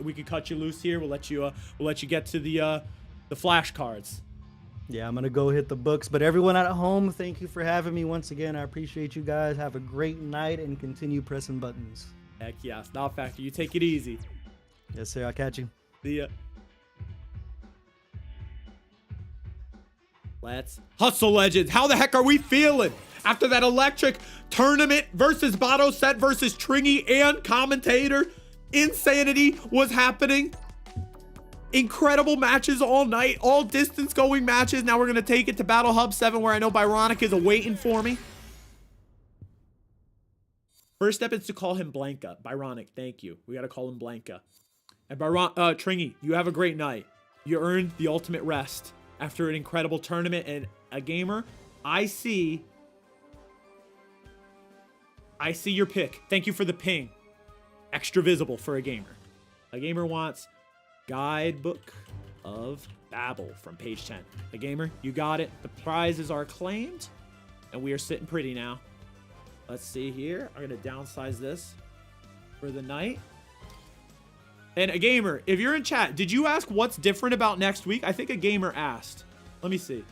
[SPEAKER 2] we could cut you loose here. We'll let you get to the flashcards.
[SPEAKER 5] Yeah, I'm going to go hit the books. But everyone at home, thank you for having me once again. I appreciate you guys. Have a great night and continue pressing buttons.
[SPEAKER 2] Heck yes, Non-Factor, you take it easy.
[SPEAKER 5] Yes, sir. I'll catch you.
[SPEAKER 2] See ya. Let's hustle, legends. How the heck are we feeling after that electric tournament versus Bato set versus Tringy and commentator? Insanity was happening. Incredible matches all night, all distance going matches. Now we're going to take it to Battle Hub 7 where I know Byronic is awaiting for me. First step is to call him Blanca. Byronic, thank you. We got to call him Blanca. And Tringy, you have a great night. You earned the ultimate rest after an incredible tournament. And AgameR, I see your pick. Thank you for the ping. Extra visible for AgameR. AgameR wants Guidebook of Babel from page 10. AgameR, you got it. The prizes are claimed, and we are sitting pretty now. Let's see here. I'm gonna downsize this for the night. And AgameR, if you're in chat, did you ask what's different about next week? I think AgameR asked. Let me see.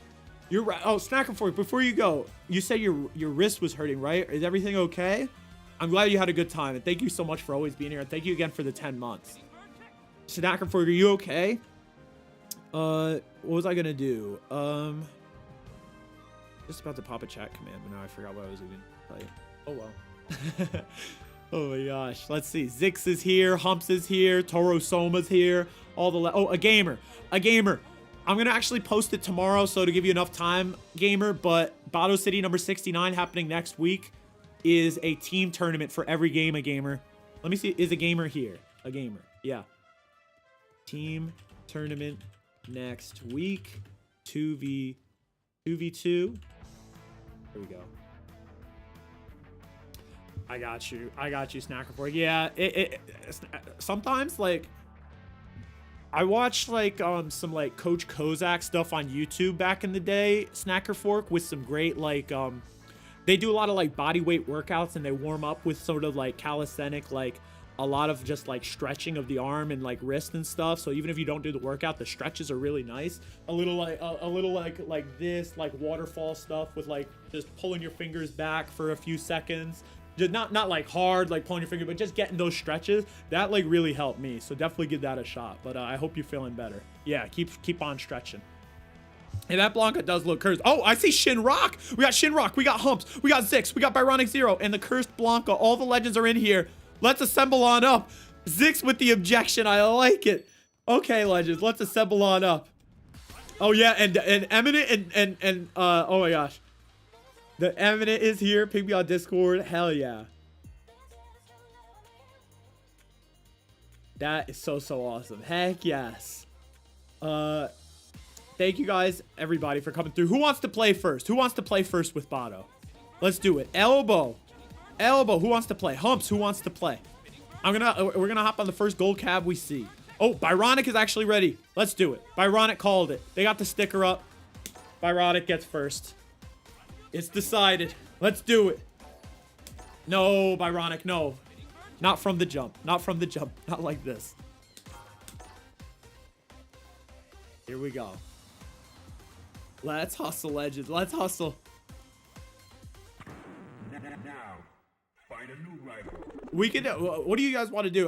[SPEAKER 2] You're right. Oh, Snacker for you. Before you go, you said your wrist was hurting, right? Is everything okay? I'm glad you had a good time, and thank you so much for always being here. And thank you again for the 10 months. Snacker for you, are you okay? What was I gonna do? Just about to pop a chat command, but now I forgot what I was even tell you. Oh well. Oh my gosh. Let's see. Zix is here. Humps is here. Toro Soma's here. All the AgameR. AgameR. I'm going to actually post it tomorrow, so to give you enough time, Gamer, but Bato City number 69 happening next week is a team tournament for every game, AgameR. Let me see. Is AgameR here? AgameR. Yeah. Team tournament next week. 2v2. Here we go. I got you, Snacker for yeah. Sometimes like I watched like some like Coach Kozak stuff on YouTube back in the day, Snacker Fork, with some great like they do a lot of like body weight workouts, and they warm up with sort of like calisthenic like a lot of just like stretching of the arm and like wrist and stuff. So even if you don't do the workout, the stretches are really nice. A little like this, like waterfall stuff with like just pulling your fingers back for a few seconds. Just not like hard, like pulling your finger, but just getting those stretches. That like really helped me. So definitely give that a shot. But I hope you're feeling better. Yeah, keep on stretching. And that Blanca does look cursed. Oh, I see Shinrock. We got Shinrock. We got Humps. We got Zix. We got Byronic Zero. And the cursed Blanca. All the legends are in here. Let's assemble on up. Zix with the objection. I like it. Okay, legends. Let's assemble on up. Oh, yeah. And Eminent and oh, my gosh. The Eminent is here. Ping me on Discord. Hell yeah. That is so awesome. Heck yes. Thank you guys, everybody, for coming through. Who wants to play first? Who wants to play first with Bato? Let's do it. Elbow. Who wants to play? Humps. Who wants to play? We're gonna hop on the first gold cab we see. Oh, Byronic is actually ready. Let's do it. Byronic called it. They got the sticker up. Byronic gets first. It's decided. Let's do it. No, Byronic, no. Not from the jump. Not from the jump. Not like this. Here we go. Let's hustle, legends. Let's hustle.
[SPEAKER 6] Now, find a new rival.
[SPEAKER 2] We can. What do you guys want to do?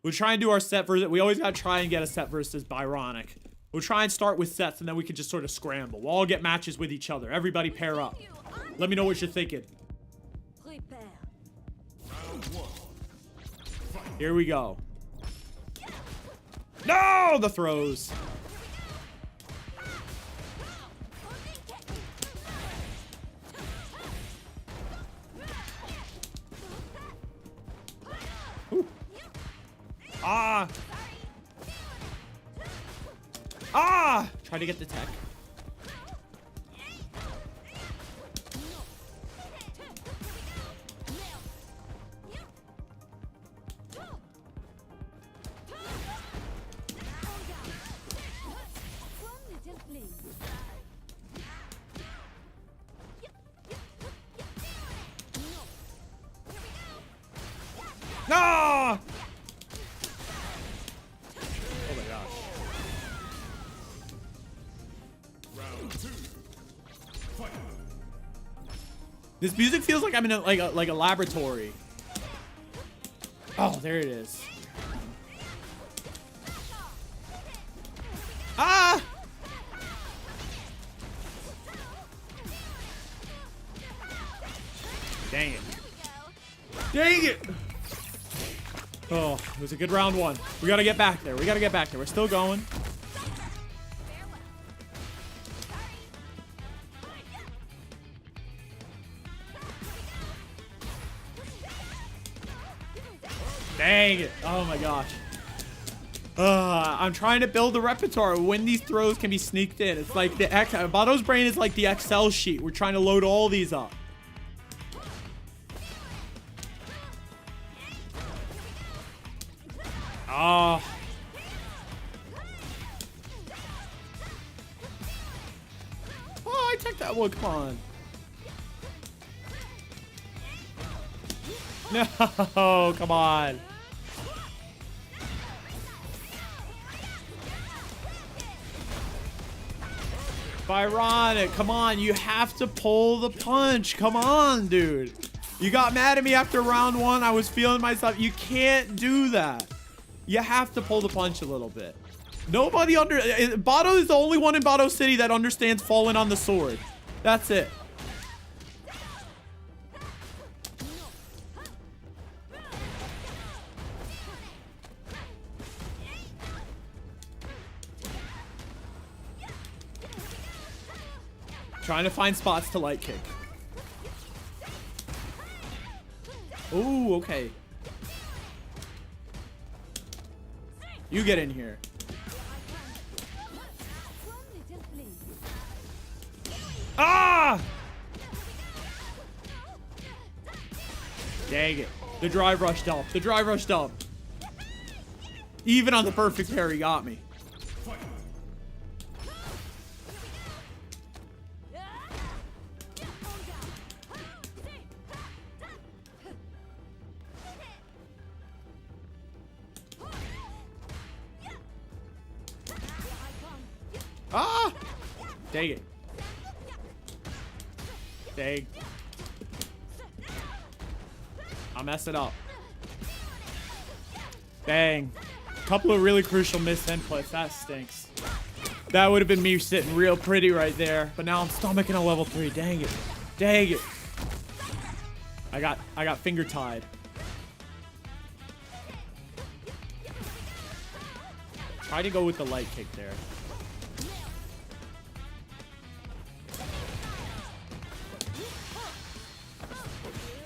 [SPEAKER 2] We'll try and do our set versus. We always gotta try and get a set versus Byronic. We'll try and start with sets, and then we can just sort of scramble. We'll all get matches with each other. Everybody pair up. Let me know what you're thinking. Here we go. No, the throws. Ah! Ah! Try to get the tech. No! Oh my gosh.
[SPEAKER 6] Round 2. Fight.
[SPEAKER 2] This music feels like I'm in a, like a laboratory. Oh, there it is. Ah! Dang it. Dang it! Oh, it was a good round one. We gotta get back there. We gotta get back there. We're still going. Dang it. Oh my gosh. I'm trying to build a repertoire when these throws can be sneaked in. It's like the Bato's brain is like the Excel sheet. We're trying to load all these up. Oh. Oh, I took that one. Come on. No, come on. Byronic, come on. You have to pull the punch. Come on, dude. You got mad at me after round one. I was feeling myself. You can't do that. You have to pull the punch a little bit. Nobody Bato is the only one in Bato City that understands falling on the sword. That's it. Trying to find spots to light kick. Ooh, okay. You get in here. Ah! Dang it. The drive rush dump. The drive rush dump. Even on the perfect pair, he got me. Ah! Dang it. Dang. I messed it up. Dang. Couple of really crucial missed inputs. That stinks. That would have been me sitting real pretty right there. But now I'm stomaching a level 3. Dang it. Dang it. I got finger tied. Try to go with the light kick there.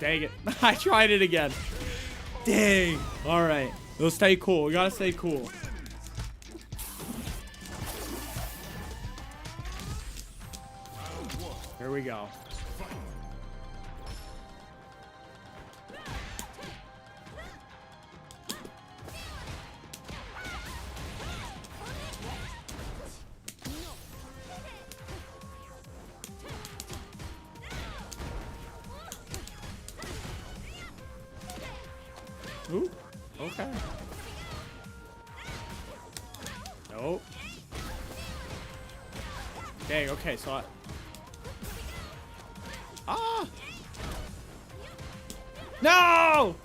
[SPEAKER 2] Dang it. I tried it again. Dang. All right. Let's stay cool. We gotta stay cool. Here we go. Ooh, okay. Nope. Dang, okay, so I... Ah! No!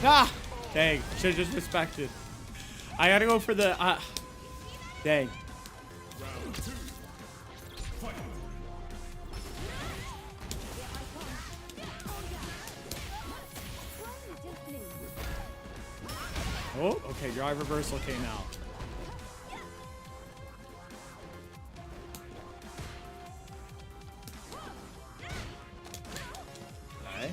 [SPEAKER 2] Ah! Dang, should've just respected. I gotta go for the, dang. Oh, okay, drive reversal came out. Okay.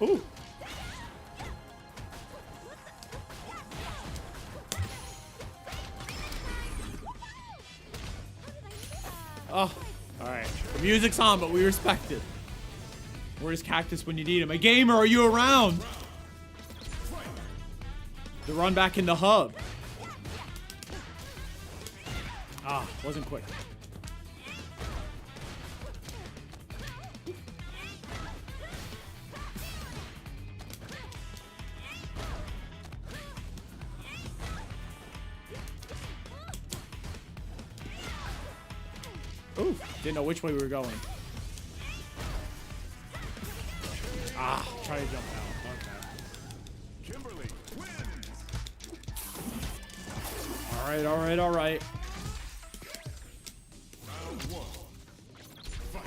[SPEAKER 2] Ooh. Oh, all right. The music's on, but we respect it. Where's Cactus when you need him? AgameR, are you around? The run back in the hub. Ah, wasn't quick. Ooh, didn't know which way we were going. Ah, try to jump out. Okay.
[SPEAKER 6] Kimberly wins.
[SPEAKER 2] All right, all right, all right.
[SPEAKER 6] Round 1. Fight.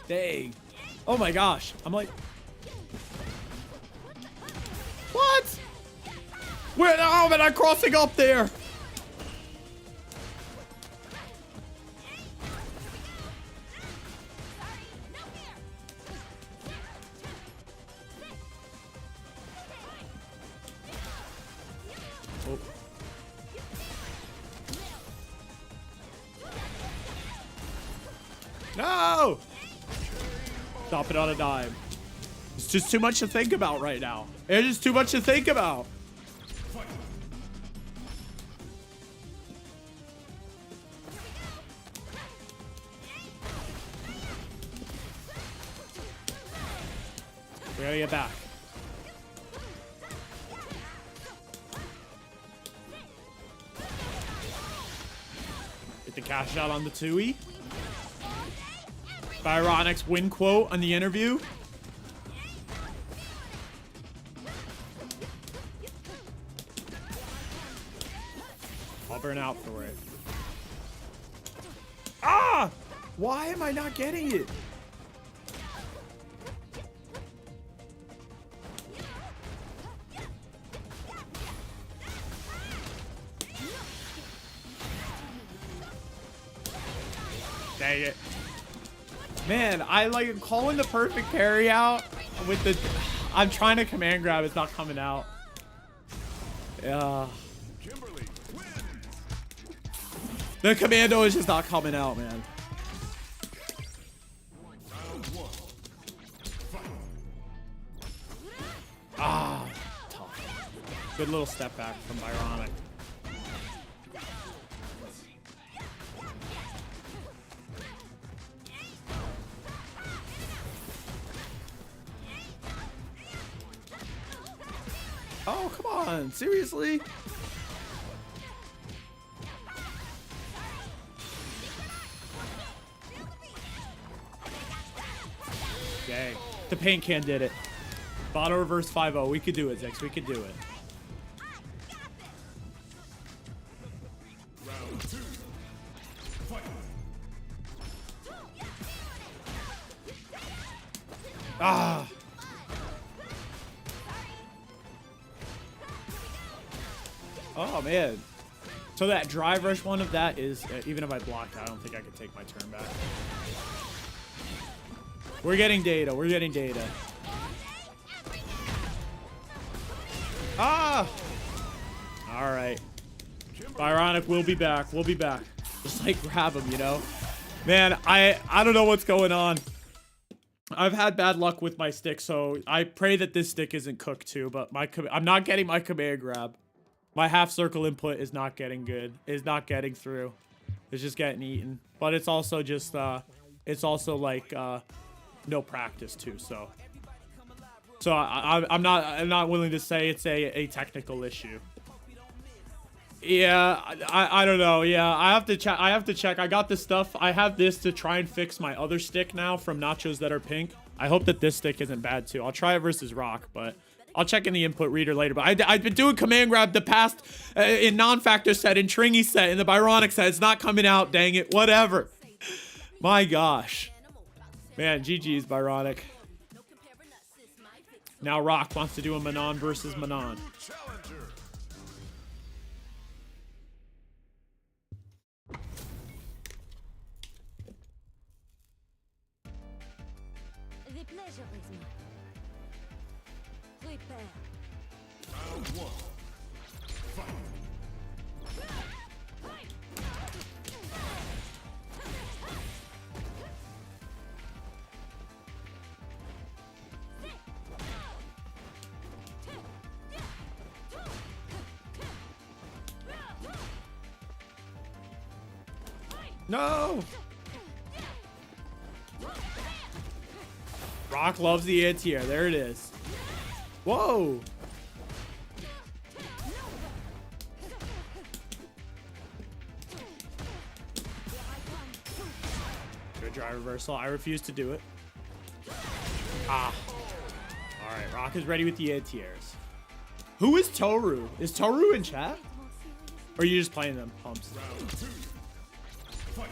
[SPEAKER 2] Dang. Oh my gosh. I'm like... What? Where? Oh, man, I'm crossing up there. Oh. No! Stop it on a dime. It's just too much to think about right now. It's just too much to think about. We gotta get back. Get the cash out on the 2E. Byronic's win quote on the interview. I'll burn out for it. Why am I not getting it? Dang it. Man, I like calling the perfect parry out with the... I'm trying to command grab. It's not coming out. Yeah. The commando is just not coming out, man. Ah, tough. Good little step back from Ironic. Oh, come on. Seriously? Dang. The paint can did it. Bato reverse 5-0. We could do it, Zex. We could do it. Ah. Oh, man. So that drive rush one of that is, even if I blocked, I don't think I could take my turn back. We're getting data. We're getting data. Ah! All right. Ironic, we'll be back. We'll be back. Just like grab him, you know? Man, I don't know what's going on. I've had bad luck with my stick, so I pray that this stick isn't cooked too, but I'm not getting my command grab. My half circle input is not getting good. Is not getting through. It's just getting eaten. But it's also just it's also like no practice too, so I'm not willing to say it's a technical issue. Yeah, I don't know. Yeah, I have to check. I got this stuff. I have this to try and fix my other stick now from nachos that are pink. I hope that this stick isn't bad too. I'll try it versus Rock, but I'll check in the input reader later. But I've been doing command grab the past in non-factor set, in Tringy set, in the Byronic set. It's not coming out. Dang it. Whatever. My gosh. Man, GG's Byronic. Now Rock wants to do a Manon versus Manon.
[SPEAKER 7] The pleasure is mine. Prepare.
[SPEAKER 6] Round one. Fight.
[SPEAKER 2] No! Rock loves the anti-air. There it is. Whoa! Good dry reversal. I refuse to do it. Ah. Alright, Rock is ready with the anti-airs. Who is Toru? Is Toru in chat? Or are you just playing them pumps?
[SPEAKER 6] Round two. Fight.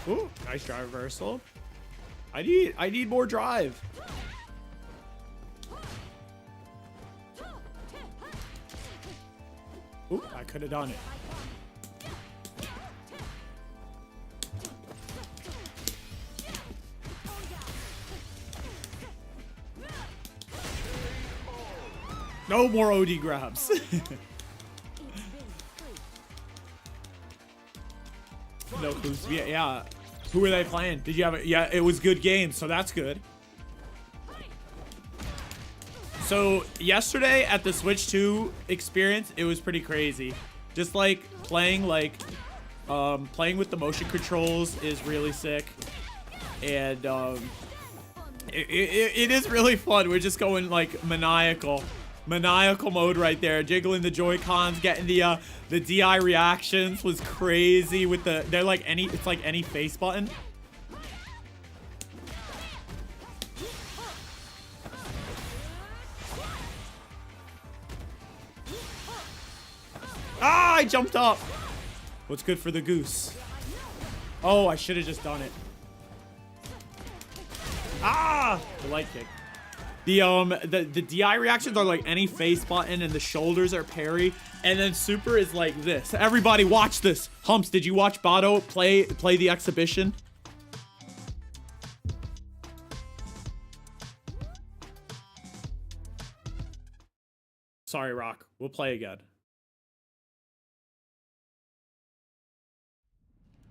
[SPEAKER 2] Ooh, nice drive reversal. I need more drive. Ooh, I could have done it. No more OD grabs. No clues. Yeah. Who were they playing? Did you have it? Yeah, it was good games, so that's good. So yesterday at the Switch 2 experience, it was pretty crazy. Just like playing like Playing with the motion controls is really sick, and it is really fun. We're just going like maniacal mode right there, jiggling the Joy-Cons, getting the DI reactions was crazy with they're like it's like any face button. Ah, I jumped up. What's good for the goose? Oh, I should have just done it. Ah, the light kick. The DI reactions are like any face button, and the shoulders are parry, and then super is like this. Everybody watch this. Humps, did you watch Bato play the exhibition? Sorry, Rock. We'll play again.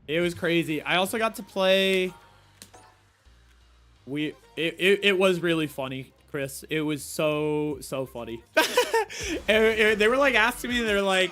[SPEAKER 2] It was crazy. I also got to play. It was really funny, Chris. It was so funny. They were like asking me, they're like,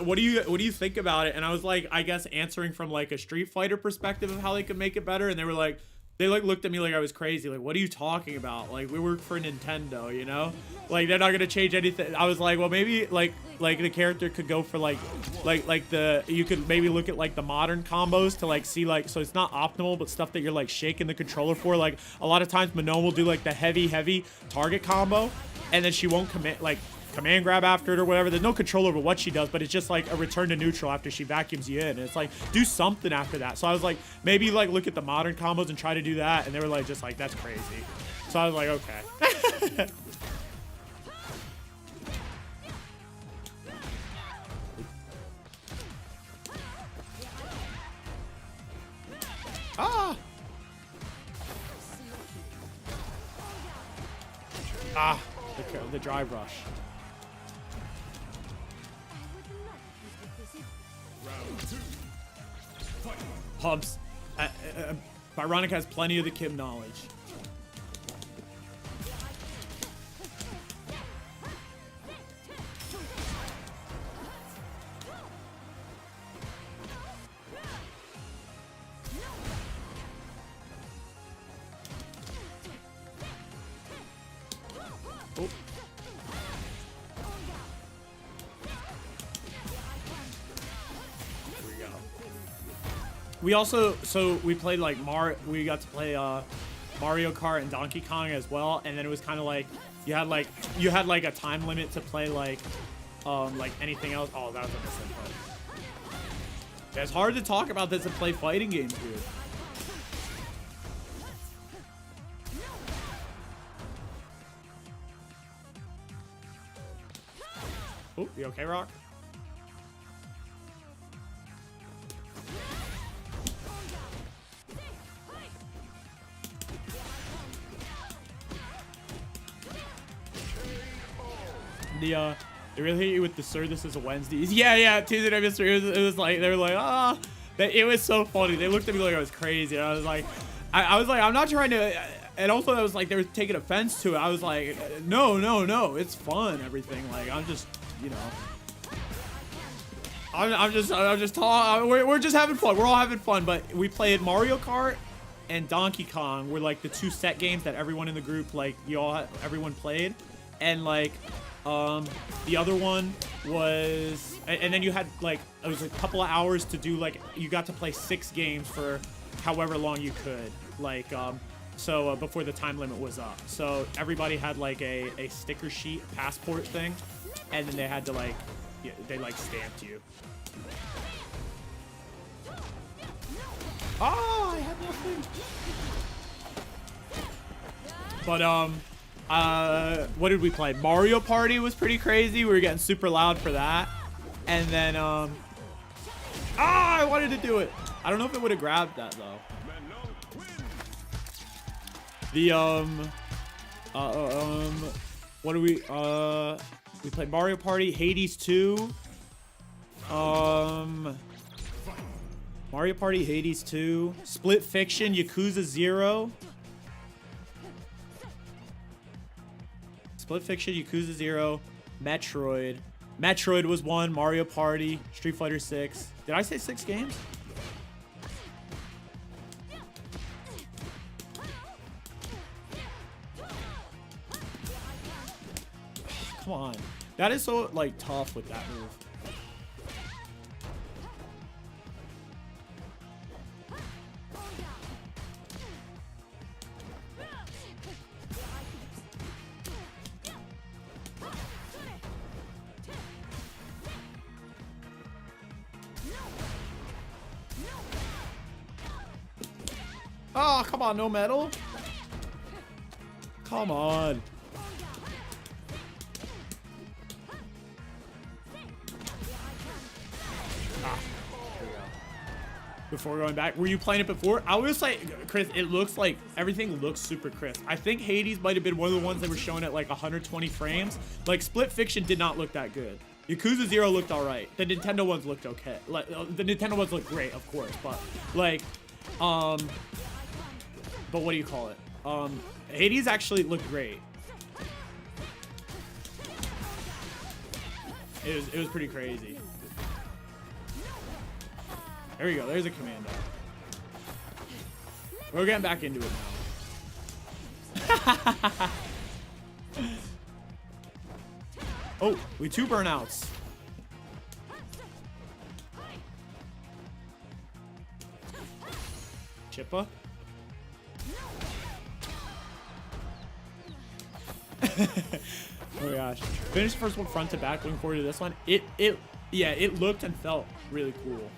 [SPEAKER 2] what do you think about it? And I was like, I guess answering from like a Street Fighter perspective of how they could make it better. And they were like, they like looked at me like I was crazy. Like, what are you talking about? Like, we work for Nintendo, you know? Like, they're not gonna change anything. I was like, well, maybe like the character could go for you could maybe look at like the modern combos to like see like, so it's not optimal, but stuff that you're like shaking the controller for. Like a lot of times Manon will do like the heavy target combo, and then she won't command grab after it or whatever. There's no control over what she does, but it's just like a return to neutral after she vacuums you in. And it's like, do something after that. So I was like, maybe like look at the modern combos and try to do that. And they were like, just like, that's crazy. So I was like, okay. The drive rush. Humps. Byronic has plenty of the Kim knowledge. Oh. We also, so we played like we got to play Mario Kart and Donkey Kong as well, and then it was kind of like you had like a time limit to play like anything else. Oh, that was a misinput. It's hard to talk about this and play fighting games, dude. Oh, you okay, Rock? They really hit you with the "sir, this is a Wednesday." Yeah, Tuesday night mystery. It was like they were like, ah, it was so funny. They looked at me like I was crazy. And I was like, I'm not trying to. And also, I was like, they were taking offense to it. I was like, no, it's fun. Everything. Like, I'm just, you know, I'm just talking. We're just having fun. We're all having fun. But we played Mario Kart and Donkey Kong were like the two set games that everyone in the group, like everyone played, and like. The other one was, and then you had like, it was a couple of hours to do, like, you got to play 6 games for however long you could, like, before the time limit was up. So everybody had like a sticker sheet passport thing, and then they had to like, they like stamped you. Oh, I had nothing. But, what did we play? Mario Party was pretty crazy. We were getting super loud for that. And then, I wanted to do it. I don't know if it would have grabbed that, though. What do we played Mario Party, Hades 2. Mario Party, Hades 2. Split Fiction, Yakuza 0. Split Fiction, Yakuza 0, Metroid, Metroid was one. Mario Party, Street Fighter 6. Did I say 6 games? Come on. That is so, like, tough with that move. Oh, come on, no metal. Come on. Before going back, were you playing it before? I was like, Chris, it looks like everything looks super crisp. I think Hades might have been one of the ones that were showing at like 120 frames. Like Split Fiction did not look that good. Yakuza 0 looked all right. The Nintendo ones looked okay. Like the Nintendo ones looked great, of course, but like, but what do you call it? Hades actually looked great. It was pretty crazy. There we go. There's a commando. We're getting back into it now. Oh, we 2 burnouts. Chippa. Oh gosh. Finished the first one front to back. Looking forward to this one. Yeah, it looked and felt really cool.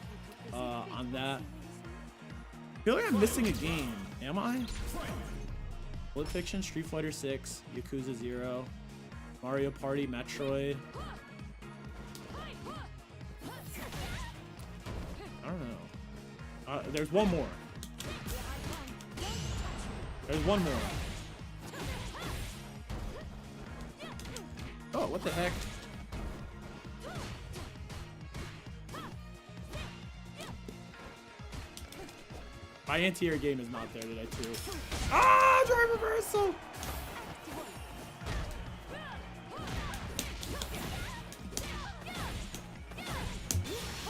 [SPEAKER 2] On that. I feel like I'm missing a game. Am I? Split Fiction, Street Fighter 6, Yakuza 0, Mario Party, Metroid. I don't know. There's one more. There's one more. Oh, what the heck? My anti-air game is not there today, too. Ah, drive reversal!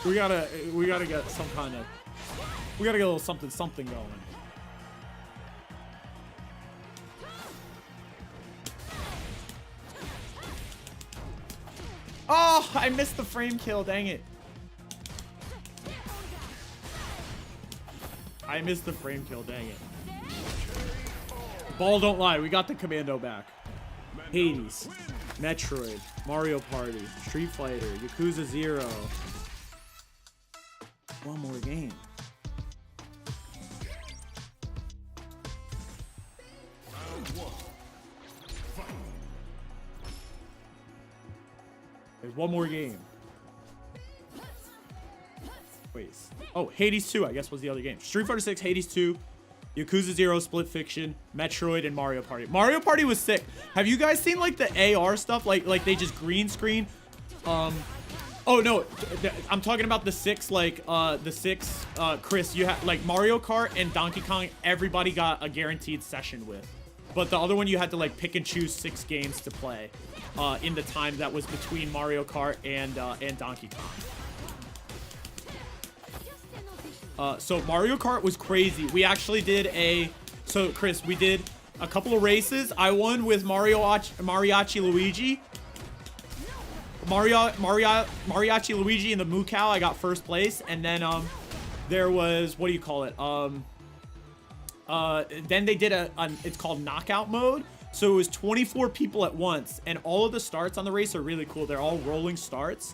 [SPEAKER 2] We gotta get some kind of, we gotta get a little something going. Oh, I missed the frame kill, dang it. I missed the frame kill, dang it. Ball don't lie, we got the commando back. Hades, Metroid, Mario Party, Street Fighter, Yakuza 0. One more game. There's one more game. Wait. Oh, Hades 2, I guess, was the other game. Street Fighter 6, Hades 2, Yakuza 0, Split Fiction, Metroid, and Mario Party. Mario Party was sick. Have you guys seen like the AR stuff? Like they just green screen. Oh no, I'm talking about the 6. Like the 6. Chris, you have like Mario Kart and Donkey Kong. Everybody got a guaranteed session with, but the other one you had to like pick and choose 6 games to play in the time that was between Mario Kart and Donkey Kong. So Mario Kart was crazy. We actually did so Chris, we did a couple of races. I won with Mariachi Luigi. Mariachi Luigi in the Moo Cow, I got first place. And then there was, what do you call it? Then they did it's called knockout mode. So it was 24 people at once, and all of the starts on the race are really cool. They're all rolling starts.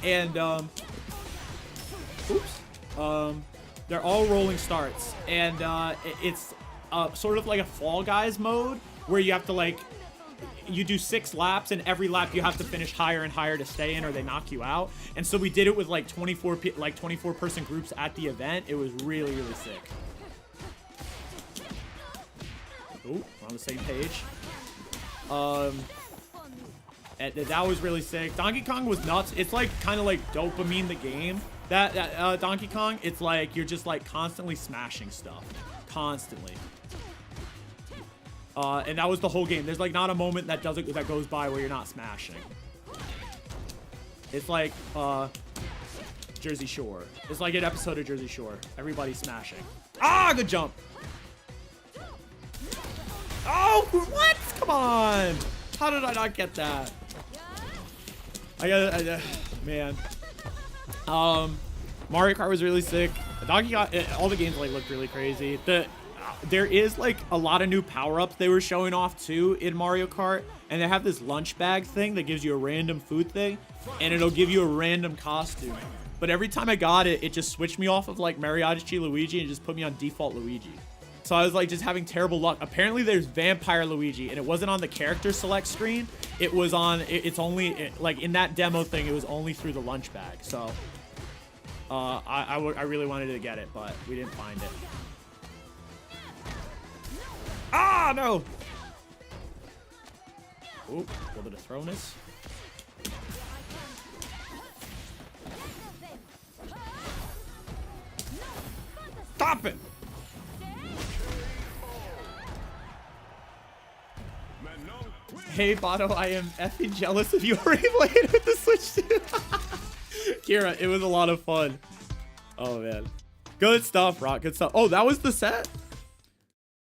[SPEAKER 2] And they're all rolling starts, and it's sort of like a Fall Guys mode where you have to like, you do 6 laps, and every lap you have to finish higher and higher to stay in, or they knock you out. And so we did it with like 24 person groups at the event. It was really, really sick. Oh, we're on the same page. And that was really sick. Donkey Kong was nuts. It's like kind of like dopamine the game. That Donkey Kong, it's like you're just like constantly smashing stuff, constantly. And that was the whole game. There's like not a moment that goes by where you're not smashing. It's like Jersey Shore. It's like an episode of Jersey Shore. Everybody's smashing. Ah, good jump. Oh, what? Come on. How did I not get that? Man. Mario Kart was really sick. Donkey got all the games like looked really crazy. There is like a lot of new power-ups they were showing off too in Mario Kart, and they have this lunch bag thing that gives you a random food thing, and it'll give you a random costume. But every time I got it, it just switched me off of like Mariachi Luigi and just put me on default Luigi. So I was like just having terrible luck. Apparently there's Vampire Luigi, and it wasn't on the character select screen. It was on, it's only like in that demo thing, it was only through the lunch bag. So I really wanted to get it, but we didn't find it. Ah, no. Oop, a little bit of throwness. Stop it. Hey, Bato, I am effing jealous of you already playing with the Switch too. Kira, it was a lot of fun. Oh, man. Good stuff, Rock. Good stuff. Oh, that was the set?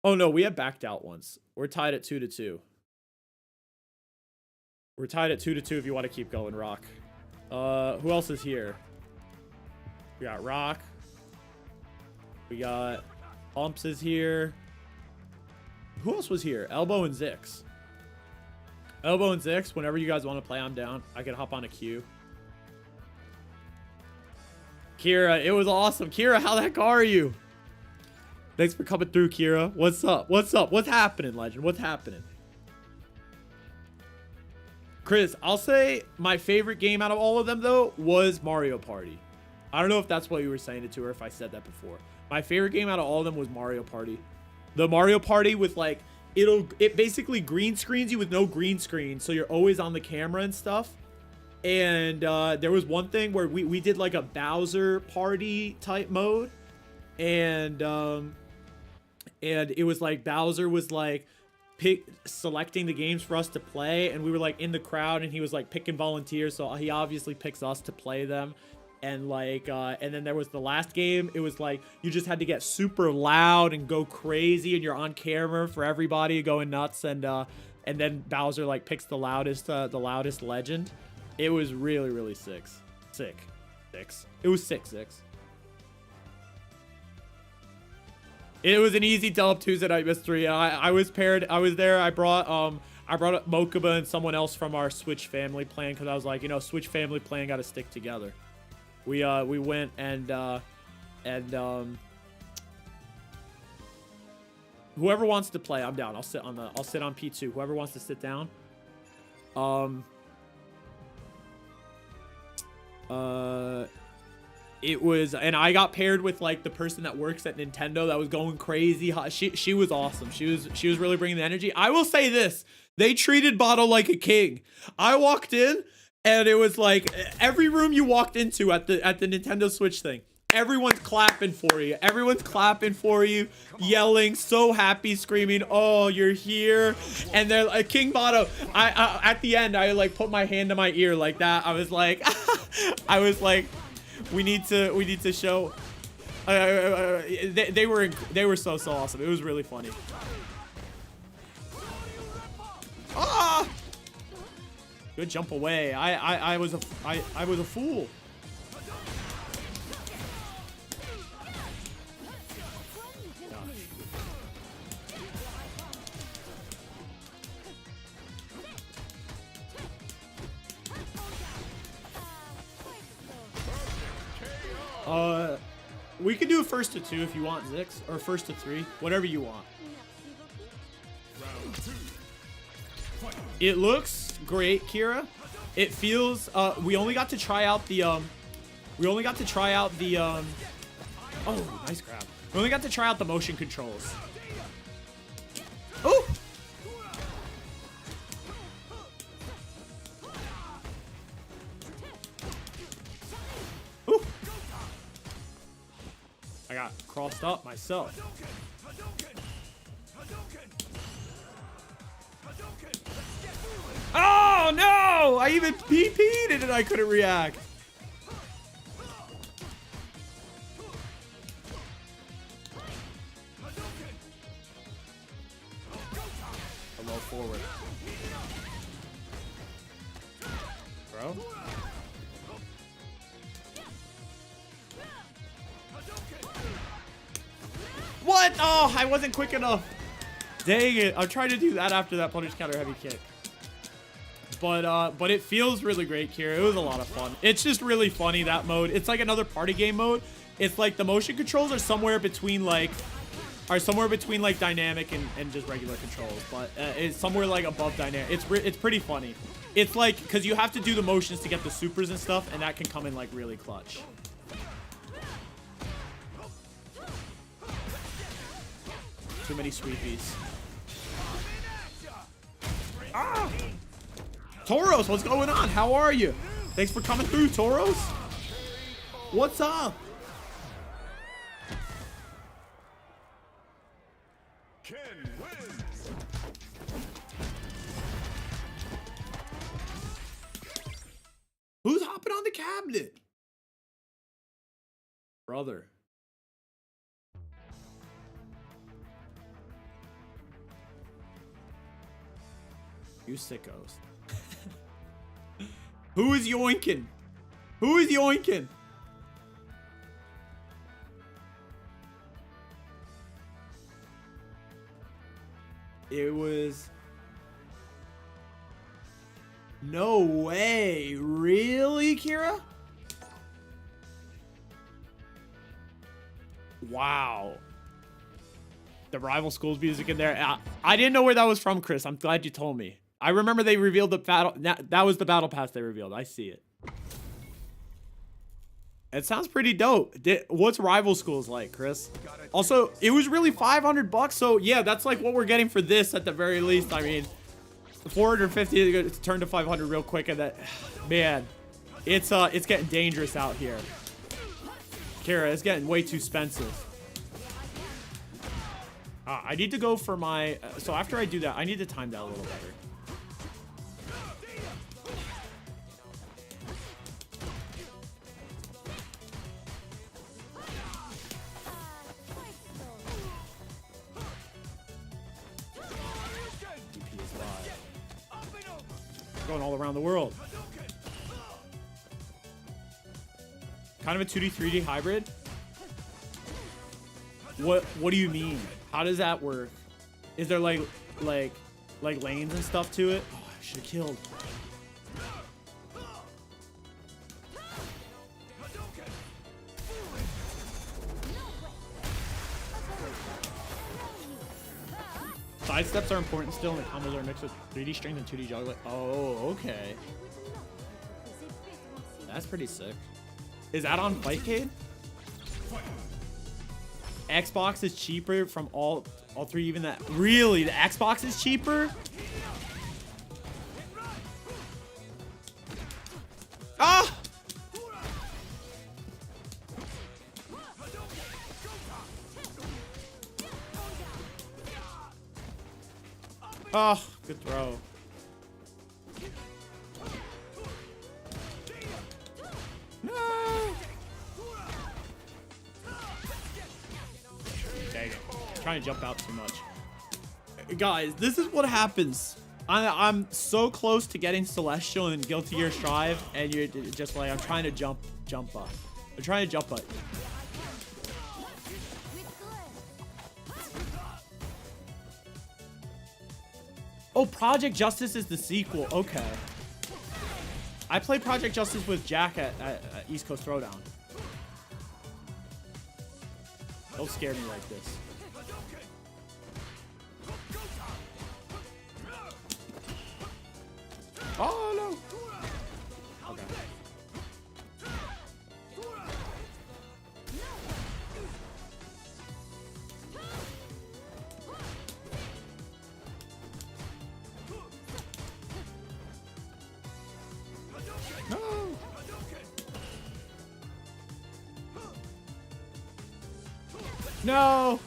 [SPEAKER 2] Oh, no, we had backed out once. We're tied at 2-2. We're tied at 2-2 if you want to keep going, Rock. Who else is here? We got Rock. We got Umps is here. Who else was here? Elbow and Zix. Elbow and Zix, whenever you guys want to play, I'm down. I can hop on a queue. Kira, it was awesome. Kira, how the heck are you? Thanks for coming through, Kira. What's up? What's up? What's happening, Legend? What's happening? Chris, I'll say my favorite game out of all of them, though, was Mario Party. I don't know if that's what you were saying it to or if I said that before. My favorite game out of all of them was Mario Party. The Mario Party with, like, it basically green screens you with no green screen, so you're always on the camera and stuff. And there was one thing where we did, like, a Bowser Party type mode. And it was like Bowser was like selecting the games for us to play, and we were like in the crowd, and he was like picking volunteers, so he obviously picks us to play them. And like and then there was the last game. It was like you just had to get super loud and go crazy, and you're on camera for everybody going nuts, and then Bowser like picks the loudest legend. It was really sick. It was 6-6. It was an easy dub Tuesday Night Mystery. I was paired. I was there. I brought up Mokuba and someone else from our Switch family playing, because I was like, you know, Switch family playing got to stick together. We went and whoever wants to play, I'm down. I'll sit on P2. Whoever wants to sit down. It was, and I got paired with like the person that works at Nintendo that was going crazy. She was awesome. She was really bringing the energy. I will say this: they treated Bato like a king. I walked in, and it was like every room you walked into at the Nintendo Switch thing, everyone's clapping for you. Everyone's clapping for you, yelling, so happy, screaming, "Oh, you're here!" And they're like, King Bato. I at the end, I like put my hand to my ear like that. I was like, we need to show. They were so awesome. It was really funny. Ah! Good jump away. I was a fool. We could do a first to 2 if you want, Zix, or first to 3, whatever you want. It looks great, Kira. It feels, we only got to try out the, oh, nice grab. We only got to try out the motion controls. Oh! Ooh. I got crossed up myself. Oh no! I even PP'd it and I couldn't react. A low forward. Bro. What? Oh, I wasn't quick enough. Dang it. I'm trying to do that after that punish counter heavy kick. But it feels really great, Kira. It was a lot of fun. It's just really funny, that mode. It's like another party game mode. It's like the motion controls are somewhere between like dynamic and just regular controls, but it's somewhere like above dynamic. It's pretty funny. It's like, because you have to do the motions to get the supers and stuff, and that can come in like really clutch. Too many sweepies. Ah! Tauros, what's going on? How are you? Thanks for coming through, Tauros. What's up?
[SPEAKER 6] Ken wins.
[SPEAKER 2] Who's hopping on the cabinet? Brother. You sickos. Who is yoinking? Who is yoinking? It was... No way. Really, Kira? Wow. The rival schools music in there. I didn't know where that was from, Chris. I'm glad you told me. I remember they revealed the battle. That was the battle pass they revealed. I see it. It sounds pretty dope. What's rival schools like, Chris? Also, it was really $500. So yeah, that's like what we're getting for this at the very least. I mean, 450 to turn to 500 real quick, and that, man, it's getting dangerous out here. Kira, it's getting way too expensive. I need to go for my. So after I do that, I need to time that a little better. Going all around the world. Kind of a 2D 3D hybrid. What do you mean? How does that work? Is there like lanes and stuff to it? Oh, I should have killed. Side steps are important still, and the combos are mixed with 3D strength and 2D juggling. Oh, okay. That's pretty sick. Is that on Fightcade? Xbox is cheaper from all three, even that. Really? The Xbox is cheaper? Ah! Oh, good throw. No! Dang it. Trying to jump out too much. Guys, this is what happens. I'm so close to getting Celestial and Guilty Gear Strive, and you're just like, I'm trying to jump up. I'm trying to jump up. Oh, Project Justice is the sequel. Okay. I played Project Justice with Jack at East Coast Throwdown. Don't scare me like this. Oh, no. Okay. No. No.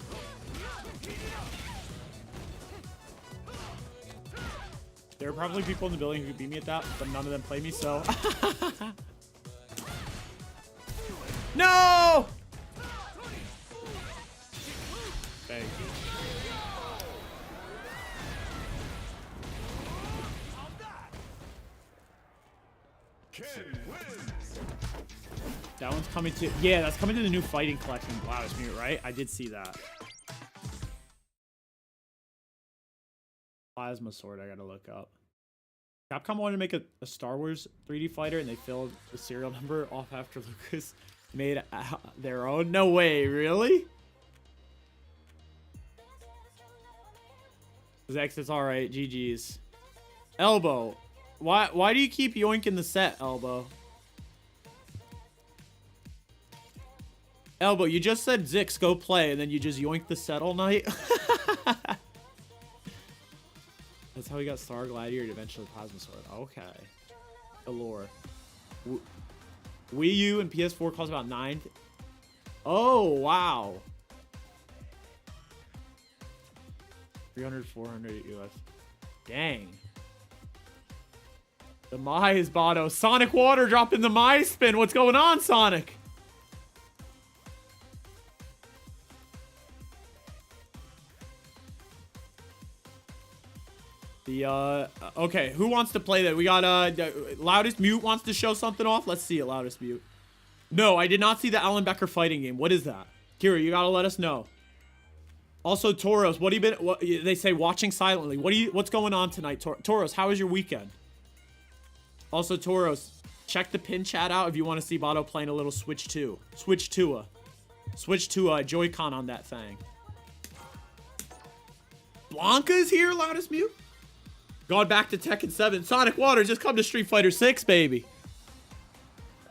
[SPEAKER 2] There are probably people in the building who could beat me at that, but none of them play me, so. No! Okay. That one's coming to, yeah, that's coming to the new fighting collection. Wow, it's mute, right? I did see that. Plasma sword, I gotta look up. Capcom wanted to make a Star Wars 3D fighter, and they filled the serial number off after Lucas made their own. No way, really? Zex, it's all right. GG's. Elbow, why do you keep yoinking the set, Elbow? Elbow, you just said Zix, go play, and then you just yoink the set all night. That's how we got Star Gladiator and eventually Plasma Sword. Okay. Allure. Wii U and PS4 cost about 9. Oh, wow. 300, 400 US. Dang. The Mai is Bato. Sonic Water dropping the Mai spin. What's going on, Sonic? The okay, who wants to play that? We got Loudest Mute wants to show something off. Let's see it, Loudest Mute. No, I did not see the Alan Becker fighting game. What is that? Kira, you gotta let us know. Also, Toros, what have you been? What, they say watching silently. What's going on tonight, Toros? How was your weekend? Also, Toros, check the pin chat out if you want to see Bato playing a little Switch 2. Switch to a Joy-Con on that thing. Blanca's here, Loudest Mute. Gone back to Tekken 7. Sonic Water, just come to Street Fighter 6, baby.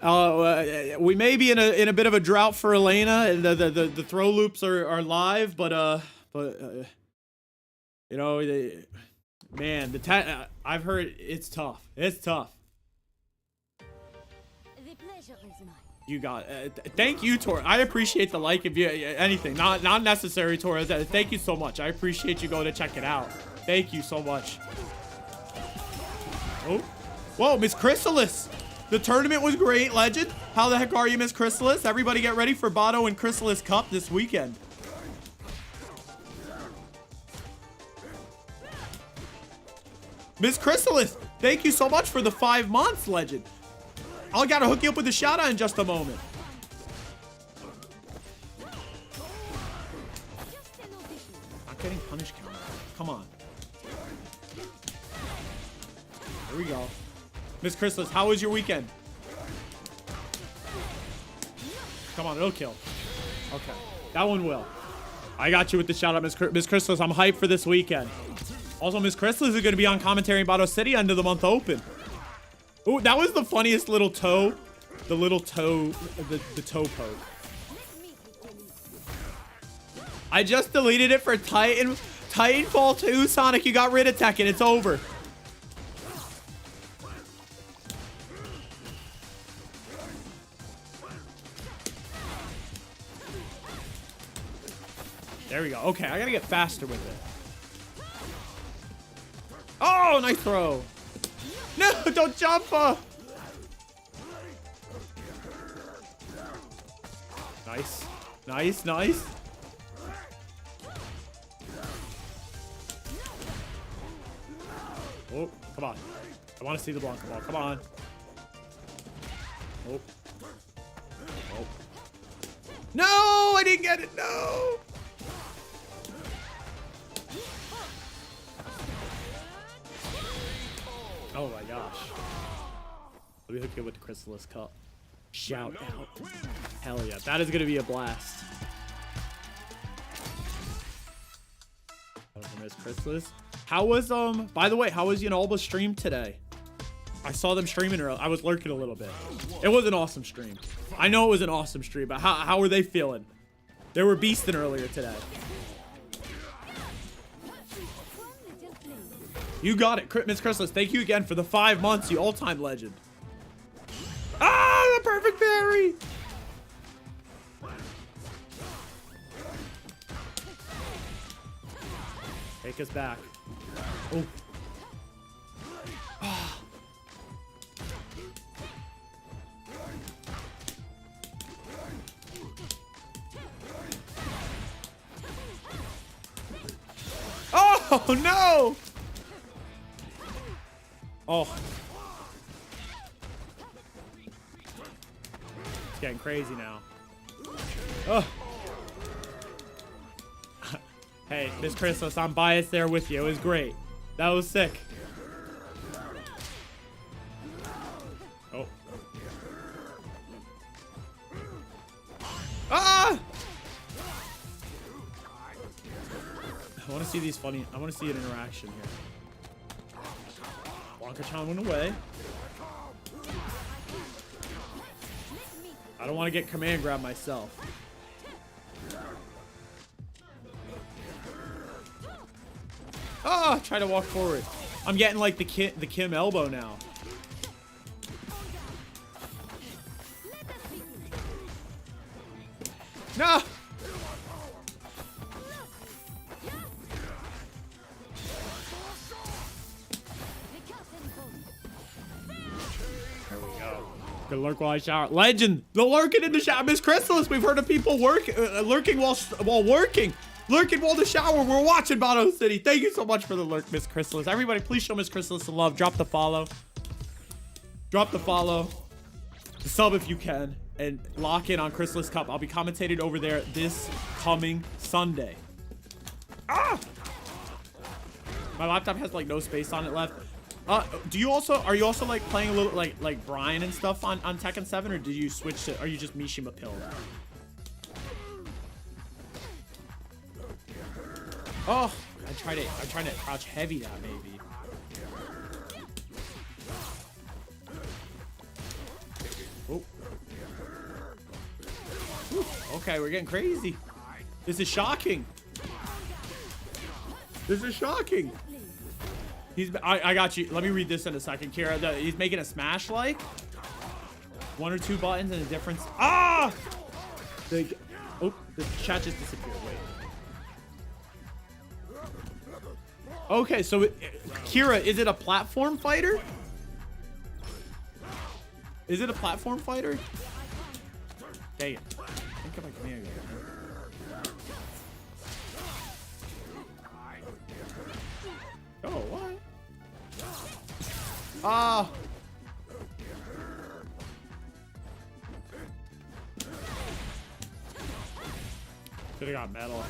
[SPEAKER 2] We may be in a bit of a drought for Elena. The throw loops are live, but you know, man, I've heard it's tough. It's tough.
[SPEAKER 7] The pleasure is mine.
[SPEAKER 2] You got thank you, Tor. I appreciate the like. If you anything, not necessary, Torres. Thank you so much. I appreciate you going to check it out. Thank you so much. Oh, whoa, Miss Chrysalis. The tournament was great, Legend. How the heck are you, Miss Chrysalis? Everybody get ready for Bato and Chrysalis Cup this weekend. Miss Chrysalis, thank you so much for the 5 months, Legend. I'll gotta hook you up with a shout out in just a moment. Not getting punish counter. Come on. Here we go. Miss Chrysalis, how was your weekend? Come on, it'll kill. Okay, that one will. I got you with the shout out, Miss Chrysalis. I'm hyped for this weekend. Also, Miss Chrysalis is going to be on commentary in Bato City end of the month open. Ooh, that was the funniest little toe. The little toe, the toe poke. I just deleted it for Titanfall 2. Sonic, you got rid of Tekken. It's over. There we go. Okay, I gotta get faster with it. Oh, nice throw. No, don't jump. Nice. Nice, nice. Oh, come on. I want to see the Blanca ball. Come on. Oh. Oh. No, I didn't get it. No. Oh my gosh. Let me hook you with the Chrysalis Cup. Shout out. Hell yeah. That is going to be a blast. Miss Chrysalis. How was, by the way, how was Yunalba's stream today? I saw them streaming earlier. I was lurking a little bit. It was an awesome stream. I know it was an awesome stream, but how were they feeling? They were beasting earlier today. You got it, Miss Chrysalis. Thank you again for the 5 months, you all-time legend. Ah, the perfect parry! Take us back. Oh. Oh no! Oh. It's getting crazy now. Oh. Hey, Miss Chrysalis, I'm biased there with you. It was great. That was sick. Oh. Ah! I want to see these funny. I want to see an interaction here. Wonka-chan went away. I don't want to get command grab myself. Ah! Try to walk forward. I'm getting like the Kim elbow now. No! Good lurk while I shower. Legend! The lurking in the shower. Miss Chrysalis, we've heard of people lurking while working. Lurking while the shower. We're watching Bato City. Thank you so much for the lurk, Miss Chrysalis. Everybody, please show Miss Chrysalis some love. Drop the follow. Drop the follow. Sub if you can. And lock in on Chrysalis Cup. I'll be commentating over there this coming Sunday. Ah! My laptop has like no space on it left. Are you also like playing a little like Brian and stuff on Tekken 7, or did you switch to, are you just Mishima Pill? Oh, I'm trying to crouch heavy that maybe. Oh. Whew. Okay, we're getting crazy. This is shocking. This is shocking. I got you. Let me read this in a second, Kira. He's making a smash like. 1 or 2 buttons and a difference. Ah! Oh, the chat just disappeared. Wait. Okay, so Kira, is it a platform fighter? Is it a platform fighter? Dang it. I think if I can hear you. Oh, what? Ah! Should've got metal.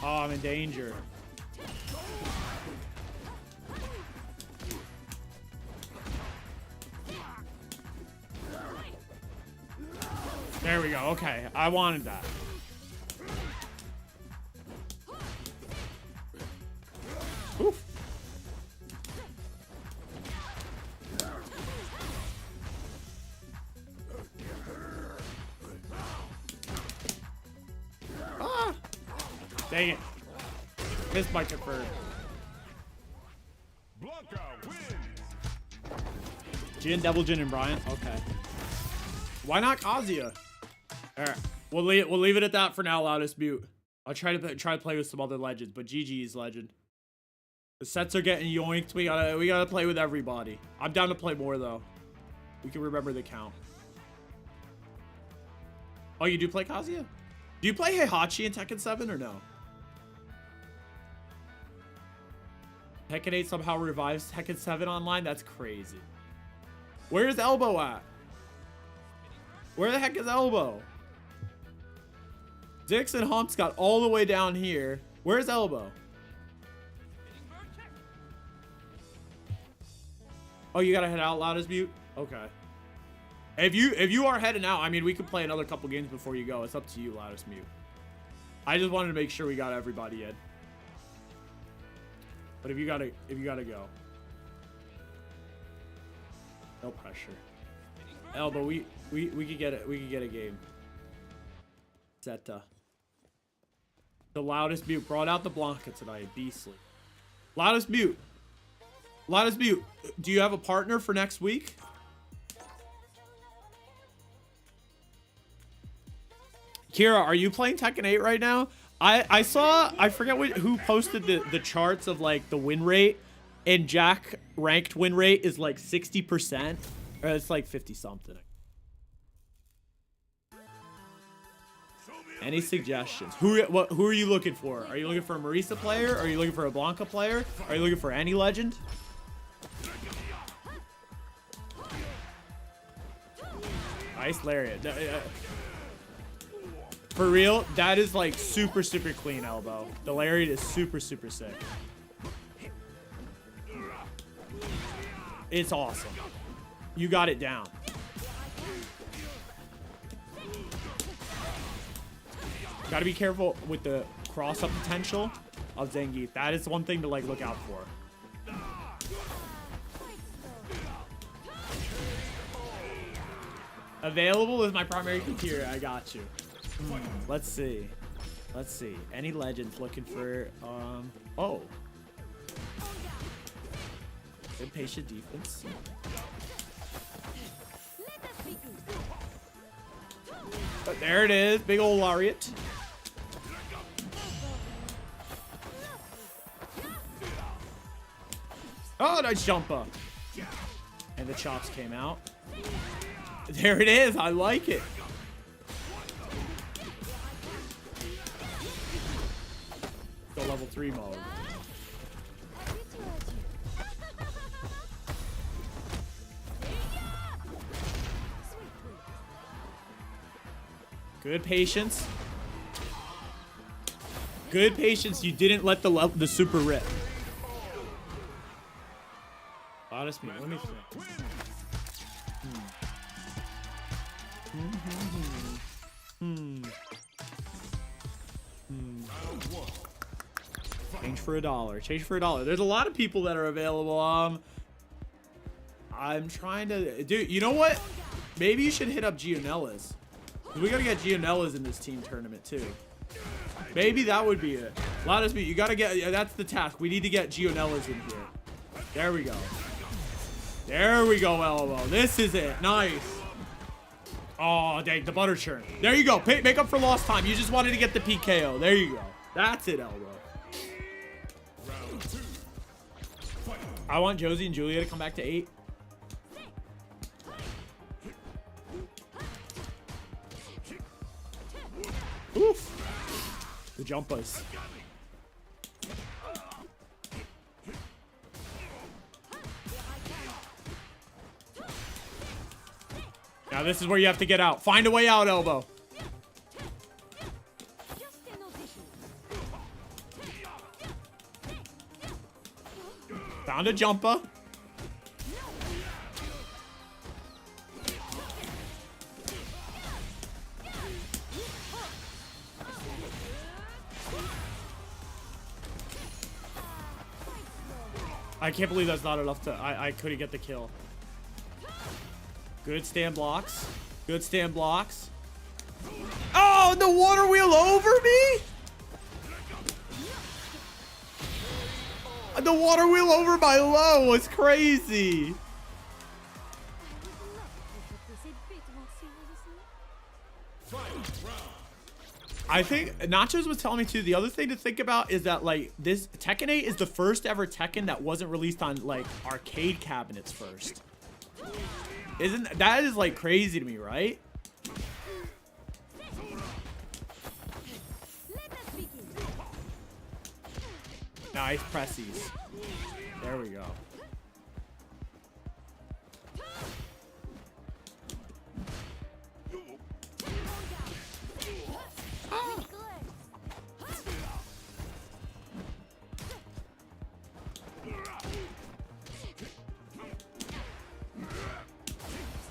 [SPEAKER 2] Oh, I'm in danger. There we go. Okay, I wanted that. Oof. Ah! Dang it. Missed my convert. Jin, Devil Jin, and Brian. Okay. Why not Kazuya? Alright. We'll leave it at that for now, Loudest Mute. I'll try to play with some other legends, but GG's legend. The sets are getting yoinked. We gotta play with everybody. I'm down to play more though. We can remember the count. Oh, you do play Kazuya? Do you play Heihachi in Tekken 7 or no? Tekken 8 somehow revives Tekken 7 online? That's crazy. Where's Elbow at? Where the heck is Elbow? Dix and Humps got all the way down here. Where's Elbow? Oh, you gotta head out, Loudest Mute? Okay. If you are heading out, I mean, we could play another couple games before you go. It's up to you, Loudest Mute. I just wanted to make sure we got everybody in. But if you gotta go. No pressure. Elbow, we could get it. We could get a game. Zeta. The Loudest Mute brought out the Blanca tonight. Beastly. Loudest Mute. Loudest Mute. Do you have a partner for next week? Kira, are you playing Tekken 8 right now? I saw, I forget who posted the charts of like the win rate, and Jack ranked win rate is like 60%, or it's like 50 something. Any suggestions? Who are you looking for? Are you looking for a Marisa player? Are you looking for a Blanca player? Are you looking for any legend? Nice lariat. For real, that is like super clean elbow. The lariat is super sick. It's awesome. You got it down. Gotta be careful with the cross-up potential of Zangief. That is one thing to like look out for. Available is my primary criteria. I got you. Let's see. Any legends looking for oh. Good patient defense. But there it is. Big old lariat. Oh, nice jump up. And the chops came out. There it is. I like it. Go level 3 mode. Good patience. Good patience. You didn't let the super rip. Honest me. Let me think. Change for $1. Change for $1. There's a lot of people that are available. I'm trying to... Dude, you know what? Maybe you should hit up Gionellas. We gotta get Gionellas in this team tournament, too. Maybe that would be it. Honest me, you gotta get... Yeah, that's the task. We need to get Gionellas in here. There we go. There we go, Elbow. This is it. Nice. Oh, dang, the butter churn. There you go. Make up for lost time. You just wanted to get the PKO. There you go. That's it, Elbow. I want Josie and Julia to come back to 8. Oof. The jumpers. Now this is where you have to get out. Find a way out, Elbow. Found a jumper. I can't believe that's not enough to... I couldn't get the kill. Good stand blocks. Good stand blocks. Oh, the water wheel over me? The water wheel over my low was crazy. I think Nachos was telling me too, the other thing to think about is that like this Tekken 8 is the first ever Tekken that wasn't released on like arcade cabinets first. Isn't that is like crazy to me, right? Nice pressies. There we go.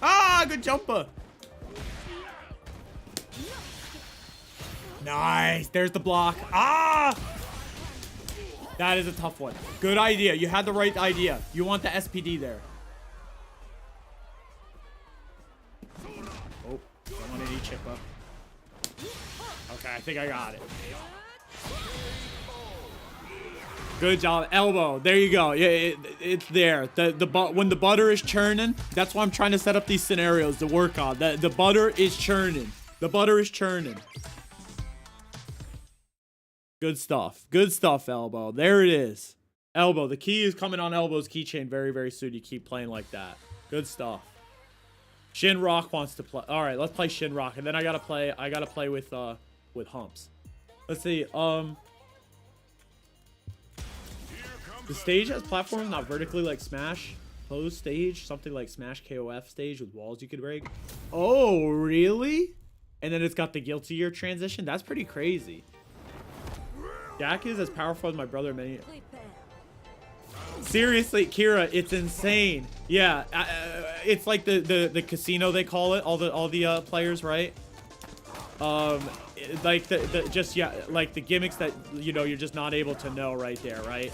[SPEAKER 2] Ah, good jumper. Nice. There's the block. Ah! That is a tough one. Good idea. You had the right idea. You want the SPD there. Oh, don't want any chip up. Okay, I think I got it. Good job. Elbow. There you go. Yeah, it's there. When the butter is churning, that's why I'm trying to set up these scenarios to work on. The butter is churning. The butter is churning. Good stuff. Good stuff, Elbow. There it is. Elbow. The key is coming on Elbow's keychain very, very soon. You keep playing like that. Good stuff. Shin Rock wants to play. All right, let's play Shin Rock, and then I gotta play with with humps. Let's see. The stage has platforms not vertically like Smash. Closed stage, something like Smash KOF stage with walls you could break. Oh, really? And then it's got the Guilty Gear transition. That's pretty crazy. Jack is as powerful as my brother. Many. Seriously, Kira, it's insane. Yeah, it's like the casino they call it. All the players, right? Like like the gimmicks that you're just not able to know right there, right?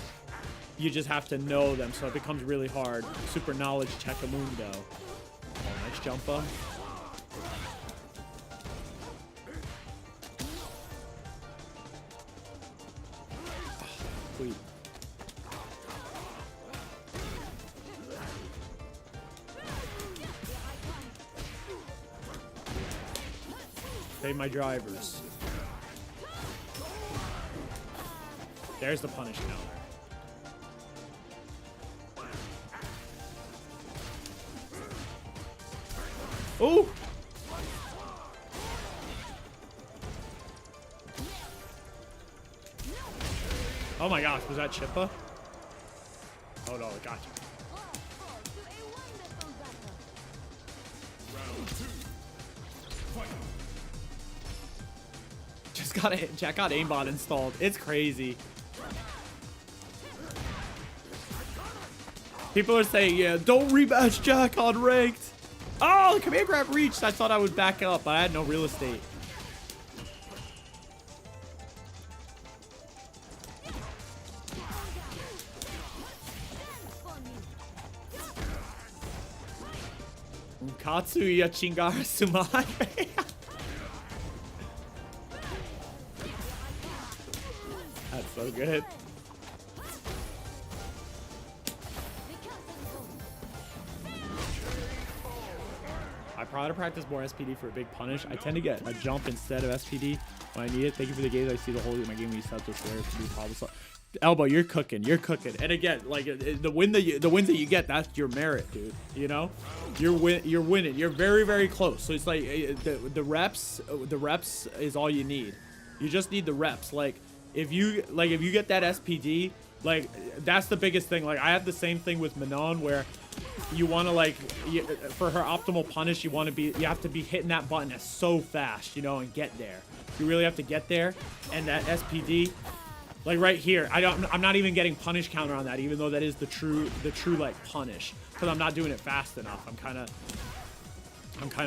[SPEAKER 2] You just have to know them, so it becomes really hard. Super knowledge Checkamundo. Oh, nice jumper. Sweet. Save my drivers. There's the punish counter. Oh! Oh my gosh, was that Chippa? Oh no, gotcha. Jack got aimbot installed. It's crazy. People are saying, yeah, don't rematch Jack on ranked. Oh, command grab reached. I thought I would back up, but I had no real estate. Katsuya Chingara Sumai. That's so good. I try to practice more SPD for a big punish. I tend to get a jump instead of SPD when I need it. Thank you for the games. I see the whole of my game when you set this where to be problem. So, Elbow, you're cooking. You're cooking. And again, like the wins that you get, that's your merit, dude. You know, you're winning. You're very, very close. So it's like the reps is all you need. You just need the reps. Like if you get that SPD, like that's the biggest thing. Like I have the same thing with Manon where you want to for her optimal punish, you have to be hitting that button so fast, and get there. You really have to get there, and that SPD, like right here, I'm not even getting punish counter on that, even though that is the true like punish, because I'm not doing it fast enough. I'm kind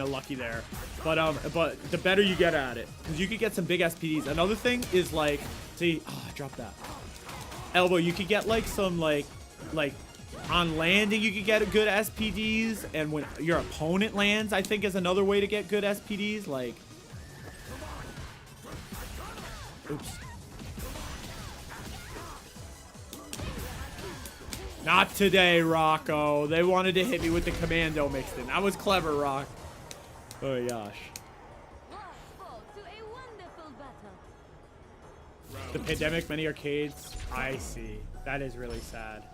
[SPEAKER 2] of lucky there, but the better you get at it, because you could get some big SPDs. Another thing is like, see, oh, I dropped that. Elbow, you could get like some like on landing, you could get good SPDs, and when your opponent lands, I think is another way to get good SPDs. Like, oops. Not today, Rocco. They wanted to hit me with the commando mixed in. That was clever, Rock. Oh my gosh. The pandemic, many arcades. I see. That is really sad.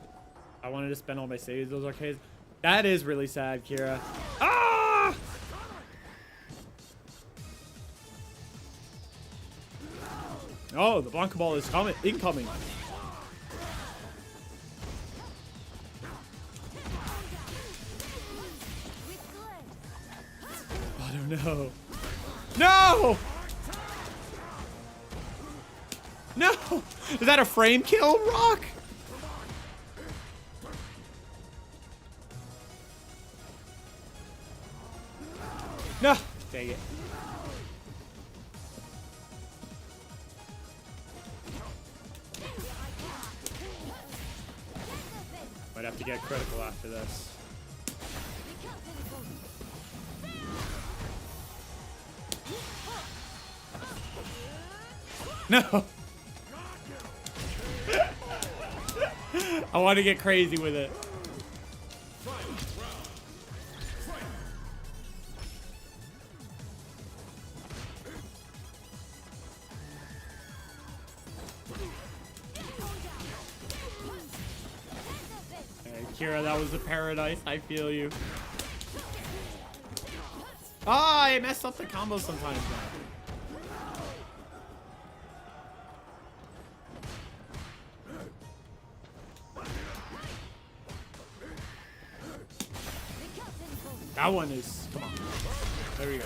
[SPEAKER 2] I wanted to spend all my savings those arcades. That is really sad, Kira. Ah! Oh, the Blanca ball is incoming. Oh no. No! No! Is that a frame kill, Rock? No! Dang it. Might have to get critical after this. No! I want to get crazy with it. Kira, that was a paradise. I feel you. Ah, I messed up the combo sometimes now. That one is, come on. There we go.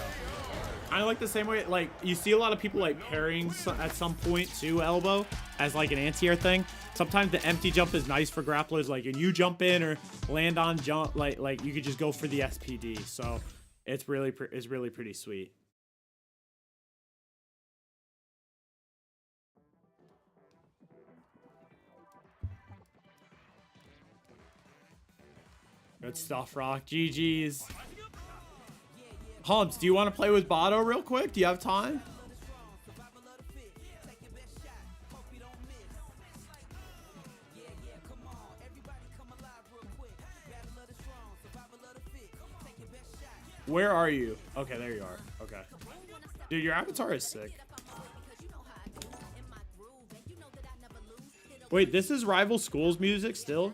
[SPEAKER 2] Kind of like the same way, like, you see a lot of people, like, parrying at some point to elbow as, like, an anti-air thing. Sometimes the empty jump is nice for grapplers, like, when you jump in or land on jump, like you could just go for the SPD. So it's really pretty sweet. Good stuff, Rock. GG's. Humps, do you want to play with Bato real quick? Do you have time? Where are you? Okay, there you are. Okay. Dude, your avatar is sick. Wait, this is Rival Schools music still?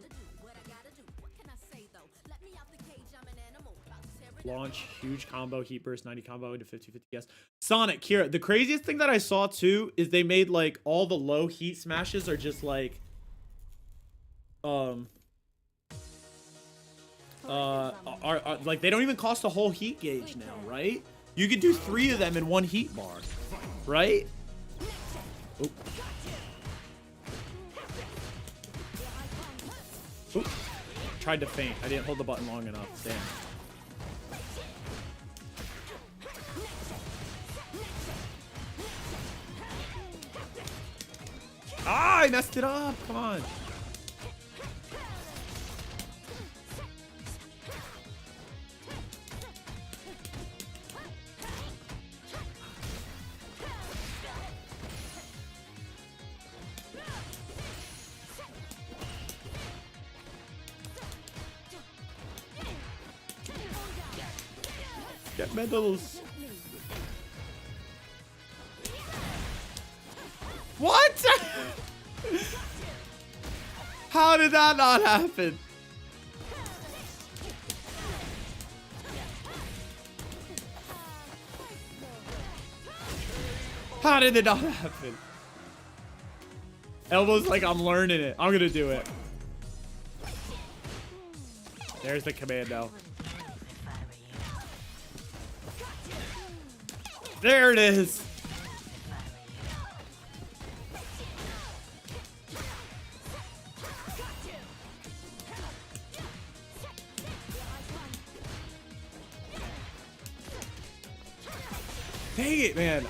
[SPEAKER 2] Launch, huge combo, heat burst, 90 combo into 50-50, yes. Sonic, Kira. The craziest thing that I saw too is they made like all the low heat smashes are just like like they don't even cost a whole heat gauge now, right? You could do 3 of them in 1 heat bar, right? Oop. Oop. Tried to feint. I didn't hold the button long enough. Damn. Ah, I messed it up. Come on. Get medals. What? How did that not happen? How did it not happen? Elbow's like, I'm learning it. I'm gonna do it. There's the commando. There it is. Dang it, man.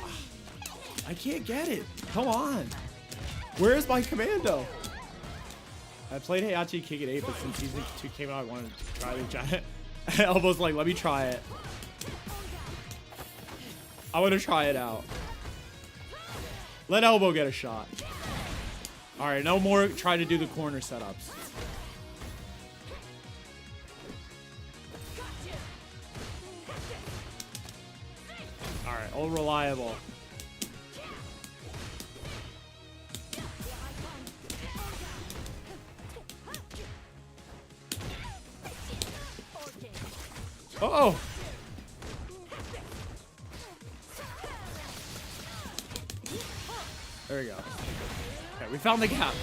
[SPEAKER 2] I can't get it. Come on. Where's my commando? I played Heihachi Kick at 8, but since season 2 came out, I wanted to try the giant. Elbow's like, let me try it. I want to try it out. Let Elbow get a shot. All right, no more try to do the corner setups. All right, all reliable. Uh-oh. There we go. Okay, we found the gap.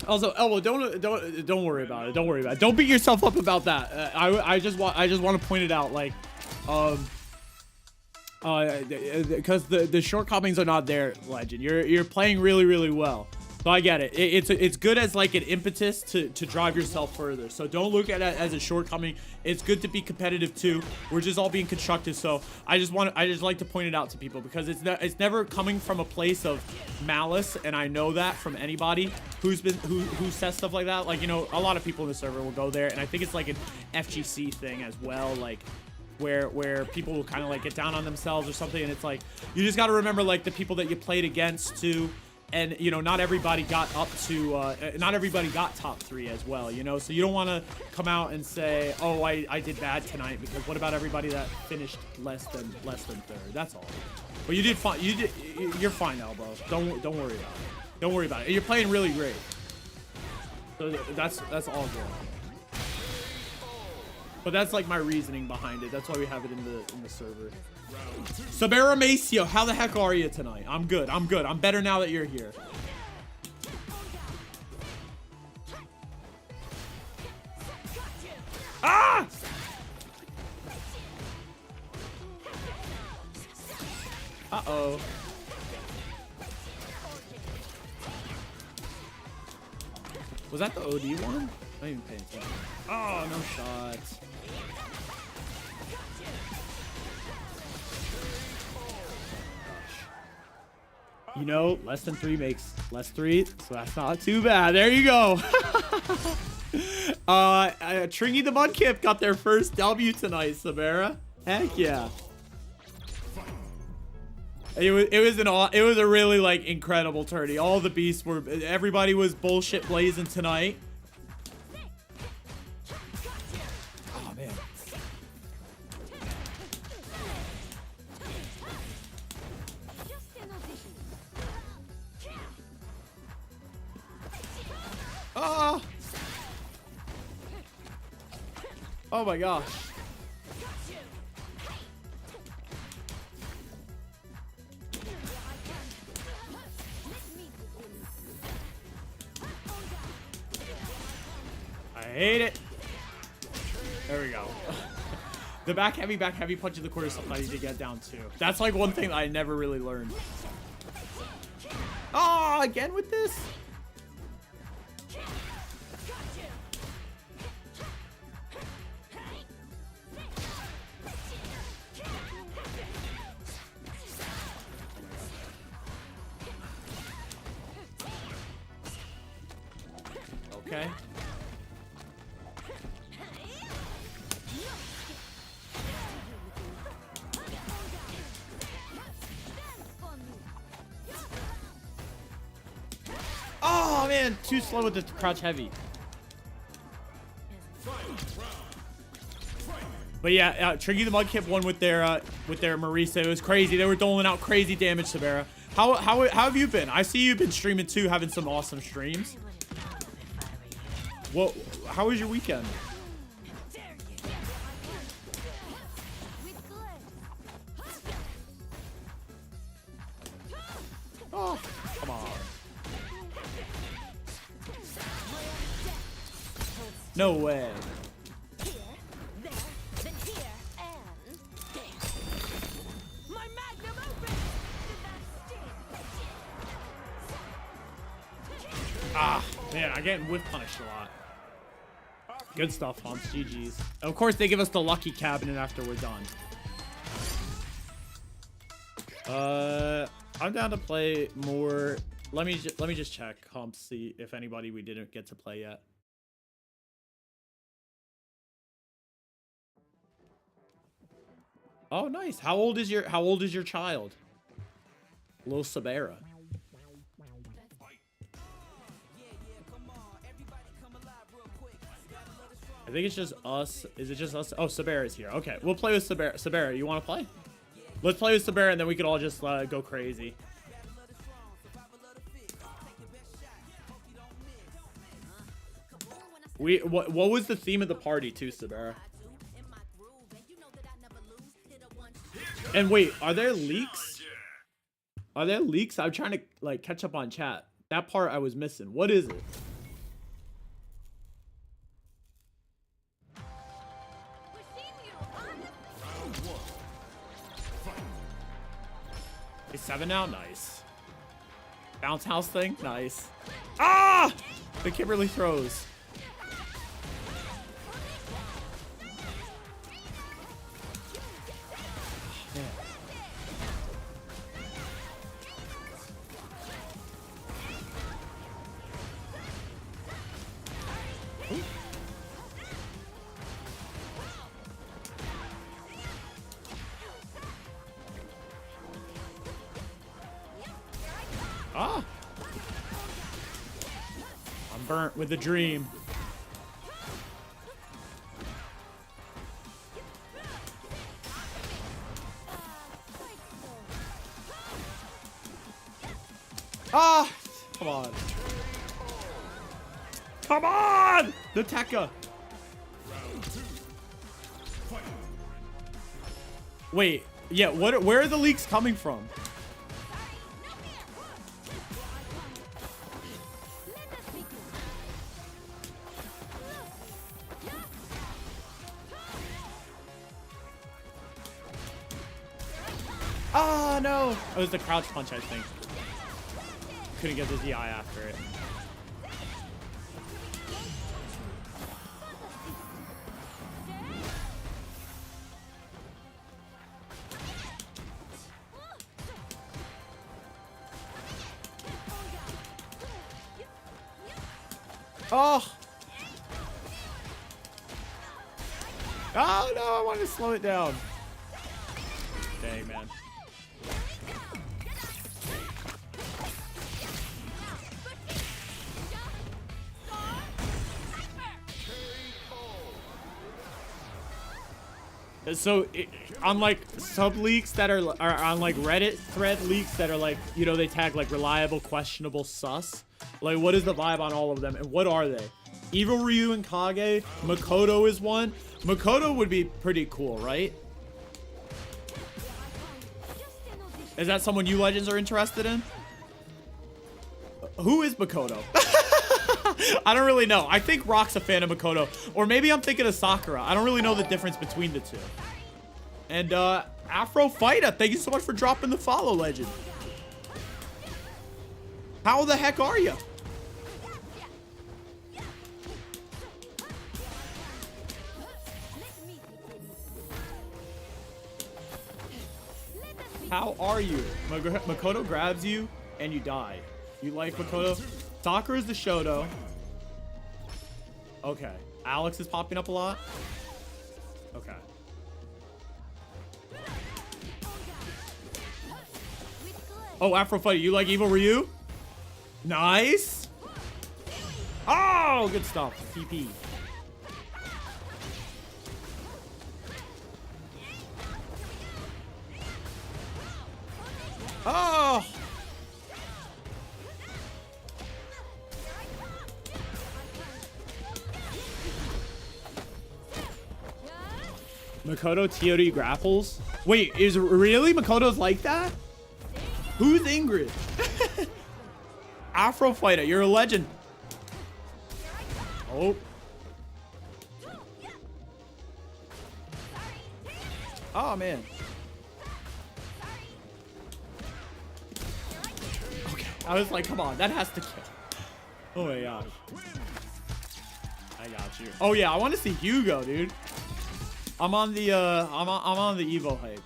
[SPEAKER 2] Also, Elbow, don't worry about it. Don't worry about it. Don't beat yourself up about that. I just want to point it out, like, because the shortcomings are not there, Legend. You're playing really well. So I get it. It's good as like an impetus to drive yourself further. So don't look at it as a shortcoming. It's good to be competitive too. We're just all being constructive. So I just like to point it out to people because it's never coming from a place of malice, and I know that from anybody who says stuff like that. Like, you know, a lot of people in the server will go there, and I think it's like an FGC thing as well, like where people will kind of like get down on themselves or something, and it's like you just got to remember like the people that you played against too. And, you know, not everybody got up to, not everybody got top 3 as well, you know? So you don't want to come out and say, oh, I did bad tonight, because what about everybody that finished less than 3rd? That's all. But you did fine. You're fine, Elbow. Don't worry about it. Don't worry about it. You're playing really great. So that's all good. But that's like my reasoning behind it. That's why we have it in the server. Sabera Maceo, how the heck are you tonight? I'm good. I'm better now that you're here. Ah! Uh-oh. Was that the OD one? I didn't even pay attention. Oh, no shots. You know, less than 3 makes less 3, so that's not too bad. There you go. Tringy the Mudkip got their first W tonight, Sabera. Heck yeah. It was a really like incredible tourney. All the beasts were, everybody was bullshit blazing tonight. Oh man. Oh. Oh my gosh. I hate it. There we go. The back heavy punch in the corner is something I need to get down too. That's like one thing I never really learned. Oh, again with this? Okay. Oh man, too slow with the crouch heavy. But yeah, Tringy the Mudkip won with their Marisa. It was crazy. They were doling out crazy damage, Sabera. How have you been? I see you've been streaming too, having some awesome streams. Well, how was your weekend? Oh, come on. No way. Ah, man, I'm getting whip punished a lot. Good stuff, Humps. GG's. Of course, they give us the lucky cabinet after we're done. I'm down to play more. Let me just check, Humps, see if anybody we didn't get to play yet. Oh, nice. How old is your child? Little Sabera. I think it's just us. Is it just us? Oh, Sabera's here. Okay, we'll play with Sabera. Sabera, you want to play? Let's play with Sabera, and then we can all just go crazy. What was the theme of the party too, Sabera? And wait, are there leaks? Are there leaks? I'm trying to like catch up on chat. That part I was missing. What is it? Is 7 now? Nice. Bounce house thing? Nice. Ah! The Kimberly throws. Ah! I'm burnt with a dream. Ah! Come on. Come on! The Tekka. Wait, yeah, where are the leaks coming from? no. Oh, it was the crouch punch, I think. Couldn't get the DI after it. Oh! Oh no, I want to slow it down. Dang, man. So, on like sub leaks that are on like Reddit thread leaks that are like, you know, they tag like reliable, questionable, sus. Like, what is the vibe on all of them, and what are they? Evil Ryu and Kage. Makoto is one. Makoto would be pretty cool, right? Is that someone you legends are interested in? Who is Makoto? I don't really know. I think Rock's a fan of Makoto. Or maybe I'm thinking of Sakura. I don't really know the difference between the two. And Afro Fighter, thank you so much for dropping the follow, legend. How the heck are you? How are you? Makoto grabs you and you die. You like Makoto? Sakura's the Shoto. Okay. Alex is popping up a lot. Okay. Oh, Afro Fighter, you like Evil Ryu? Nice. Oh, good stuff. PP. Oh! Makoto TOD grapples? Wait, is really Makoto's like that? Who's Ingrid? Afro Fighter, you're a legend. Oh. Oh, man. Okay, I was like, come on, that has to kill. Oh my gosh. I got you. Oh yeah, I want to see Hugo, dude. I'm on the I'm on the Evo hype.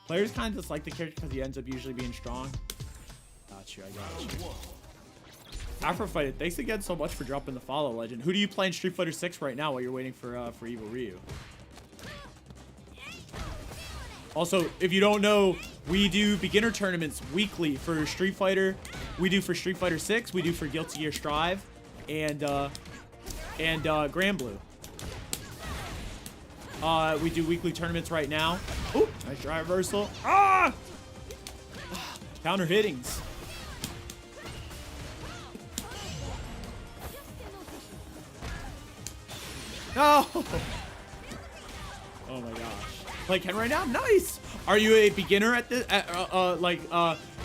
[SPEAKER 2] Players kind of dislike the character because he ends up usually being strong. Got you, I got you. Afro Fighter, thanks again so much for dropping the follow, legend. Who do you play in Street Fighter 6 right now while you're waiting for Evil Ryu? Also, if you don't know, we do beginner tournaments weekly for Street Fighter. We do for Street Fighter 6, we do for Guilty Gear Strive, and Granblue. We do weekly tournaments right now. Oh, nice drive reversal. Ah! Counter hittings. No! Oh my gosh. Play Ken right now? Nice! Are you a beginner at this?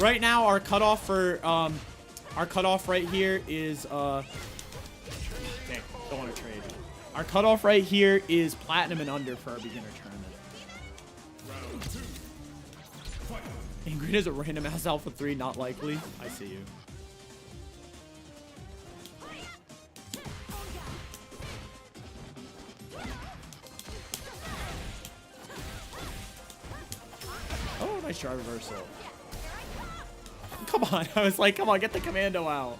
[SPEAKER 2] Right now our cutoff right here is dang, don't want to trade. Our cutoff right here is platinum and under for our beginner tournament. Ingrid is a random ass Alpha 3, not likely. I see you. Oh, nice try reversal. Come on, I was like, come on, get the commando out.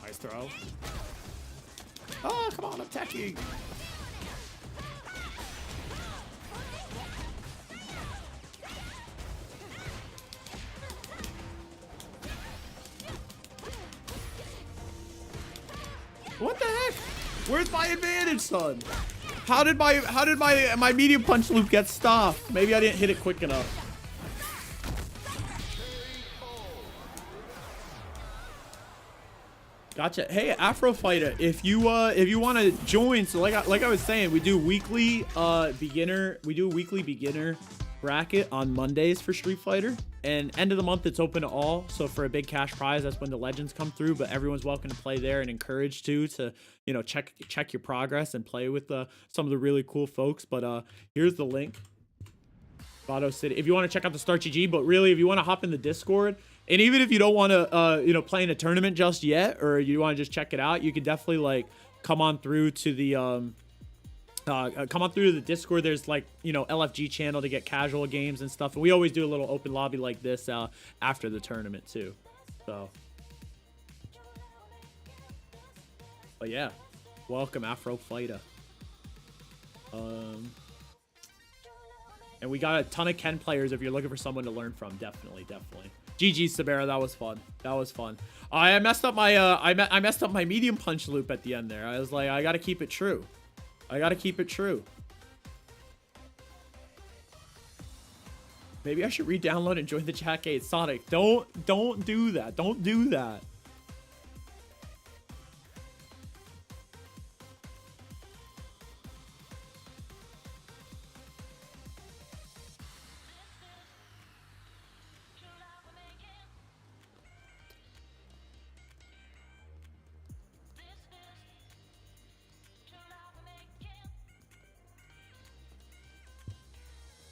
[SPEAKER 2] Nice throw. Oh, come on, I'm teching. What the heck? Where's my advantage, son? How did my medium punch loop get stopped? Maybe I didn't hit it quick enough. Gotcha. Hey, Afro Fighter, if you want to join, so like I was saying, we do weekly beginner bracket on Mondays for Street Fighter, and end of the month it's open to all. So for a big cash prize, that's when the legends come through. But everyone's welcome to play there and encouraged to you know check your progress and play with some of the really cool folks. But here's the link. Bato City. If you want to check out the Start GG, but really if you want to hop in the Discord, and even if you don't want to you know play in a tournament just yet, or you want to just check it out, you can definitely like come on through to the Discord. There's like, you know, LFG channel to get casual games and stuff. And we always do a little open lobby like this after the tournament too. So, but yeah, welcome Afro Fighter. And we got a ton of Ken players if you're looking for someone to learn from. Definitely. GG Sabera, that was fun. I messed up my I messed up my medium punch loop at the end there. I was like, I gotta keep it true. Maybe I should re-download and join the chat gate. Sonic, don't do that. Don't do that.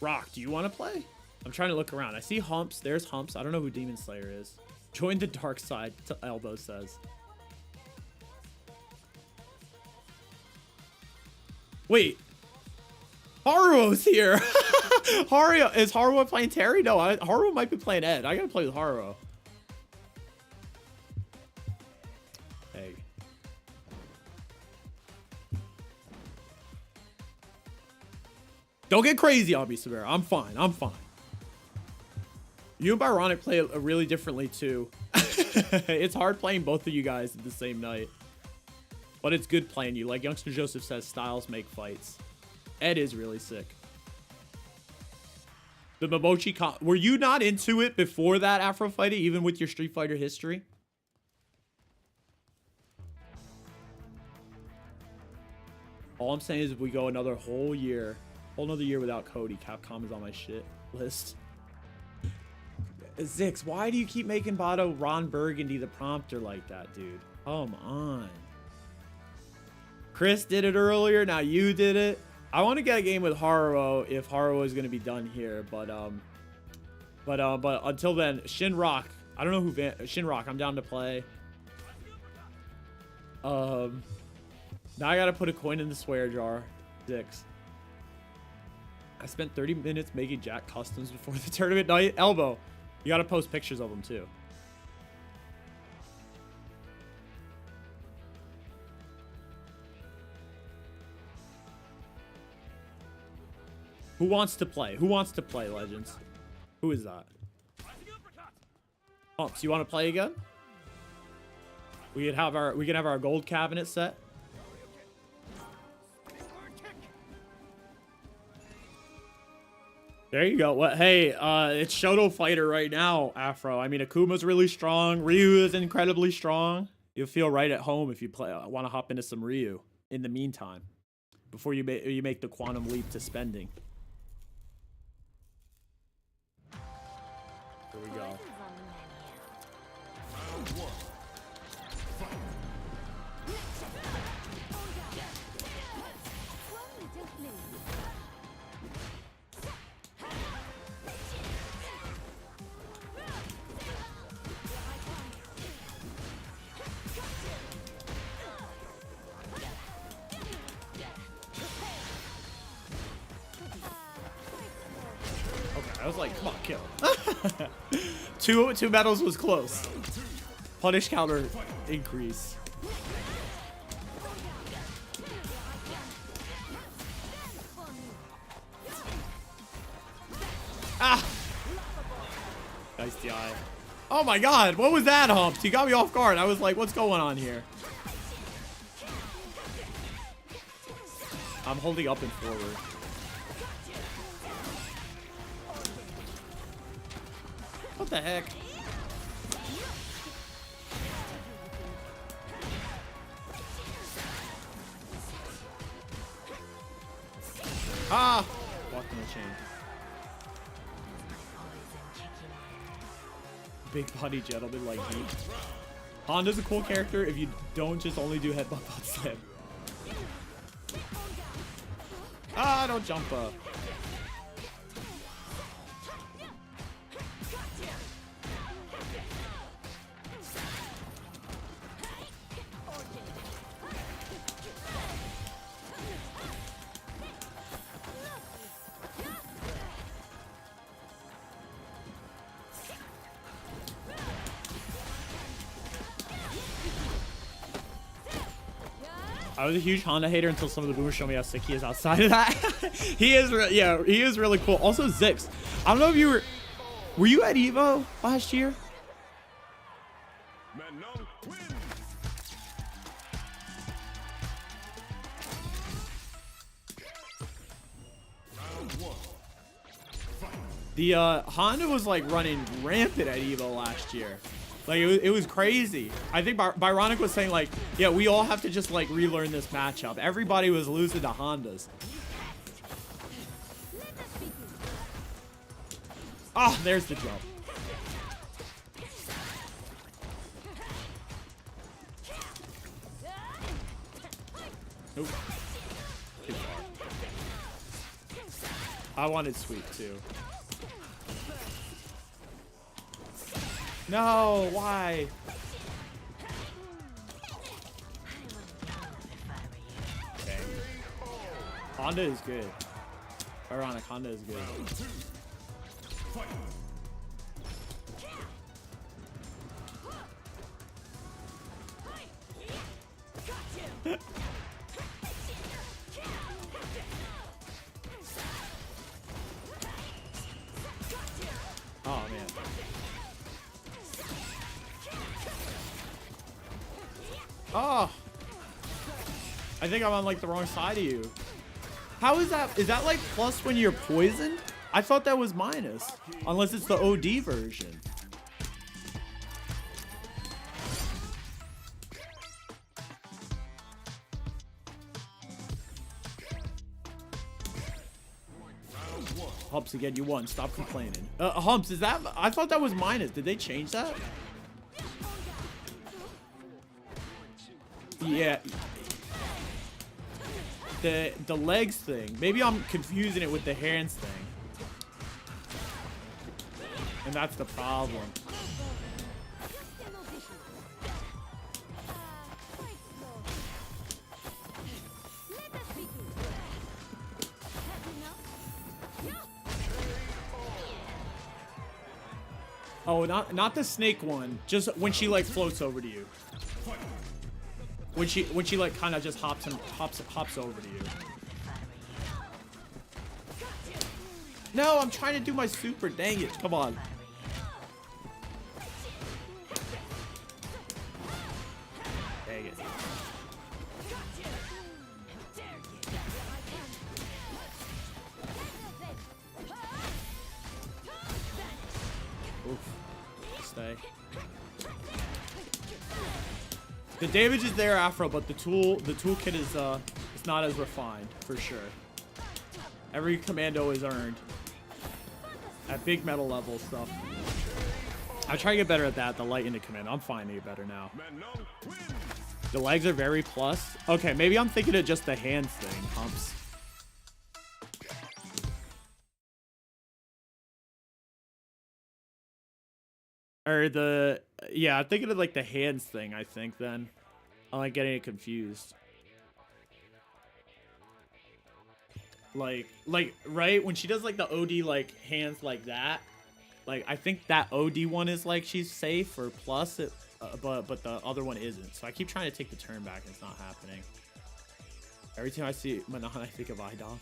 [SPEAKER 2] Rock, do you want to play? I'm trying to look around. I see Humps. There's Humps. I don't know who Demon Slayer is. Join the dark side, Elbow says. Wait. Haruo's here. Is Haruo playing Terry? No, Haruo might be playing Ed. I gotta play with Haruo. Hey. Don't get crazy on me, Severa. I'm fine. You and Byronic play really differently too. It's hard playing both of you guys at the same night. But it's good playing you. Like Youngster Joseph says, styles make fights. Ed is really sick. The Momochi were you not into it before that, Afro Fighting, even with your Street Fighter history? All I'm saying is if we go another whole year without Cody, Capcom is on my shit list. Zix, why do you keep making Bato Ron Burgundy the prompter like that, dude? Come on. Chris did it earlier, now you did it. I want to get a game with Haruo if Haruo is going to be done here, but until then, Shinrock. I don't know who Shinrock. I'm down to play. Now I gotta put a coin in the swear jar. Zix. I spent 30 minutes making Jack customs before the tournament night. Elbow, you gotta post pictures of them too. Who wants to play? Who wants to play, Legends? Who is that? Oh, so you want to play again? We can have our gold cabinet set. There you go. What? Hey, it's Shoutout Fighter right now, Afro. I mean, Akuma's really strong. Ryu is incredibly strong. You'll feel right at home if you want to hop into some Ryu in the meantime, before you make the quantum leap to spending. Here we go. I was like, come on, kill. two medals was close. Punish counter increase. Ah! Nice DI. Oh my god, what was that, Humps? You got me off guard. I was like, what's going on here? I'm holding up and forward. What the heck? Ah! Walked in the chain. big body gentleman like me. Honda's a cool character if you don't just only do headbutt butt slam. Ah, don't jump up. I was a huge Honda hater until some of the boomers showed me how sick he is outside of that. He is, yeah, he is really cool. Also, Zix. I don't know if you were you at Evo last year? The Honda was like running rampant at Evo last year. Like it was crazy. I think Byronic was saying like, yeah, we all have to just like relearn this matchup. Everybody was losing to Hondas. Ah, there's the jump. Nope. Too far. I wanted sweep too. No, why? Okay. Honda is good. Ironic, Honda is good. Oh man. Oh, I think I'm on like the wrong side of you. How is that? Is that like plus when you're poisoned? I thought that was minus, unless it's the OD version. Humps again, you won. Stop complaining. Humps, is that? I thought that was minus. Did they change that? Yeah. The legs thing. Maybe I'm confusing it with the hands thing. And that's the problem. Oh, not the snake one. Just when she like floats over to you. When she like kind of just hops over to you. No, I'm trying to do my super. Dang it! Come on. Dang it. Oof. Stay. The damage is there, Afro, but the toolkit is it's not as refined for sure. Every commando is earned at big metal level stuff. I try to get better at that. The light into commando. I'm fine to get better now. The legs are very plus. Okay, maybe I'm thinking of just the hands thing. Humps. Or the, yeah, I'm thinking of like the hands thing, I think then. I'm like getting it confused. Like, right? When she does like the OD like hands like that, like I think that OD one is like she's safe or plus it, but the other one isn't. So I keep trying to take the turn back and it's not happening. Every time I see Manon, I think of Idom.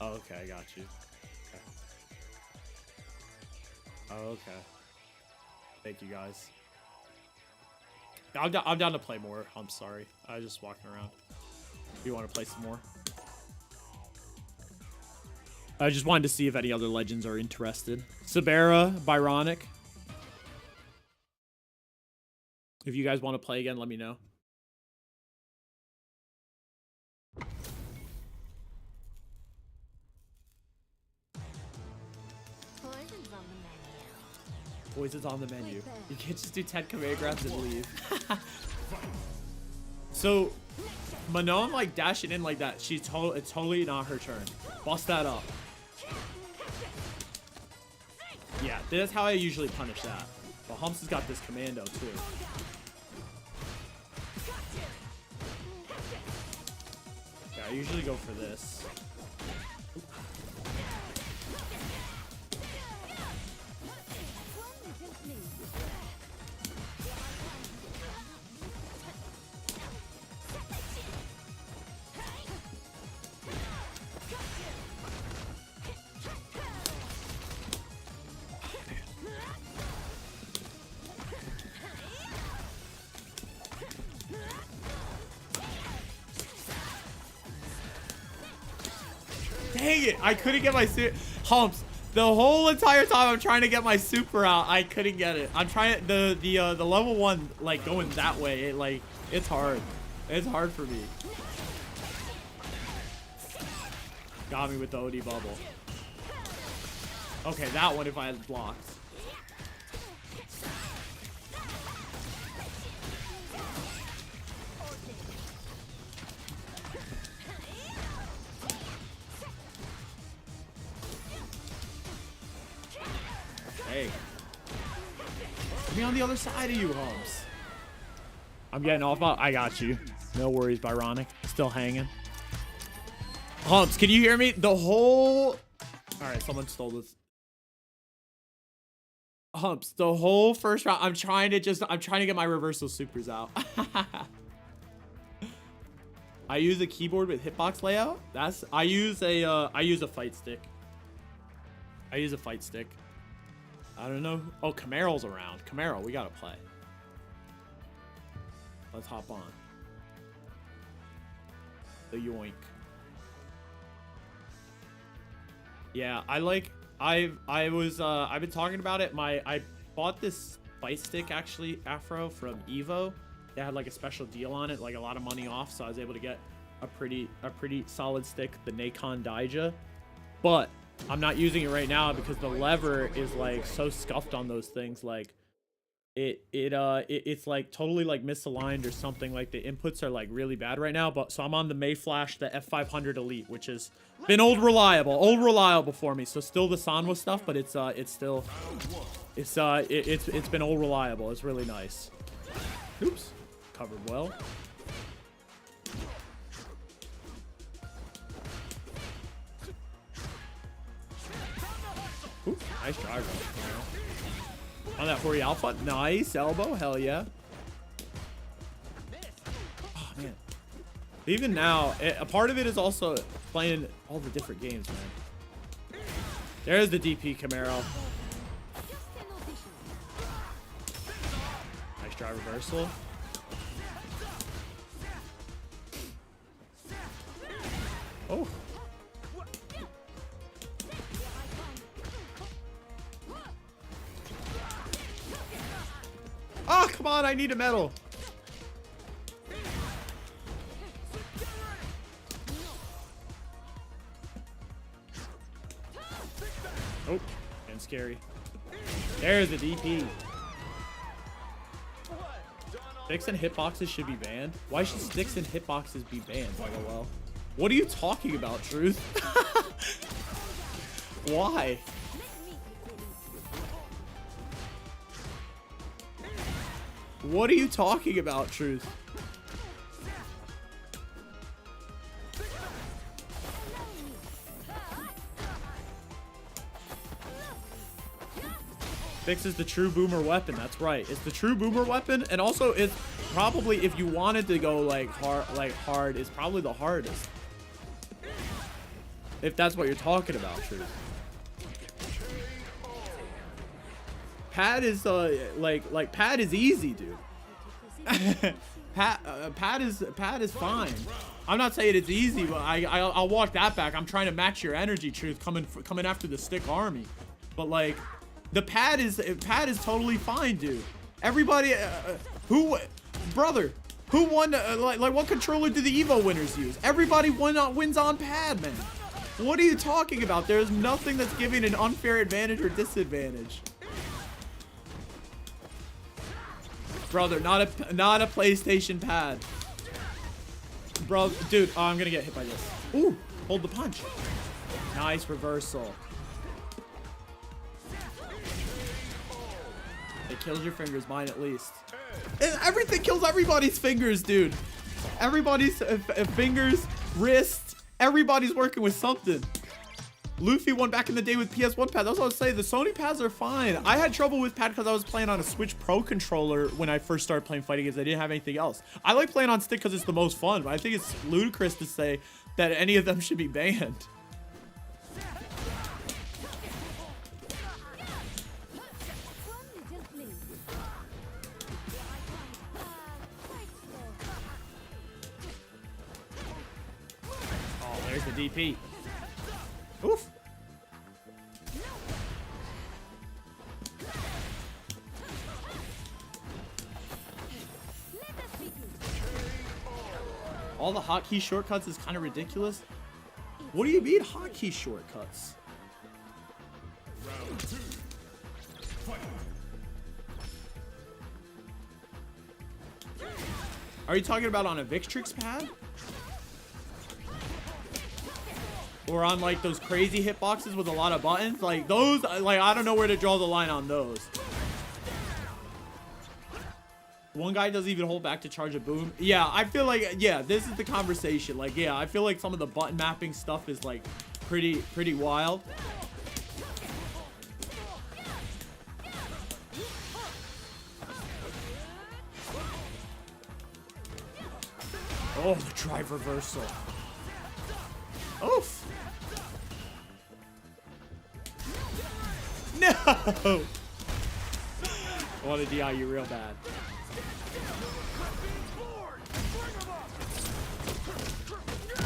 [SPEAKER 2] Oh, okay, I got you. Okay. Oh, okay. Thank you, guys. I'm down to play more. I'm sorry. I was just walking around. Do you want to play some more? I just wanted to see if any other legends are interested. Sabera, Byronic. If you guys want to play again, let me know.
[SPEAKER 7] Poison's on the menu.
[SPEAKER 2] Poison's on the menu. You can't just do 10 command grabs and leave. So, Manon like dashing in like that. It's totally not her turn. Bust that up. Yeah, that's how I usually punish that. But Humps has got this commando too. Yeah, I usually go for this. Dang it, I couldn't get my Humps. The whole entire time I'm trying to get my super out, I couldn't get it. I'm trying the level 1 like going that way. It's hard. It's hard for me. Got me with the OD bubble. Okay, that one if I had blocked. Hey. Get me on the other side of you, Humps. I'm getting off my... I got you. No worries, Byronic. Still hanging. Humps, can you hear me? The whole... Alright, someone stole this. Humps, the whole first round, I'm trying to get my reversal supers out. I use a keyboard with hitbox layout. I use a fight stick. I don't know. Oh, Kamarill's around. Kamarill, we gotta play. Let's hop on. The yoink. Yeah, I've been talking about it. I bought this fight stick actually, Afro, from Evo. They had like a special deal on it, like a lot of money off, so I was able to get a pretty solid stick, the Nacon Daija. But I'm not using it right now because the lever is like so scuffed on those things. Like it's like totally like misaligned or something. Like the inputs are like really bad right now. But so I'm on the Mayflash, the F500 Elite, which has been old reliable for me. So still the Sanwa stuff, but it's been old reliable. It's really nice. Oops, covered well. Ooh, nice drive. On that 40 alpha. Nice elbow. Hell yeah. Oh, man. Even now, a part of it is also playing all the different games, man. There's the DP Kamarill. Nice drive reversal. Oh. Oh, come on, I need a medal. Oh, and scary. There's the DP. Sticks and hitboxes should be banned. Why should sticks and hitboxes be banned? LOL. What are you talking about, Truth? Why? What are you talking about, Truth? Fix is the true boomer weapon. That's right. It's the true boomer weapon, and also it's probably, if you wanted to go like hard, it's probably the hardest. If that's what you're talking about, Truth. Pad is pad is easy, dude. Pad is fine. I'm not saying it's easy, but I'll walk that back. I'm trying to match your energy, Truth, coming after the stick army. But like, the pad is totally fine, dude. Everybody, who won? Like what controller do the Evo winners use? Everybody wins on pad, man. What are you talking about? There's nothing that's giving an unfair advantage or disadvantage. Brother, not a PlayStation pad. Bro, dude, oh, I'm gonna get hit by this. Ooh, hold the punch. Nice reversal. It kills your fingers, mine at least. Everything kills everybody's fingers, dude. Everybody's fingers, wrists, everybody's working with something. Luffy won back in the day with PS1 pads. That's what I was saying. The Sony pads are fine. I had trouble with pad because I was playing on a Switch Pro controller when I first started playing fighting games. I didn't have anything else. I like playing on stick because it's the most fun, but I think it's ludicrous to say that any of them should be banned. Oh, there's the DP. Oof. All the hotkey shortcuts is kind of ridiculous. What do you mean hotkey shortcuts? Are you talking about on a Victrix pad? Or on like those crazy hitboxes with a lot of buttons? Like those, like I don't know where to draw the line on those. One guy doesn't even hold back to charge a boom. Yeah, I feel like, yeah, this is the conversation. Like, yeah, I feel like some of the button mapping stuff is like pretty wild. Oh, the drive reversal. Oof. No. I want to DI you real bad.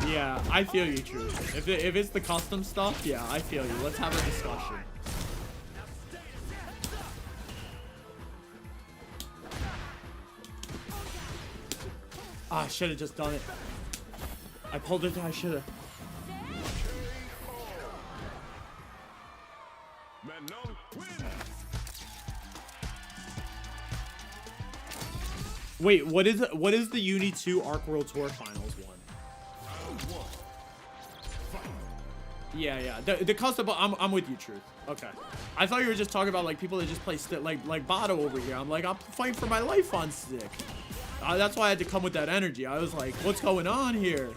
[SPEAKER 2] Yeah, I feel you, True. If it's the custom stuff, yeah, I feel you. Let's have a discussion. Ah, I should have just done it. I pulled it. I should have. Wait, what is the Uni 2 Arc World Tour Finals one? Yeah. The custom. I'm with you, Truth. Okay. I thought you were just talking about like people that just play stick, like Bato over here. I'm like, I'm fighting for my life on stick. That's why I had to come with that energy. I was like, what's going on here?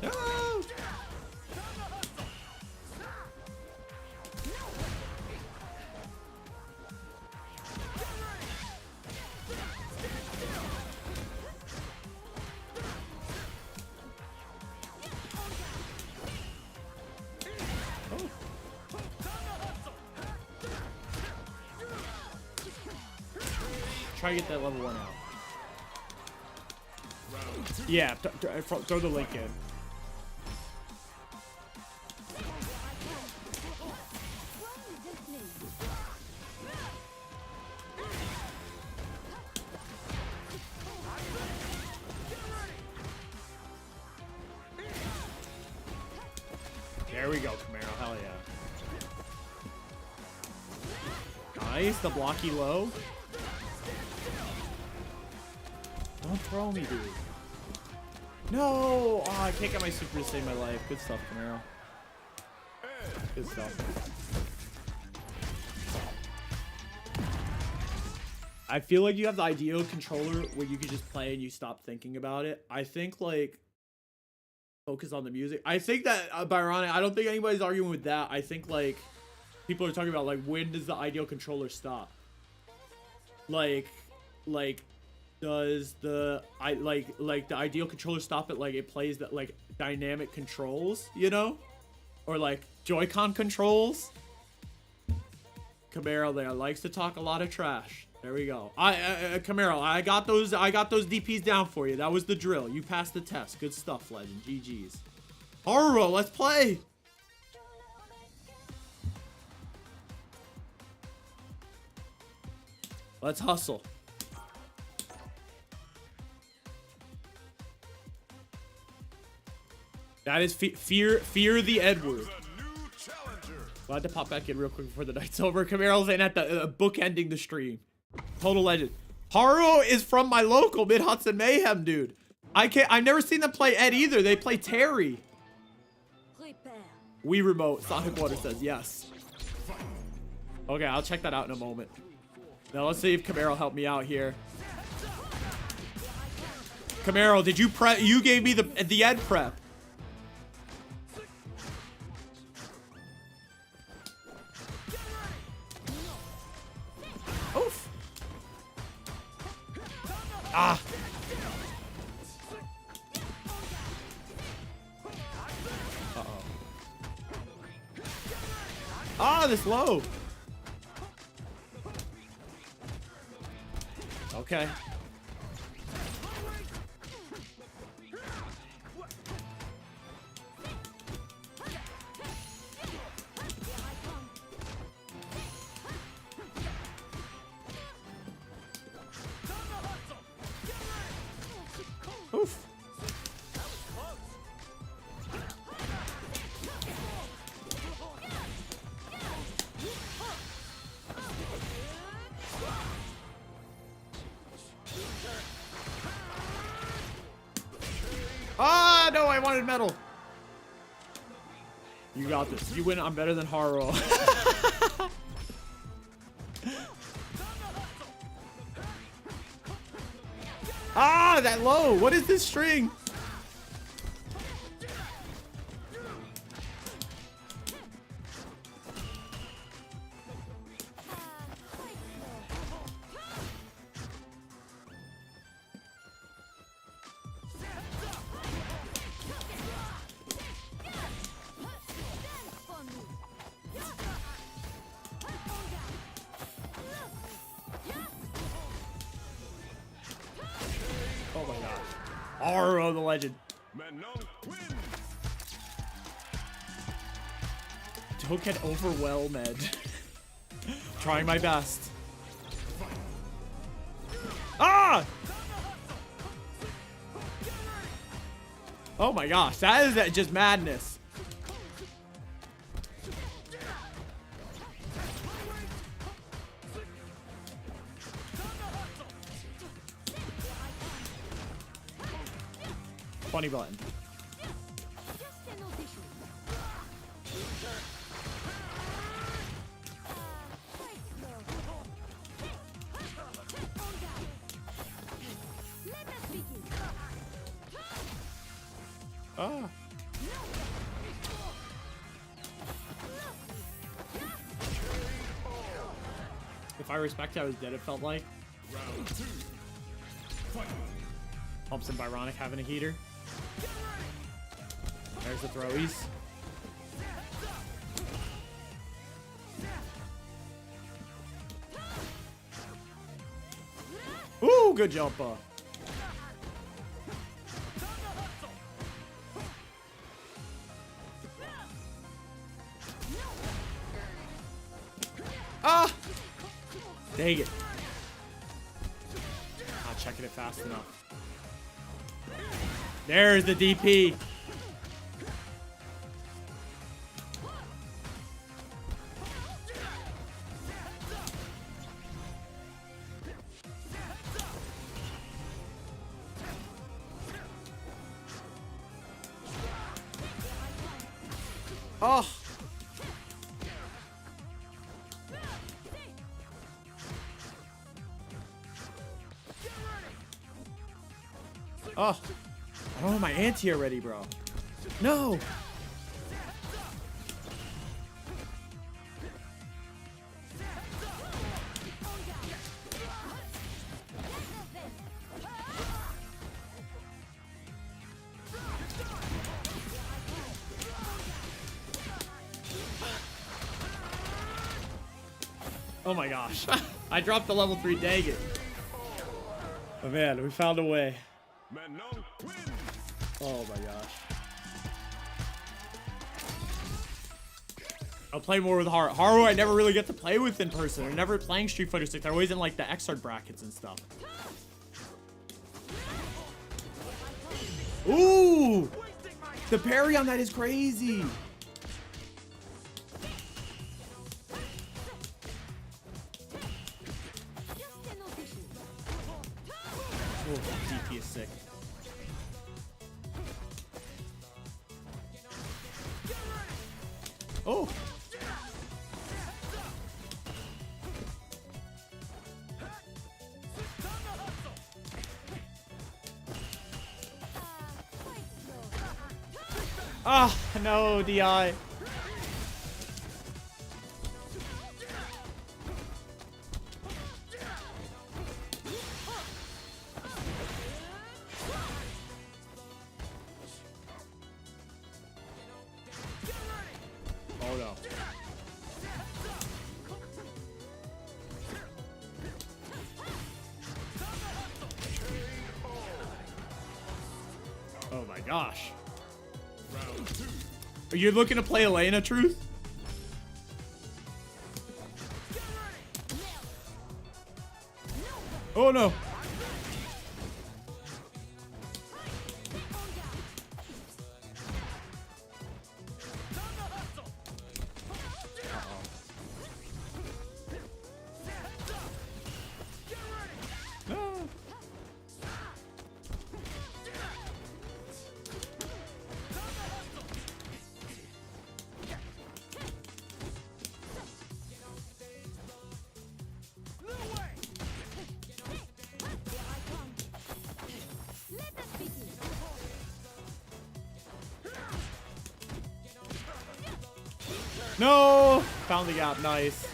[SPEAKER 2] No. Try to get that level 1 out. Yeah, throw the link in. There we go, Kamarill. Hell yeah. Nice, the blocky low. Don't throw me, dude. No! Oh, I can't get my super to save my life. Good stuff, Kamarill. Good stuff. I feel like you have the ideal controller where you can just play and you stop thinking about it. I think, like, focus on the music. I think that, Byron, I don't think anybody's arguing with that. I think, like, people are talking about, like, when does the ideal controller stop? Like, does the the ideal controller stop at like it plays that like dynamic controls, you know, or like Joy-Con controls? Kamarill there likes to talk a lot of trash. There we go. Kamarill, I got those DPs down for you. That was the drill. You passed the test. Good stuff, legend. GG's. Haruo, let's play. Let's hustle. That is fear the Edward. Glad to pop back in real quick before the night's over. Kamarill's in at the book ending the stream. Total legend. Haru is from my local Mid Hudson Mayhem, dude. I've never seen them play Ed either. They play Terry.
[SPEAKER 7] Prepare.
[SPEAKER 2] Wii remote. Sonic Water says yes. Okay, I'll check that out in a moment. Now let's see if Kamarill help me out here. Kamarill, did you prep? You gave me the Ed prep. Oof. Ah. Uh-oh. Ah, this low. Okay. Oof. Ah, no, I wanted metal. You got this. You win. I'm better than Haro. Ah, that low. What is this string? Oh my god. Aro the legend. Don't get overwhelmed. Trying my best. Ah! Oh my gosh, that is just madness. Funny button. Ah. If I respect I was dead, it felt like. Pumps and Byronic having a heater. There's the throwies. Ooh, good jump. Ah! Dang it. Not checking it fast enough. There's the DP. Oh. Oh. I don't have my anti already, bro. No. Oh my gosh. I dropped the level 3 Dagon. Oh man, we found a way. Oh my gosh. I'll play more with Haru. Haru I never really get to play with in person. They're never playing Street Fighter 6. They're always in like the X-Hard brackets and stuff. Ooh! The parry on that is crazy. Oh. Ah, no, DI. Oh no. Oh my gosh. Are you looking to play Elena, Truth? Oh no. No. No! Found the gap. Nice.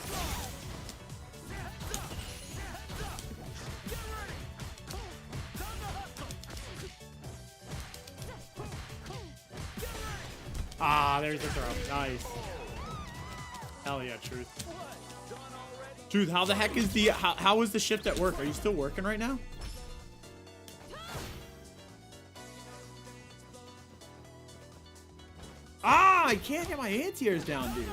[SPEAKER 2] Ah, there's the throw. Nice. Hell yeah, Truth. Truth, how the heck is the... How is the shift at work? Are you still working right now? Ah, I can't get my anti-airs down, dude.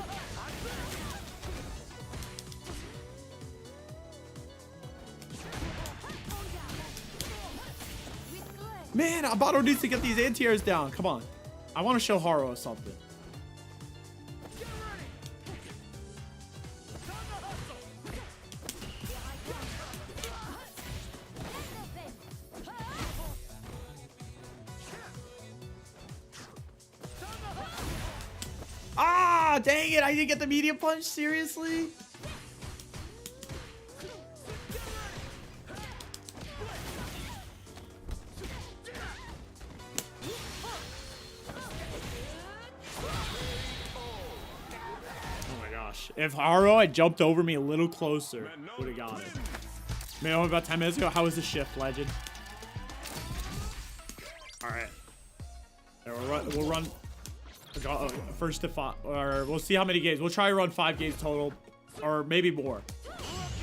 [SPEAKER 2] Man, Bato needs to get these anti-airs down. Come on. I want to show Haro something. Ah, dang it. I didn't get the medium punch. Seriously? Oh my gosh. If Haro had jumped over me a little closer, would have got it. Man, only about 10 minutes ago. How was the shift, Legend? All right. There, we'll run first to 5, or we'll see how many games. We'll try to run 5 games total, or maybe more.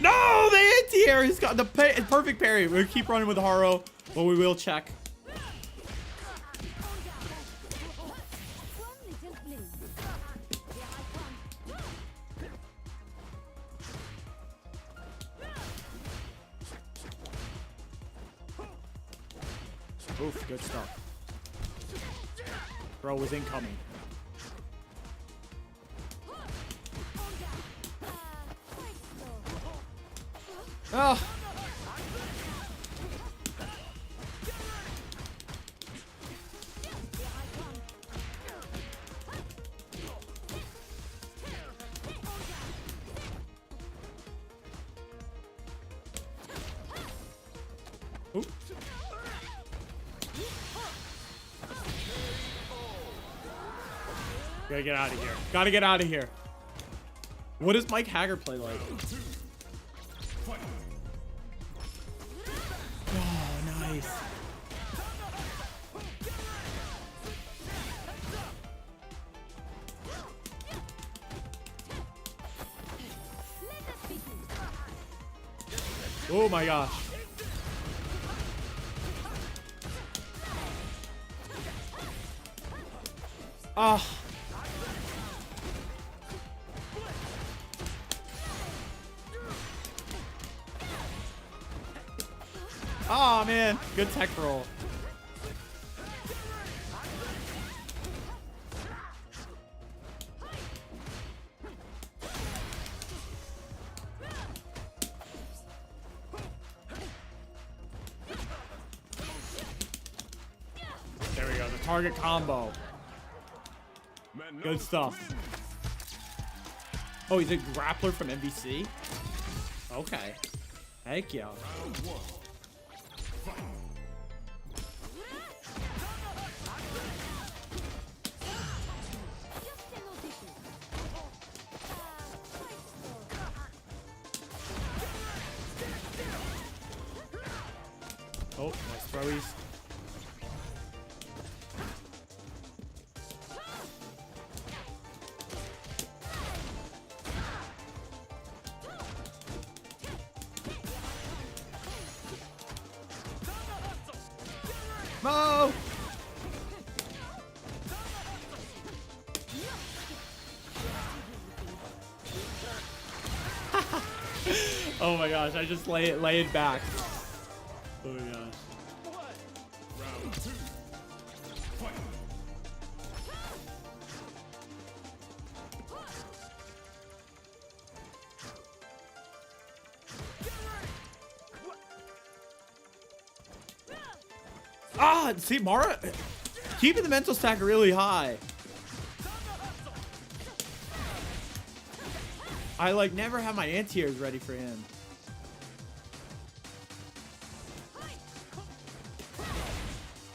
[SPEAKER 2] No, the anti-air has got the perfect parry. We'll keep running with Haro, but we will check. Oof, good stuff. Bro was incoming. Oh. Oop. Gotta get out of here. Gotta get out of here. What does Mike Hager play like? Oh, nice. Oh my gosh. Ah. Oh man, good tech roll. There we go, the target combo. Good stuff. Oh, he's a grappler from MVC? Okay. Heck yeah. Oh, nice throwies. Mo! Oh my gosh, I just lay it back. Oh my gosh.
[SPEAKER 6] Round 2. Fight.
[SPEAKER 2] Ah, see, Mara keeping the mental stack really high. I like never have my anti-airs ready for him.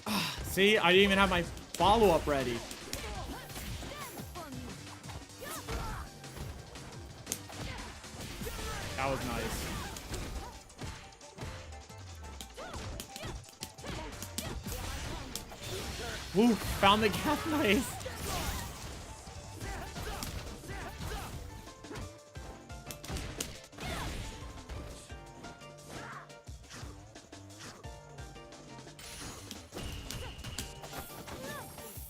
[SPEAKER 2] Ah, see, I didn't even have my follow-up ready. That was nice. Woo, found the gap, nice.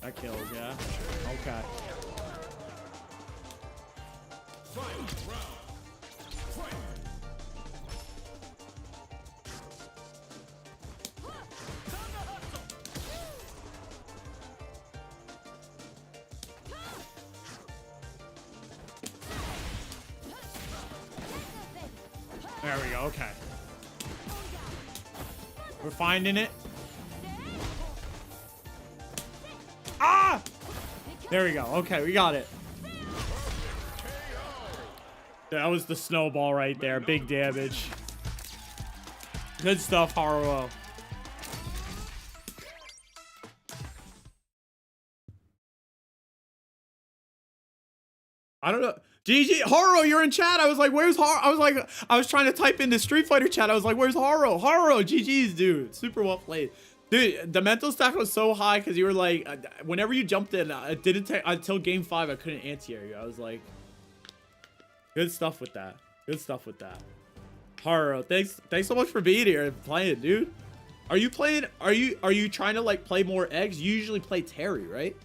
[SPEAKER 2] That kills, yeah. Okay.
[SPEAKER 6] Final round. Fight.
[SPEAKER 2] There we go, okay. We're finding it. Ah! There we go. Okay, we got it. That was the snowball right there. Big damage. Good stuff, Haruo. I don't know. GG, Haruo, you're in chat. I was like, where's Haruo? I was trying to type into Street Fighter chat. I was like, where's Haruo? Haruo, GG's, dude. Super well played. Dude, the mental stack was so high because you were like, whenever you jumped in, it didn't take until game 5. I couldn't anti-air you. I was like, good stuff with that. Good stuff with that. Haruo, thanks so much for being here and playing, dude. Are you playing? Are you trying to like play more eggs? You usually play Terry, right?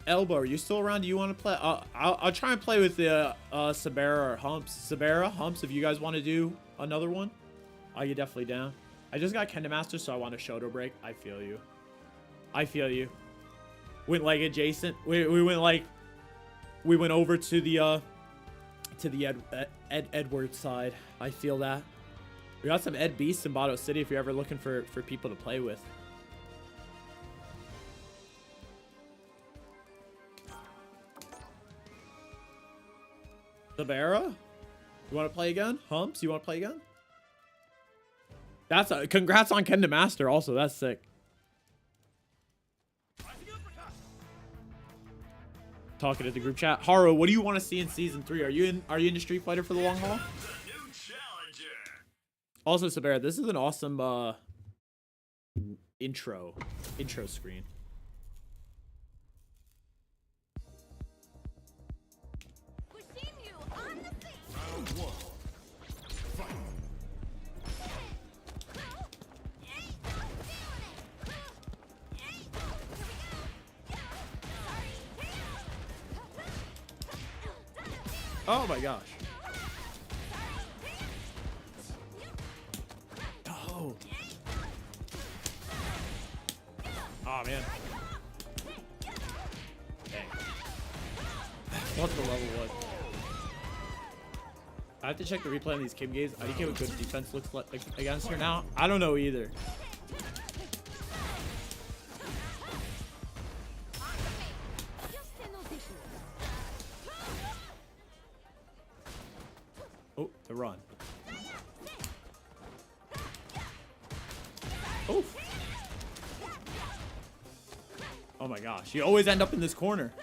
[SPEAKER 2] Elbow, are you still around? Do you want to play? I'll try and play with the Sabera or Humps. Sabera, Humps, if you guys want to do another one, are you definitely down? I just got Kendo Master, so I want a Shoto break. I feel you. I feel you. Went like adjacent. We went like we went over to the Edward side. I feel that. We got some Ed Beasts in Bato City if you're ever looking for people to play with. Sabera? You want to play again? Humps, you want to play again? That's a congrats on Kendo Master also. That's sick. Talking to the group chat. Haruo, what do you want to see in season 3? Are you into Street Fighter for the long haul? Also, Sabera, this is an awesome intro screen.
[SPEAKER 6] Round 1. Fight.
[SPEAKER 2] Oh my gosh. Oh. Oh man. Dang. What's the level was? I have to check the replay on these Kim games. I think what good defense looks like against her now. I don't know either. Oh, the run. Oh. Oh my gosh. You always end up in this corner.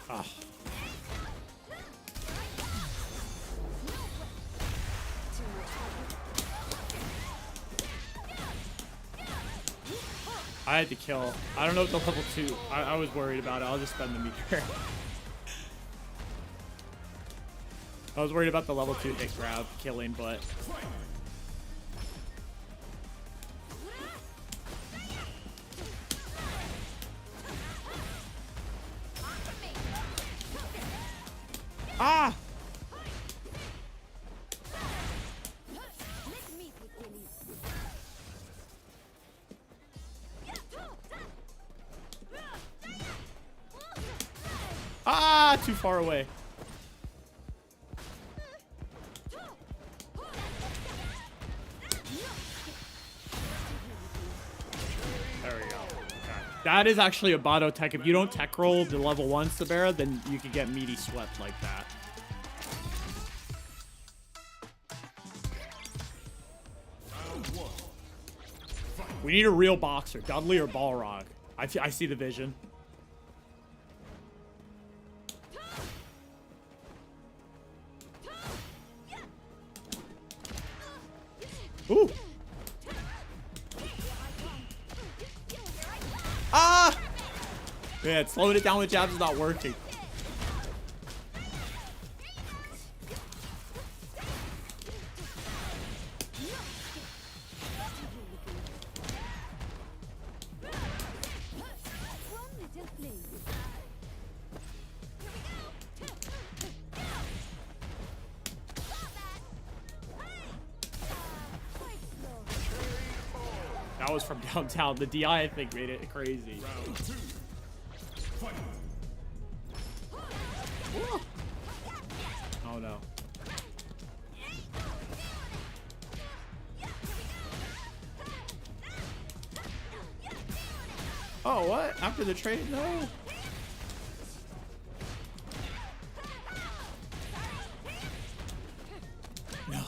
[SPEAKER 2] Ah. I had to kill. I don't know if the level 2. I was worried about it. I'll just spend the meter. I was worried about the level 2 hit grab killing, but ah! Ah, too far away. There we go. Okay. That is actually a Bato tech. If you don't tech roll the level 1 Sabera, then you can get meaty swept like that. We need a real boxer, Dudley or Balrog. I see the vision. Ooh. Ah! Man, slowing it down with jabs is not working. That was from downtown. The DI, I think, made it crazy. Oh no. Oh, what? After the trade? No. No.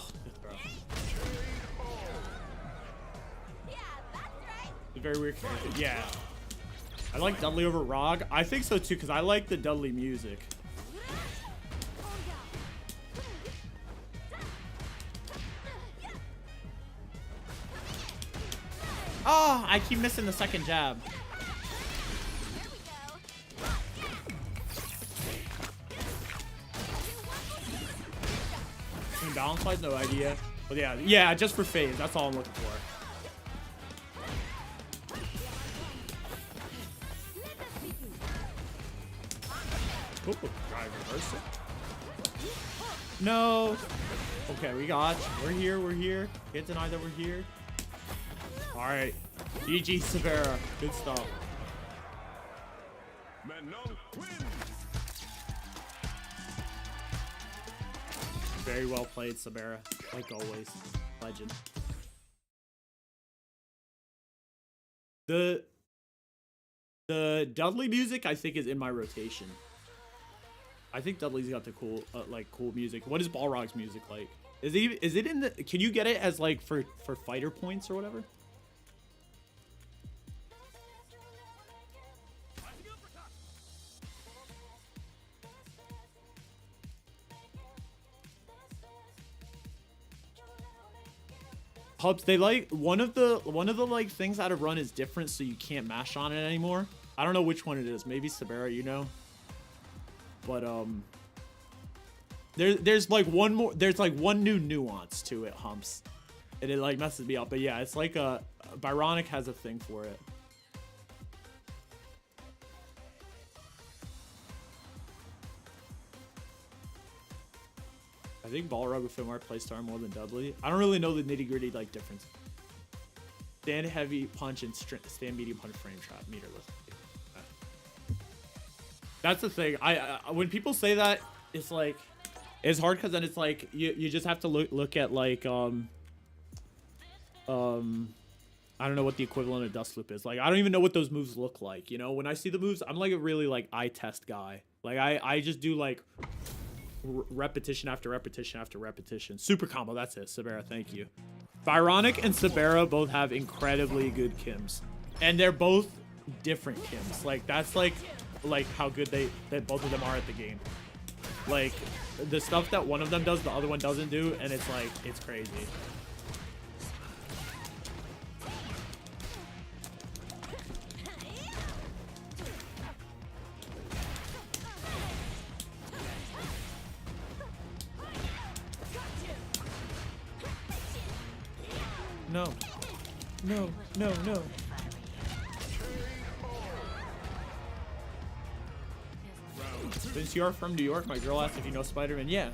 [SPEAKER 2] It's a very weird character. Yeah. I like Dudley over Rog. I think so too, because I like the Dudley music. Oh, I keep missing the second jab. Balance wise, no idea. But yeah, just for phase. That's all I'm looking for. Ooh, try reverse it. No. Okay, we got you. We're here. We're here. Can't deny that we're here. All right. GG Severa. Good stuff. Very well played, Sabera. Like always. Legend. The Dudley music, I think, is in my rotation. I think Dudley's got the cool, cool music. What is Balrog's music like? Is it in the? Can you get it as like for fighter points or whatever? Hubs, they like one of the like things out of run is different, so you can't mash on it anymore. I don't know which one it is. Maybe Sabera, you know. But there's like one more. There's like one new nuance to it, Humps, and it like messes me up. But yeah, it's like Byronic has a thing for it. I think Balrog with Fimar plays star more than Dudley. I don't really know the nitty gritty like difference. Stand heavy punch and stand medium punch frame trap meterless. That's the thing. I when people say that, it's like, it's hard because then it's like you just have to look at like I don't know what the equivalent of dust loop is. Like, I don't even know what those moves look like. You know, when I see the moves, I'm like a really like eye test guy. Like I just do like repetition after repetition after repetition. Super combo. That's it. Sabera, thank you. Byronic and Sabera both have incredibly good Kims, and they're both different Kims. Like that's like how good that both of them are at the game. Like the stuff that one of them does, the other one doesn't do, and it's like it's crazy. No. No, no, no. Since you're from New York, my girl asked if you know Spider-Man. Yeah.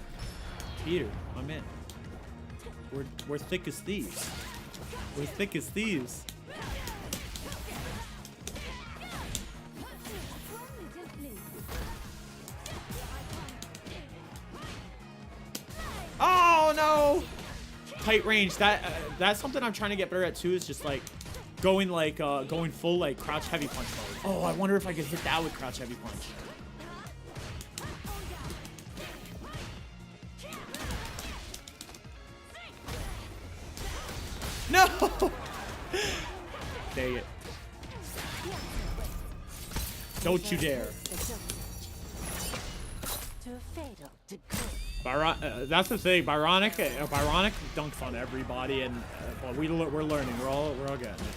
[SPEAKER 2] Peter, I'm in. We're thick as thieves. We're thick as thieves. Oh no! Tight range. That's something I'm trying to get better at too. Is just like going full like crouch heavy punch mode. Oh, I wonder if I could hit that with crouch heavy punch. No! Dang it. Don't you dare. That's the thing. Byronic dunks on everybody, and well, we're learning. We're all getting it.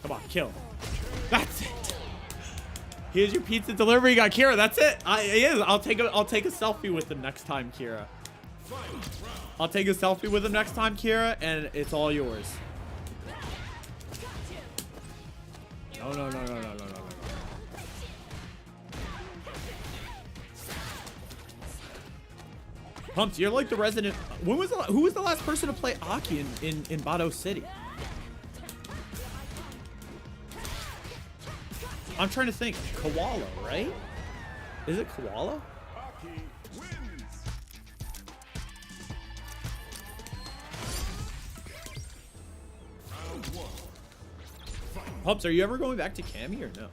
[SPEAKER 2] Come on, kill. That's it. Here's your pizza delivery. You got Kira. That's it. I'll take a selfie with him next time, Kira. I'll take a selfie with him next time, Kira, and it's all yours. No, no, no, no, no, no, no. Pumps, you're like the resident. Who was the last person to play Aki in Bato City? I'm trying to think. Koala, right? Is it Koala? Pumps, are you ever going back to Cammy or no?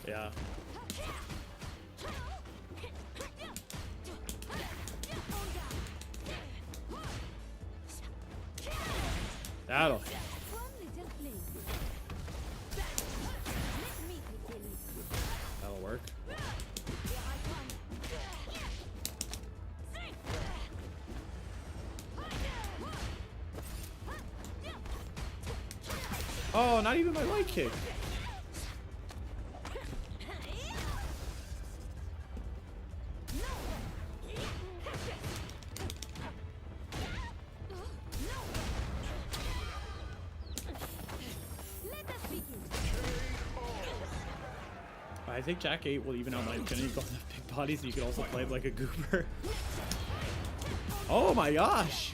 [SPEAKER 2] Yeah. That'll work. Oh, not even my light kick. I think Jack 8 will even out my Infinity go on the big body, so you can also play like a goober. Oh my gosh!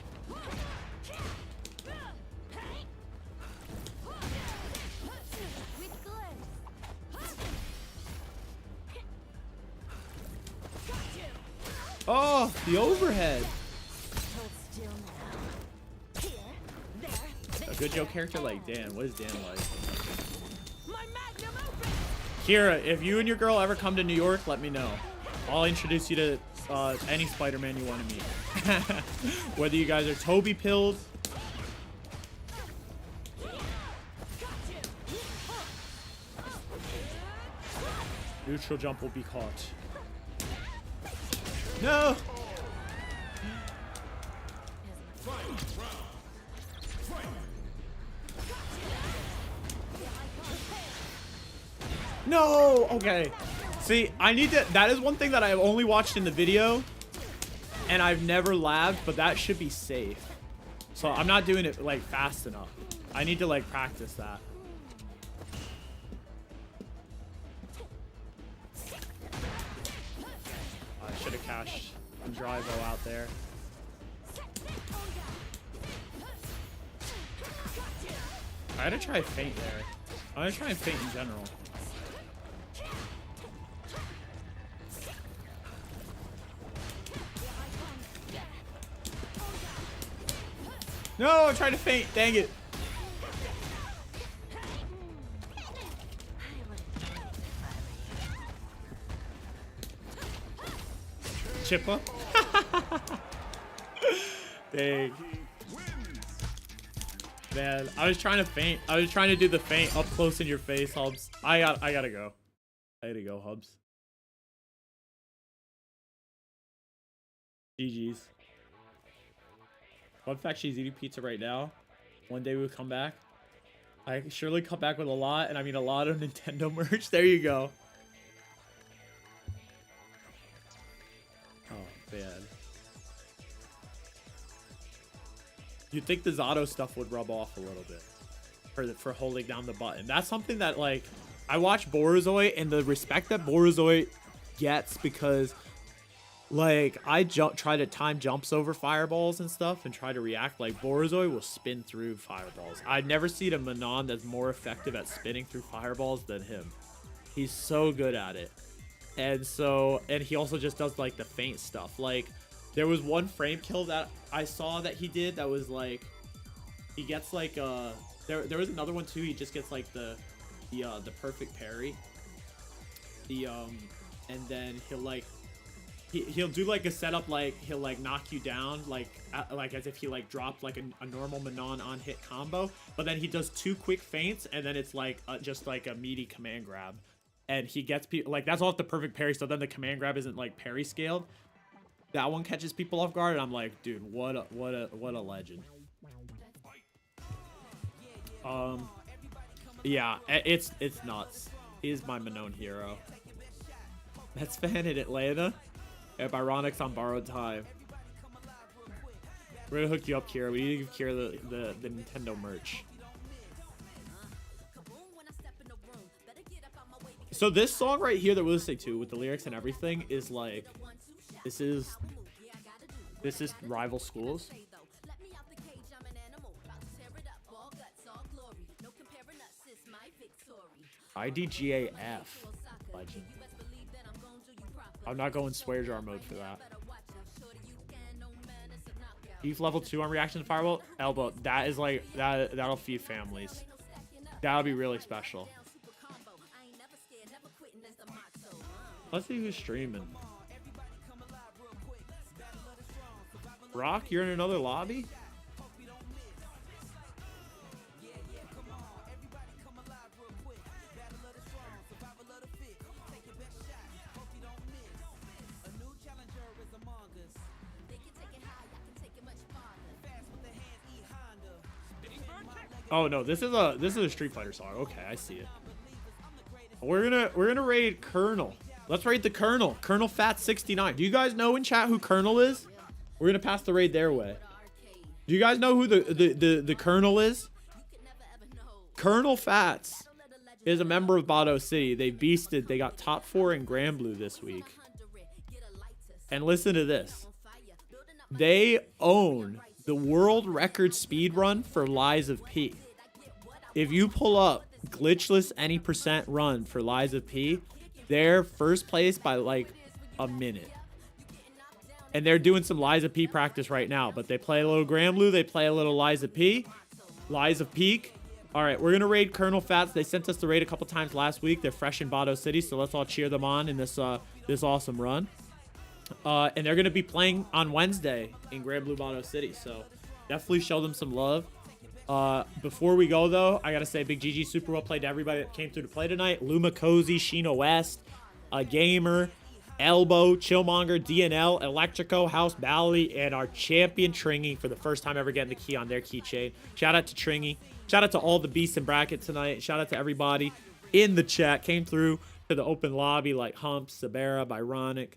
[SPEAKER 2] Oh, the overhead! A good joke character like Dan. What is Dan like? Kira, if you and your girl ever come to New York, let me know. I'll introduce you to any Spider-Man you want to meet. Whether you guys are Toby pilled. Neutral jump will be caught. No! No! Okay. See, I need to... That is one thing that I've only watched in the video. And I've never lagged, but that should be safe. So I'm not doing it, like, fast enough. I need to, like, practice that. I should have cashed Drivo out there. I gotta try feint there. I'm gonna try and feint in general. No, I'm trying to feint. Dang it. Chippa. Dang. Man, I was trying to feint. I was trying to do the feint up close in your face, Hubs. I gotta go. I gotta go, Hubs. GG's. Fun fact, she's eating pizza right now. One day we'll come back. I surely come back with a lot, and I mean a lot of Nintendo merch. There you go. Oh, man. You'd think the Zato stuff would rub off a little bit for holding down the button. That's something that, like, I watch Borzoi, and the respect that Borzoi gets because, like, I try to time jumps over fireballs and stuff and try to react. Like, Borzoi will spin through fireballs. I've never seen a Manon that's more effective at spinning through fireballs than him. He's so good at it. And he also just does, like, the feint stuff. Like, there was one frame kill that I saw that he did that was like, he gets like there was another one too. He just gets like the perfect parry. And then he'll like he'll do like a setup, like he'll like knock you down like as if he like dropped like a normal Manon on hit combo, but then he does 2 quick feints and then it's like just like a meaty command grab, and he gets people like that's all the perfect parry. So then the command grab isn't like parry scaled. That one catches people off guard, and I'm like, dude, what a legend. Yeah, it's nuts. He's my Manon hero. That's fan in Atlanta. If Ironic's on borrowed time. We're gonna hook you up, Kira. We need to give Kira the Nintendo merch. So this song right here that we're listening to with the lyrics and everything is like, this is rival schools. IDGAF legend. I'm not going swear jar mode for that. Beef level 2 on reaction to fireball elbow. That is like that'll feed families. That'll be really special. Let's see who's streaming. Rock, you're in another lobby? Oh no, this is a Street Fighter song. Okay, I see it. We're gonna raid Colonel. Let's raid the Colonel. Colonel Fat 69. Do you guys know in chat who Colonel is? We're gonna pass the raid their way. Do you guys know who the Colonel is? Colonel Fats is a member of Bato City. They beasted. They got top 4 in Granblue this week. And listen to this. They own the world record speed run for Lies of P. If you pull up glitchless any % run for Lies of P, they're first place by like a minute. And they're doing some Lies of P practice right now, but they play a little Granblue, they play a little Lies of P. Lies of Peak. All right, we're gonna raid Colonel Fats. They sent us the raid a couple times last week. They're fresh in Bato City, so let's all cheer them on in this this awesome run. And they're gonna be playing on Wednesday in Granblue Bato City, so definitely show them some love. Before we go though, I gotta say big GG, super well played to everybody that came through to play tonight. Lumacosy, Shinoest, AgameR, Elbow, Chillmonger, DNL, Electrico, House Bally, and our champion Tringy for the first time ever getting the key on their keychain. Shout out to Tringy. Shout out to all the beasts in bracket tonight. Shout out to everybody in the chat. Came through to the open lobby like Hump, Sabera, Byronic,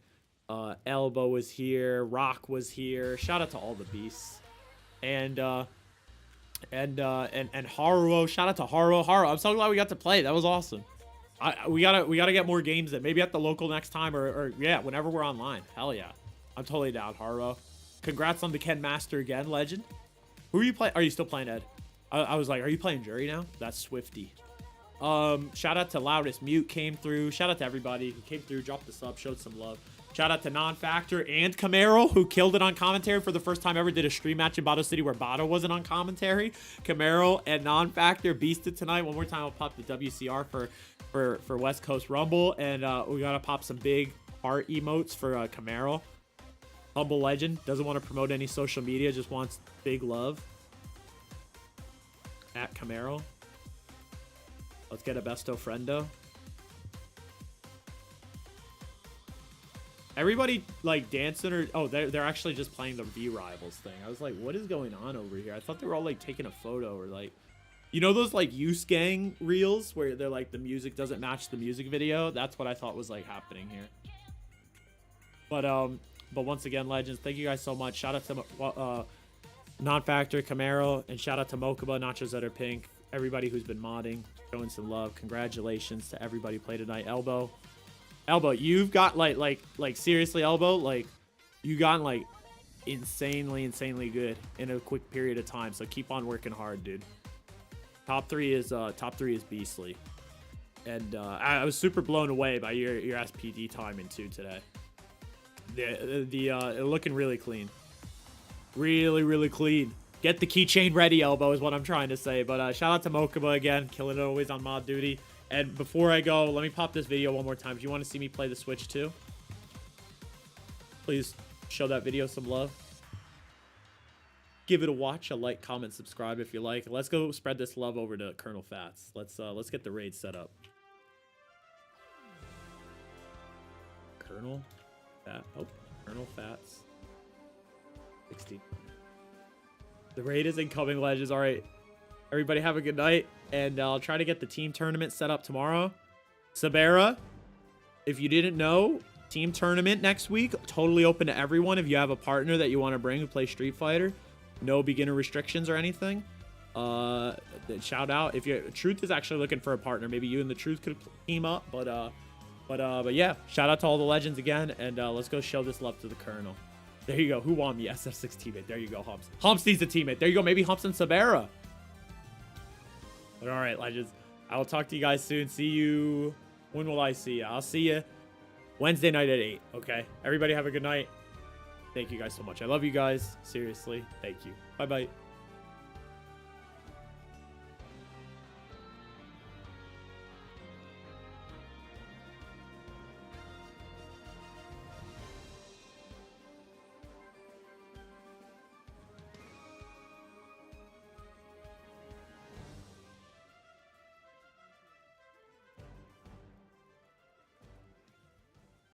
[SPEAKER 2] Elbow was here, Rock was here. Shout out to all the beasts. And Haruo. Shout out to Haruo. Haruo, I'm so glad we got to play. That was awesome. We gotta get more games in. Maybe at the local next time or yeah, whenever we're online. Hell yeah. I'm totally down, Haruo. Congrats on the Ken Master again, legend. Who are you playing? Are you still playing, Ed? I was like, are you playing Juri now? That's Swifty. Shout out to Loudest Mute came through. Shout out to everybody who came through, dropped the sub, showed some love. Shout out to Non-Factor and Kamarill, who killed it on commentary for the first time ever. Did a stream match in Bato City where Bato wasn't on commentary. Kamarill and Non-Factor beasted tonight. One more time, I'll pop the WCR for West Coast Rumble. And we gotta pop some big heart emotes for Kamarill. Humble legend. Doesn't want to promote any social media. Just wants big love. At Kamarill. Let's get a besto friendo. Everybody like dancing or they're actually just playing the V Rivals thing. I was like, what is going on over here? I thought they were all like taking a photo or like, you know those like Use Gang reels where they're like the music doesn't match the music video. That's what I thought was like happening here. But once again, legends, thank you guys so much. Shout out to Non-Factor, Kamarill, and shout out to Mokuba, Nachos that are pink. Everybody who's been modding, showing some love. Congratulations to everybody who played tonight. Elbow, you've got like seriously, Elbow, like you got like insanely good in a quick period of time. So keep on working hard, dude. Top three is beastly, and I was super blown away by your SPD timing too today. Looking really clean, really clean. Get the keychain ready, Elbow, is what I'm trying to say. But shout out to Mokuba again, killing it always on mod duty. And before I go, let me pop this video one more time. If you want to see me play the Switch too, please show that video some love. Give it a watch, a like, comment, subscribe if you like. Let's go spread this love over to Colonel Fats. Let's get the raid set up. Colonel Fats 60. The raid is incoming, legends. All right, everybody have a good night, and I'll try to get the team tournament set up tomorrow. Sabera, if you didn't know, team tournament next week, totally open to everyone. If you have a partner that you want to bring who plays Street Fighter, no beginner restrictions or anything. Shout out if you Truth is actually looking for a partner. Maybe you and the Truth could team up, but yeah, shout out to all the legends again, and let's go show this love to the Colonel. There you go. Who won the SF6 teammate? There you go, Humps. Humps needs a teammate. There you go. Maybe Humps and Sabera. But all right, legends. I will talk to you guys soon. See you. When will I see you? I'll see you Wednesday night at 8. Okay. Everybody have a good night. Thank you guys so much. I love you guys. Seriously. Thank you. Bye-bye.